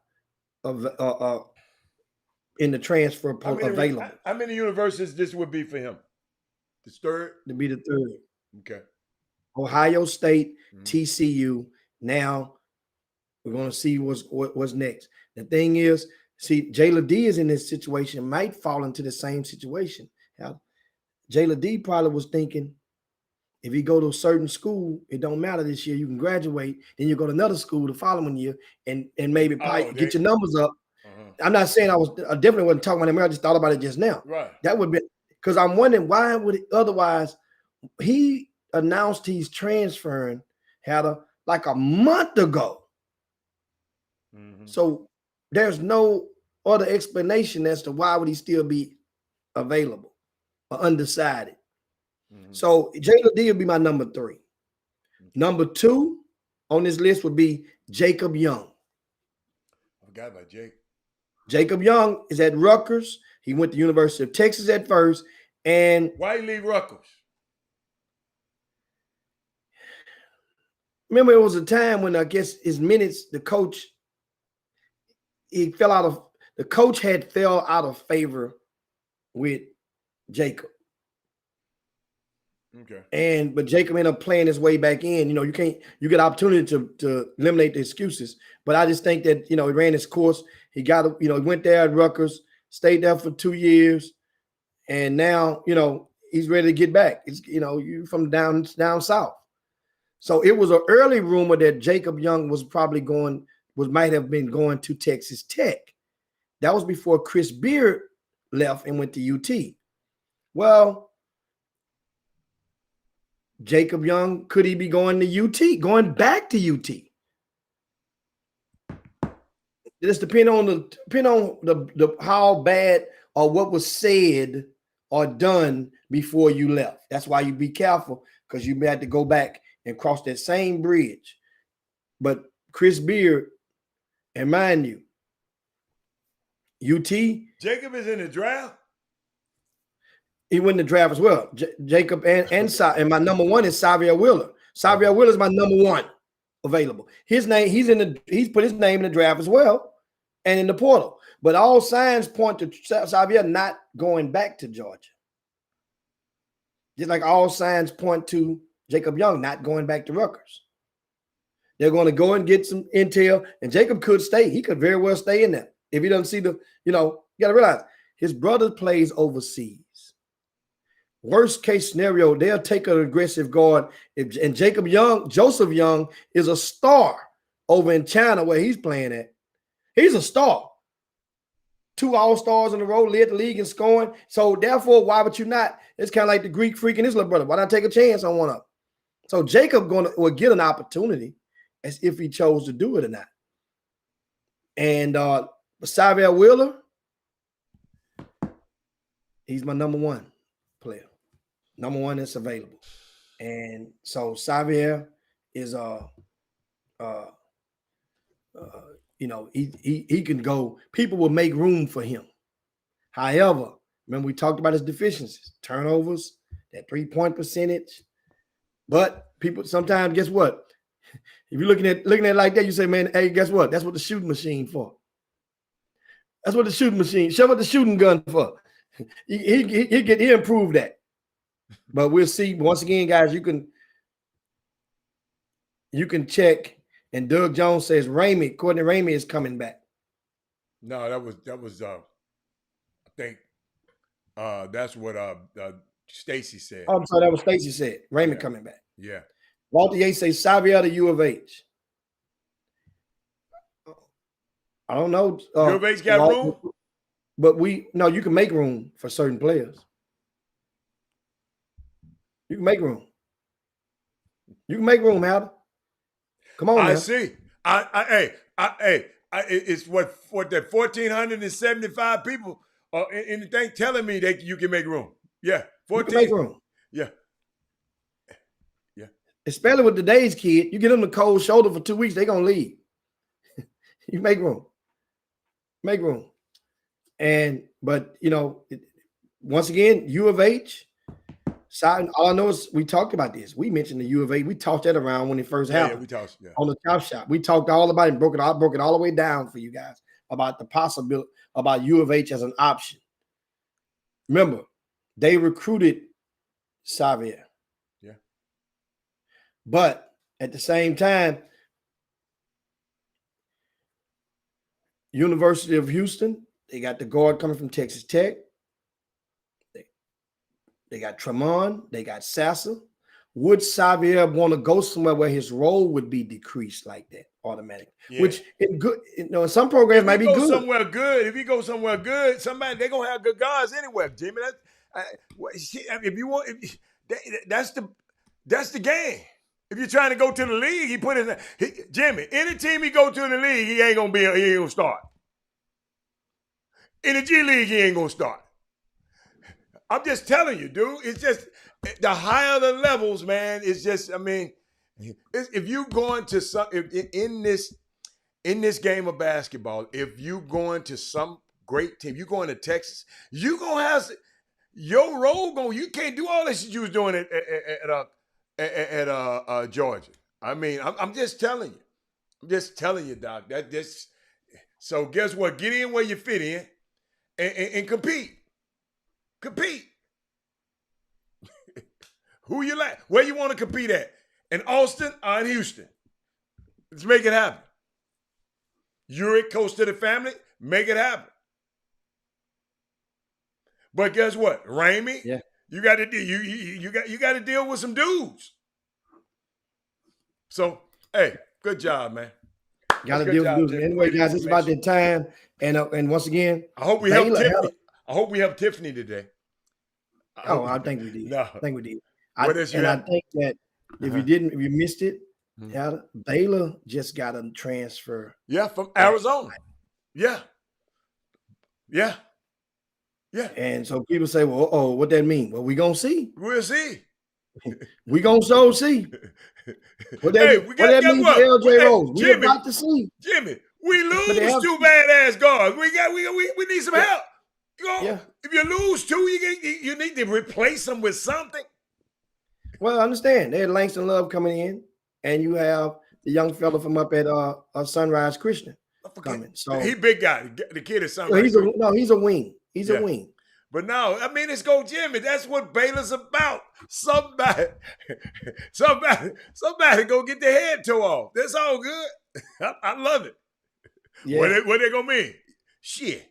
of in the transfer available. How many universities this would be for him? The 3rd? To be the 3rd. Okay. Ohio State, TCU. Now we're going to see what's next. The thing is, see, Jayla D is in this situation, might fall into the same situation. Jayla D probably was thinking, if you go to a certain school, it don't matter this year. You can graduate, then you go to another school the following year and maybe get your numbers up. I'm not saying I definitely wasn't talking about him. I just thought about it just now. Right. That would be because I'm wondering why would it, otherwise he announced he's transferring like a month ago. So there's no other explanation as to why would he still be available or undecided. So Jayla D will be my number 3. Number 2 on this list would be Jacob Young. I forgot about Jake. Jacob Young is at Rutgers. He went to University of Texas at first. And why you leave Rutgers? Remember, it was a time when I guess his minutes, the coach had fell out of favor with Jacob. Okay. But Jacob ended up playing his way back in. You get opportunity to eliminate the excuses. But I just think that, he ran his course. He got, he went there at Rutgers, stayed there for 2 years. And now, he's ready to get back. It's, you from down south. So it was an early rumor that Jacob Young might have been going to Texas Tech. That was before Chris Beard left and went to UT. Well, Jacob Young, could he be going back to UT? It just depend on the how bad or what was said or done before you left. That's why you be careful, because you may have to go back and cross that same bridge. But Chris Beard, and mind you, UT. Jacob is in the draft. He went in the draft as well. Jacob and my number one is Xavier Wheeler. Xavier Wheeler is my number one available. His name, he's put his name in the draft as well and in the portal. But all signs point to Xavier not going back to Georgia. Just like all signs point to Jacob Young not going back to Rutgers. They're going to go and get some intel, and Jacob could stay. He could very well stay in there. If he doesn't see you got to realize his brother plays overseas. Worst case scenario, they'll take an aggressive guard. And Joseph Young is a star over in China where he's playing at. He's a star. 2 All-Stars in a row, led the league in scoring. So therefore, why would you not? It's kind of like the Greek freak and his little brother. Why not take a chance on one of them? So Jacob will get an opportunity as if he chose to do it or not. And Xavier Wheeler, he's my number one player. Number one that's available. And so Xavier is he can go. People will make room for him. However, remember we talked about his deficiencies, turnovers, that 3-point percentage. But people sometimes, guess what? If you're looking at it like that, you say, man, hey, guess what? That's what the shooting machine for. That's what the shooting machine. Show what the shooting gun for. He improve that. But we'll see. Once again, guys, you can check. And Doug Jones says Courtney Ramey is coming back. No, that was I think that's what Stacy said. Oh, I'm sorry, that was Stacy said. Ramey coming back. Yeah. Walter Yates says Xavier to U of H. I don't know. U of H got room? But you can make room for certain players. You can make room. You can make room, Howard. Come on, I now. see. It's what that 1,475 people in the thing telling me that you can make room. Yeah, 14. You can make room. Yeah. Especially with today's kid, you get them the cold shoulder for 2 weeks, they're gonna leave. You make room. Make room. But once again, U of H. All I know is we talked about this. We mentioned the U of H. We talked that around when it first happened. Yeah, we talked on the Chop Shop. We talked all about it and broke it all the way down for you guys about the possibility about U of H as an option. Remember, they recruited Xavier. Yeah. But at the same time, University of Houston, they got the guard coming from Texas Tech. They got Tremont. They got Sasser. Would Xavier want to go somewhere where his role would be decreased like that automatically? Yeah. Which in some programs might be good. Somewhere good. If you go somewhere good, they're gonna have good guys anywhere, Jimmy. If you want, that's the game. If you're trying to go to the league, he put in Jimmy. Any team he go to in the league, he ain't gonna start. In the G League, he ain't gonna start. I'm just telling you, dude. It's just the higher the levels, man. It's just, If you going to some in this game of basketball, if you going to some great team, you going to Texas, you gonna have your role going. You can't do all this shit you was doing at Georgia. I mean, I'm just telling you. I'm just telling you, Doc. So guess what? Get in where you fit in and compete. Compete. Who you like? Where you want to compete at? In Austin or in Houston? Let's make it happen. You're close to the family. Make it happen. But guess what, Ramey? Yeah. You got to you got to deal with some dudes. So, hey, good job, man. Got to Good deal job, with Jimmy. it. Anyway, Great guys, it's about that time. And once again, I hope we helped Baylor Tiffany. held- I hope we helped Tiffany today. I think we did. No. I think we did. What else you and I have? think that if you missed it, Baylor just got a transfer. Yeah, from Arizona. Yeah. Yeah. Yeah. And so people say, well, what that mean? Well, we gonna see. We'll see. We gonna see. What Hey, that, we what got- that guess means what? for LJ Hey, Rose. We're Jimmy. about to see. Jimmy, we they lose have- two badass guards. We need some help. You know, Yeah. if you lose two, you need to replace them with something. Well, I understand. They had Langston Love coming in, and you have the young fella from up at Sunrise Christian coming. So He big guy. The kid is something. he's a wing. He's Yeah. a wing. But no, I mean, it's go Jimmy. That's what Baylor's about. Somebody go get their head tore off. That's all good. I love it. Yeah. What they gonna mean? Shit.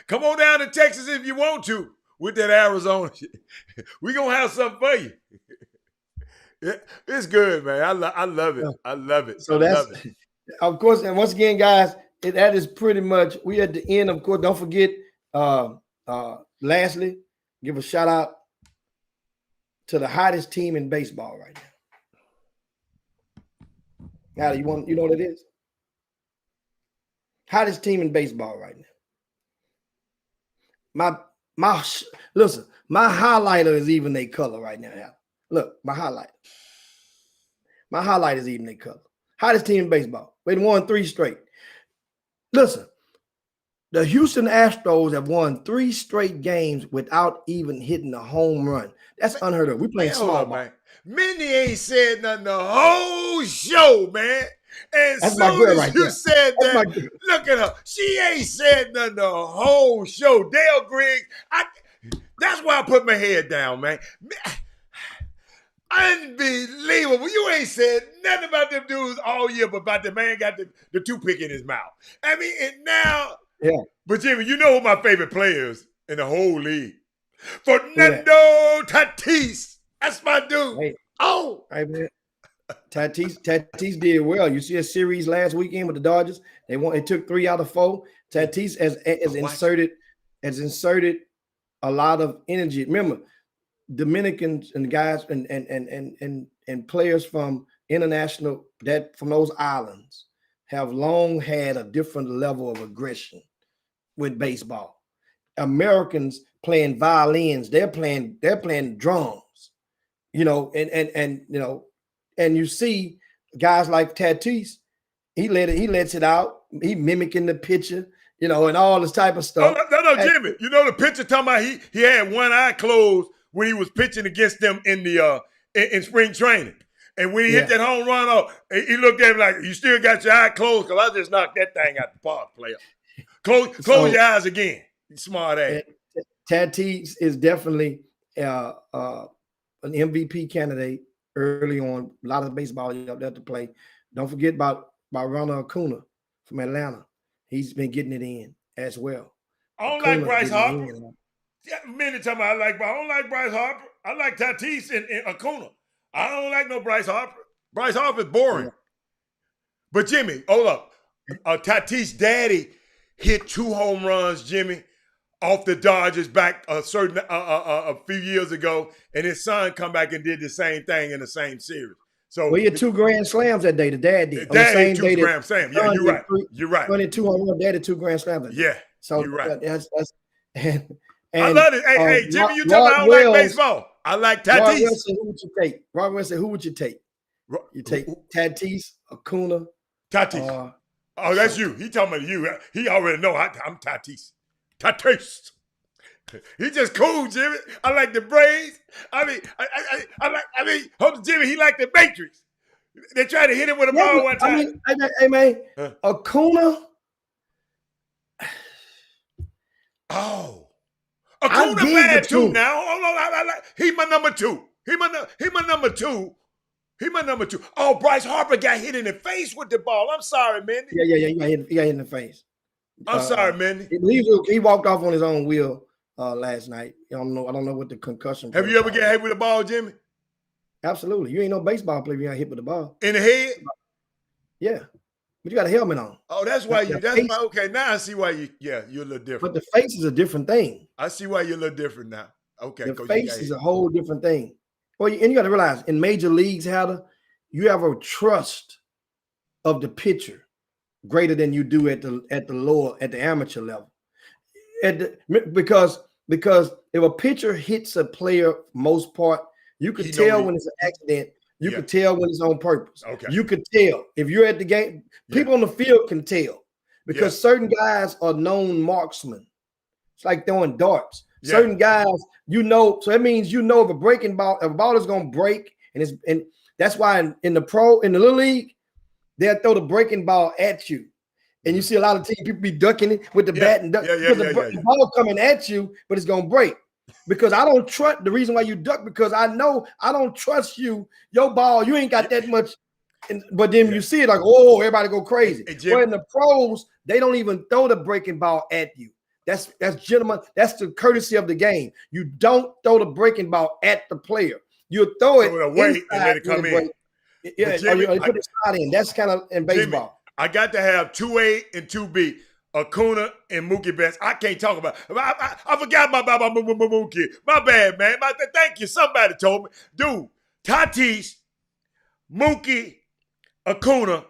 Come on down to Texas if you want to with that Arizona shit. We gonna have something for you. Yeah, it's good, man. I love it. I love it. So I that's, love it. of course, and once again, guys, that is pretty much, we at the end. Of course, don't forget, lastly, give a shout out to the hottest team in baseball right now. Now, you know what it is? Hottest team in baseball right now. Listen, my highlighter is even their color right now. Al. Look, my highlight is even their color. Hottest team in baseball. They won 3 straight. Listen, the Houston Astros have won 3 straight games without even hitting a home run. That's unheard of. We playing Hold small on, ball. man. Minnie ain't said nothing the whole show, man. And That's my soon girl as right you there. said That's my that, girl. look at her. She ain't said nothing the whole show. Dale Griggs, that's why I put my head down, man. Unbelievable. You ain't said nothing about them dudes all year, but about the man got the toothpick in his mouth. I mean, and now, Yeah. But Jimmy, you know who my favorite player is in the whole league? Fernando Tatis. That's my dude. Hey. Oh. Hey, man. Tatis did well. You see a series last weekend with the Dodgers. They took 3 out of 4. Tatis has inserted a lot of energy. Remember, Dominicans and guys and players from international from those islands have long had a different level of aggression with baseball. Americans playing violins, they're playing drums, and you see guys like Tatis, he lets it out, he mimicking the pitcher, and all this type of stuff. No, Jimmy. You know the pitcher talking about he had one eye closed when he was pitching against them in the in spring training. And when he hit that home run off, he looked at him like, you still got your eye closed because I just knocked that thing out the park, player. Close your eyes again. You smart ass. Tatis is definitely an MVP candidate early on. A lot of baseball you have to play. Don't forget about Ronald Acuna from Atlanta. He's been getting it in as well. I don't Acuna like Bryce getting Harper. it in. Many times I don't like Bryce Harper. I like Tatis and Acuna. I don't like no Bryce Harper. Bryce Harper is boring. Yeah. But Jimmy, hold up. Tatis' daddy hit 2 home runs, Jimmy, off the Dodgers back a few years ago, and his son come back and did the same thing in the same series. So he had 2 grand slams that day. The dad did. Dad hit 2 grand slams. Yeah, you're right. You're right. 22 home runs. Dad had 2 grand slams. That day. Yeah, So you're right. that's I love it. Hey, Jimmy, you tell me I don't like baseball. I like Rod Tatis. Wilson, who would you take? Rod Wilson, who would you take? You take Tatis, Acuna. Tatis. Oh, that's you. He talking about you. He already know I'm Tatis. Tatis. He just cool, Jimmy. I like the Braves. I mean, hope Jimmy, he like the Matrix. They tried to hit him with a ball one time. Hey man, Acuna. Oh. Acuna bad too now. He my number two. He my number two. He my number two. Oh, Bryce Harper got hit in the face with the ball. I'm sorry, man. Yeah. He got hit in the face. I'm sorry, man. He walked off on his own wheel last night. I don't know what the concussion. Have you ever got hit with a ball, Jimmy? Absolutely. You ain't no baseball player if you got hit with the ball. In the head? Yeah. But you got a helmet on. Oh, that's why you. That's why. Okay, now I see why you. Yeah, you're a little different. But the face is a different thing. I see why you're a little different now. Okay, the face is a whole different thing. Well, and you got to realize in major leagues, Hatter, you have a trust of the pitcher greater than you do at the amateur level. Because if a pitcher hits a player, most part, you could tell when it's an accident. You could tell when it's on purpose. Okay. You could tell. If you're at the game, people on the field can tell because certain guys are known marksmen. It's like throwing darts. Yeah. Certain guys, so that means if a ball is going to break, and that's why in the little league, they'll throw the breaking ball at you. And you see a lot of people be ducking it with the bat and the ball coming at you, but it's going to break. Because I don't trust the reason why you duck, because I know I don't trust you. Your ball, you ain't got that much. But then you see it like, oh, everybody go crazy. Well, in the pros, they don't even throw the breaking ball at you. That's gentlemen. That's the courtesy of the game. You don't throw the breaking ball at the player. You throw it away and let it come in. Yeah, Jimmy, or you put the shot in. That's kind of in baseball. Jimmy, I got to have 2A and 2B. Acuna and Mookie Betts. I can't talk about it. I forgot about Mookie. My bad, man. Thank you. Somebody told me. Dude, Tatis, Mookie, Acuna.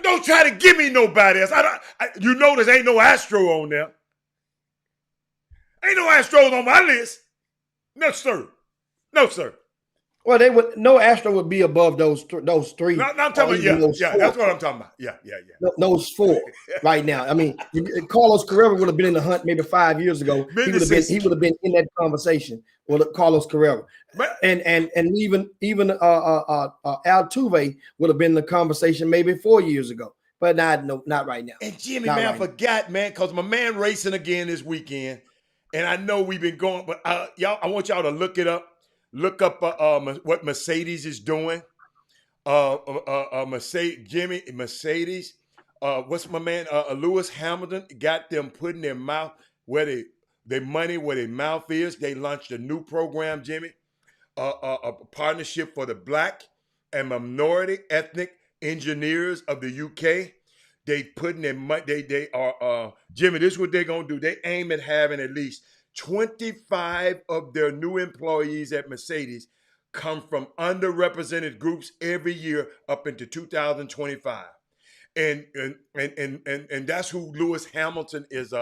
Don't try to give me nobody else. You notice ain't no Astro on there. Ain't no Astros on my list. No, sir. No, sir. Well, no Astro would be above those three. No, I'm talking about, that's what I'm talking about. Yeah. Those four right now. I mean, Carlos Carrera would have been in the hunt maybe 5 years ago. He would have been in that conversation with Carlos Carrera. And even Altuve would have been in the conversation maybe 4 years ago. But not right now. And Jimmy, I forgot, man, because my man racing again this weekend. And I know we've been going, but y'all, I want y'all to look it up. Look up what Mercedes is doing. Mercedes. What's my man? Lewis Hamilton got them putting their mouth where their money where their mouth is. They launched a new program, Jimmy, a partnership for the Black and minority ethnic engineers of the UK. They putting their money. They are Jimmy. This is what they're gonna do. They aim at having at least 25 of their new employees at Mercedes come from underrepresented groups every year up into 2025. And that's who Lewis Hamilton is. He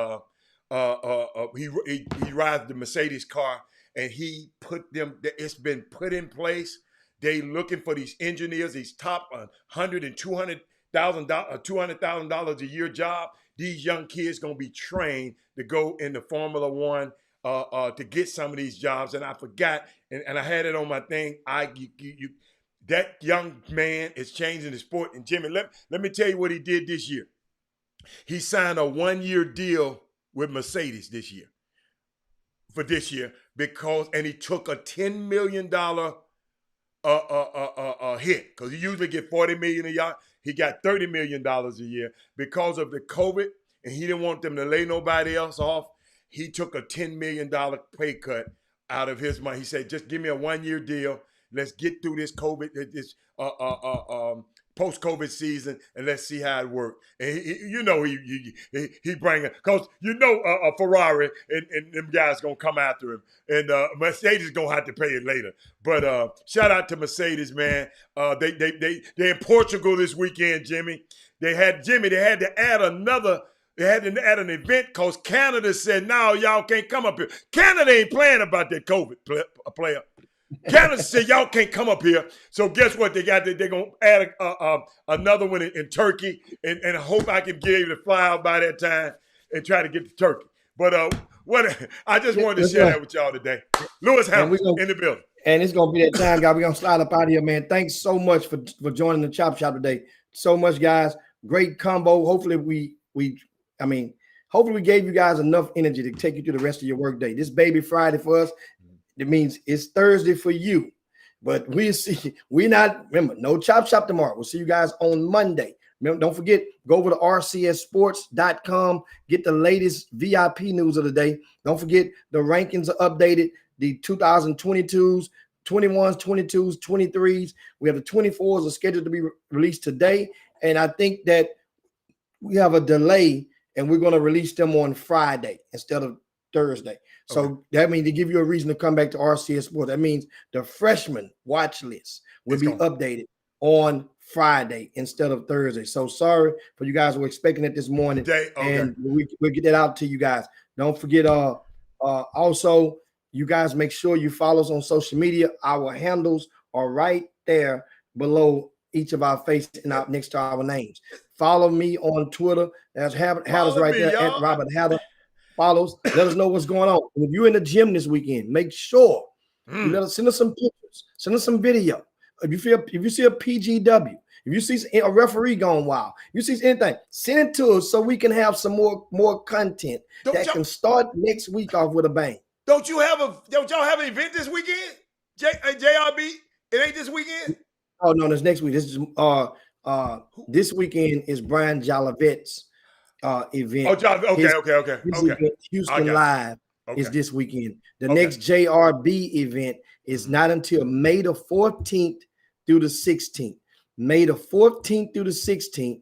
rides the Mercedes car, and he put them. It's been put in place. They looking for these engineers, these top $100,000 and $200,000 a year job. These young kids gonna be trained to go into Formula One. To get some of these jobs, and I forgot, and I had it on my thing. That young man is changing the sport. And Jimmy, let me tell you what he did this year. He signed a 1-year deal with Mercedes this year, and he took a $10 million hit, because he usually get $40 million a year. He got $30 million a year because of the COVID, and he didn't want them to lay nobody else off. He took a $10 million pay cut out of his money. He said, just give me a 1-year deal. Let's get through this COVID, this post-COVID season, and let's see how it works. And he bring it, because Ferrari and them guys going to come after him. And Mercedes going to have to pay it later. But shout out to Mercedes, man. They in Portugal this weekend, Jimmy. They had to add another They had at an event because Canada said, no, y'all can't come up here. Canada ain't playing about that COVID player. Canada said, y'all can't come up here. So guess what? They're going to add another one in Turkey, and I hope I can be able to fly out by that time and try to get to Turkey. But I just wanted to share that with y'all today. Lewis Hamilton in the building. And it's going to be that time, guys. We're going to slide up out of here, man. Thanks so much for joining the Chop Shop today. So much, guys. Great combo. Hopefully hopefully we gave you guys enough energy to take you through the rest of your workday. This Baby Friday for us, it means it's Thursday for you. But we'll see. Remember, no Chop Shop tomorrow. We'll see you guys on Monday. Remember, don't forget, go over to rcssports.com. Get the latest VIP news of the day. Don't forget, the rankings are updated. The 2022s, 21s, 22s, 23s. We have the 24s are scheduled to be released today. And I think that we have a delay, and we're going to release them on Friday instead of Thursday. So that means to give you a reason to come back to RCS Sports. That means the freshman watch list will be updated on Friday instead of Thursday. So sorry for you guys who were expecting it this morning. And we'll get that out to you guys. Don't forget, also, you guys make sure you follow us on social media. Our handles are right there below each of our faces and out next to our names. Follow me on Twitter. That's Hatter's right there at Robert Hatter. Follows. Let us know what's going on. And if you're in the gym this weekend, make sure you send us some pictures, send us some video. If you see a PGW, if you see a referee going wild, you see anything, send it to us so we can have some more content that can start next week off with a bang. Don't y'all have an event this weekend? JRB? It ain't this weekend? Oh no, it's next week. This weekend is Brian Jolivet's event. Okay. Event, Houston Live is this weekend. The next JRB event is not until May the 14th through the 16th. May the 14th through the 16th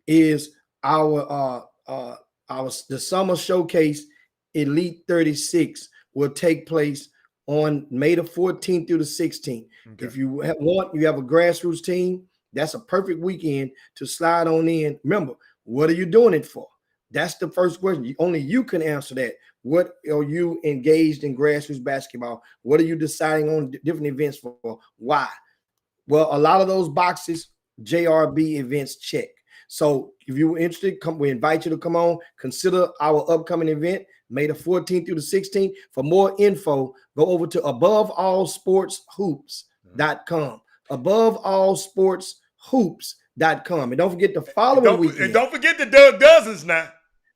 is the summer showcase. Elite 36 will take place on May the 14th through the 16th. Okay. If you have a grassroots team, that's a perfect weekend to slide on in. Remember, what are you doing it for? That's the first question. Only you can answer that. What are you engaged in grassroots basketball? What are you deciding on different events for? Why? Well, a lot of those boxes, JRB events check. So if you were interested, we invite you to come on. Consider our upcoming event, May the 14th through the 16th. For more info, go over to AboveAllSportsHoops.com. AboveAllSportsHoops.com. And don't forget the following weekend. And don't forget the Doug Dozens now.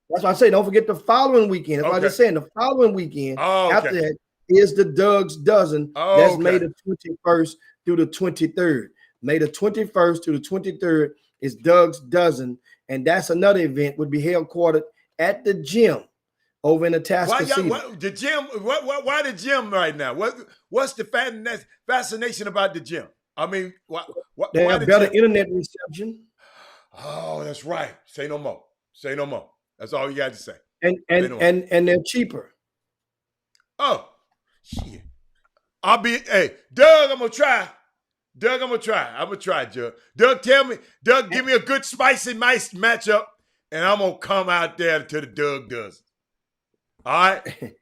That's why I say don't forget the following weekend. That's why I just saying the following weekend after that is the Doug's Dozen. That's May the 21st through the 23rd. May the 21st through the 23rd is Doug's Dozen. And that's another event would be headquartered at the gym over in Atascocita. Why the gym right now? What's the fascination about the gym? I mean, they have better internet reception. Oh, that's right. Say no more. Say no more. That's all you got to say. And they're cheaper. Oh, shit. Doug, I'm gonna try. I'm gonna try, Doug. Doug, give me a good spicy nice matchup, and I'm gonna come out there to the Doug does. All right.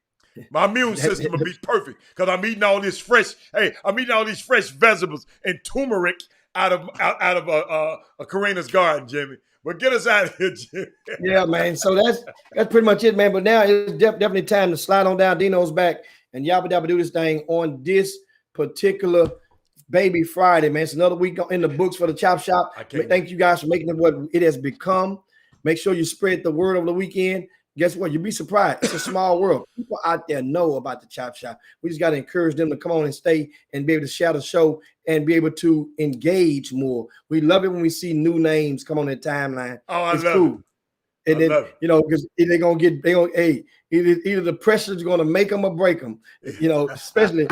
My immune system will be perfect because I'm eating all this fresh. Hey, I'm eating all these fresh vegetables and turmeric out of Karina's garden, Jimmy. But get us out of here, Jimmy. Yeah, man. So that's pretty much it, man. But now it's definitely time to slide on down Dino's back and yabba dabba do this thing on this particular Baby Friday, man. It's another week in the books for the Chop Shop. Thank you guys for making it what it has become. Make sure you spread the word over the weekend. Guess what? You'll be surprised. It's a small world. People out there know about the Chop Shop. We just got to encourage them to come on and stay and be able to share the show and be able to engage more. We love it when we see new names come on the timeline. Oh, I it's love cool. it. And then, because either the pressure is going to make them or break them, especially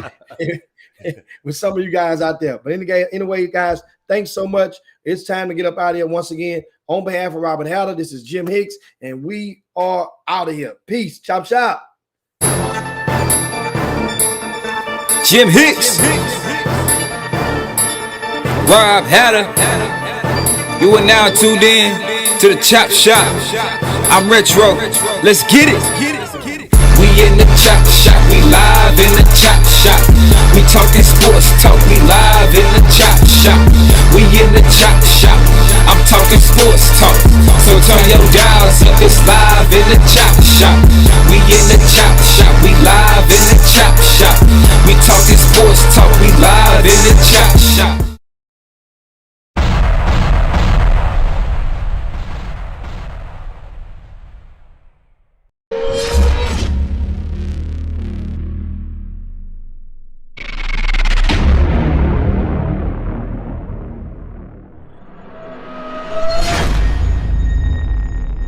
with some of you guys out there. But anyway, guys, thanks so much. It's time to get up out of here once again. On behalf of Robert Hatter, this is Jim Hicks, and we are out of here. Peace. Chop shop. Jim Hicks. Rob Hatter. You are now tuned in to the chop shop. I'm retro, let's get it. We in the chop shop, we live in the chop shop. We talking sports talk, we live in the chop shop. We in the chop shop, I'm talking sports talk. So turn your dials up, it's live in the chop shop. We in the chop shop, we live in the chop shop. We talking sports talk, we live in the chop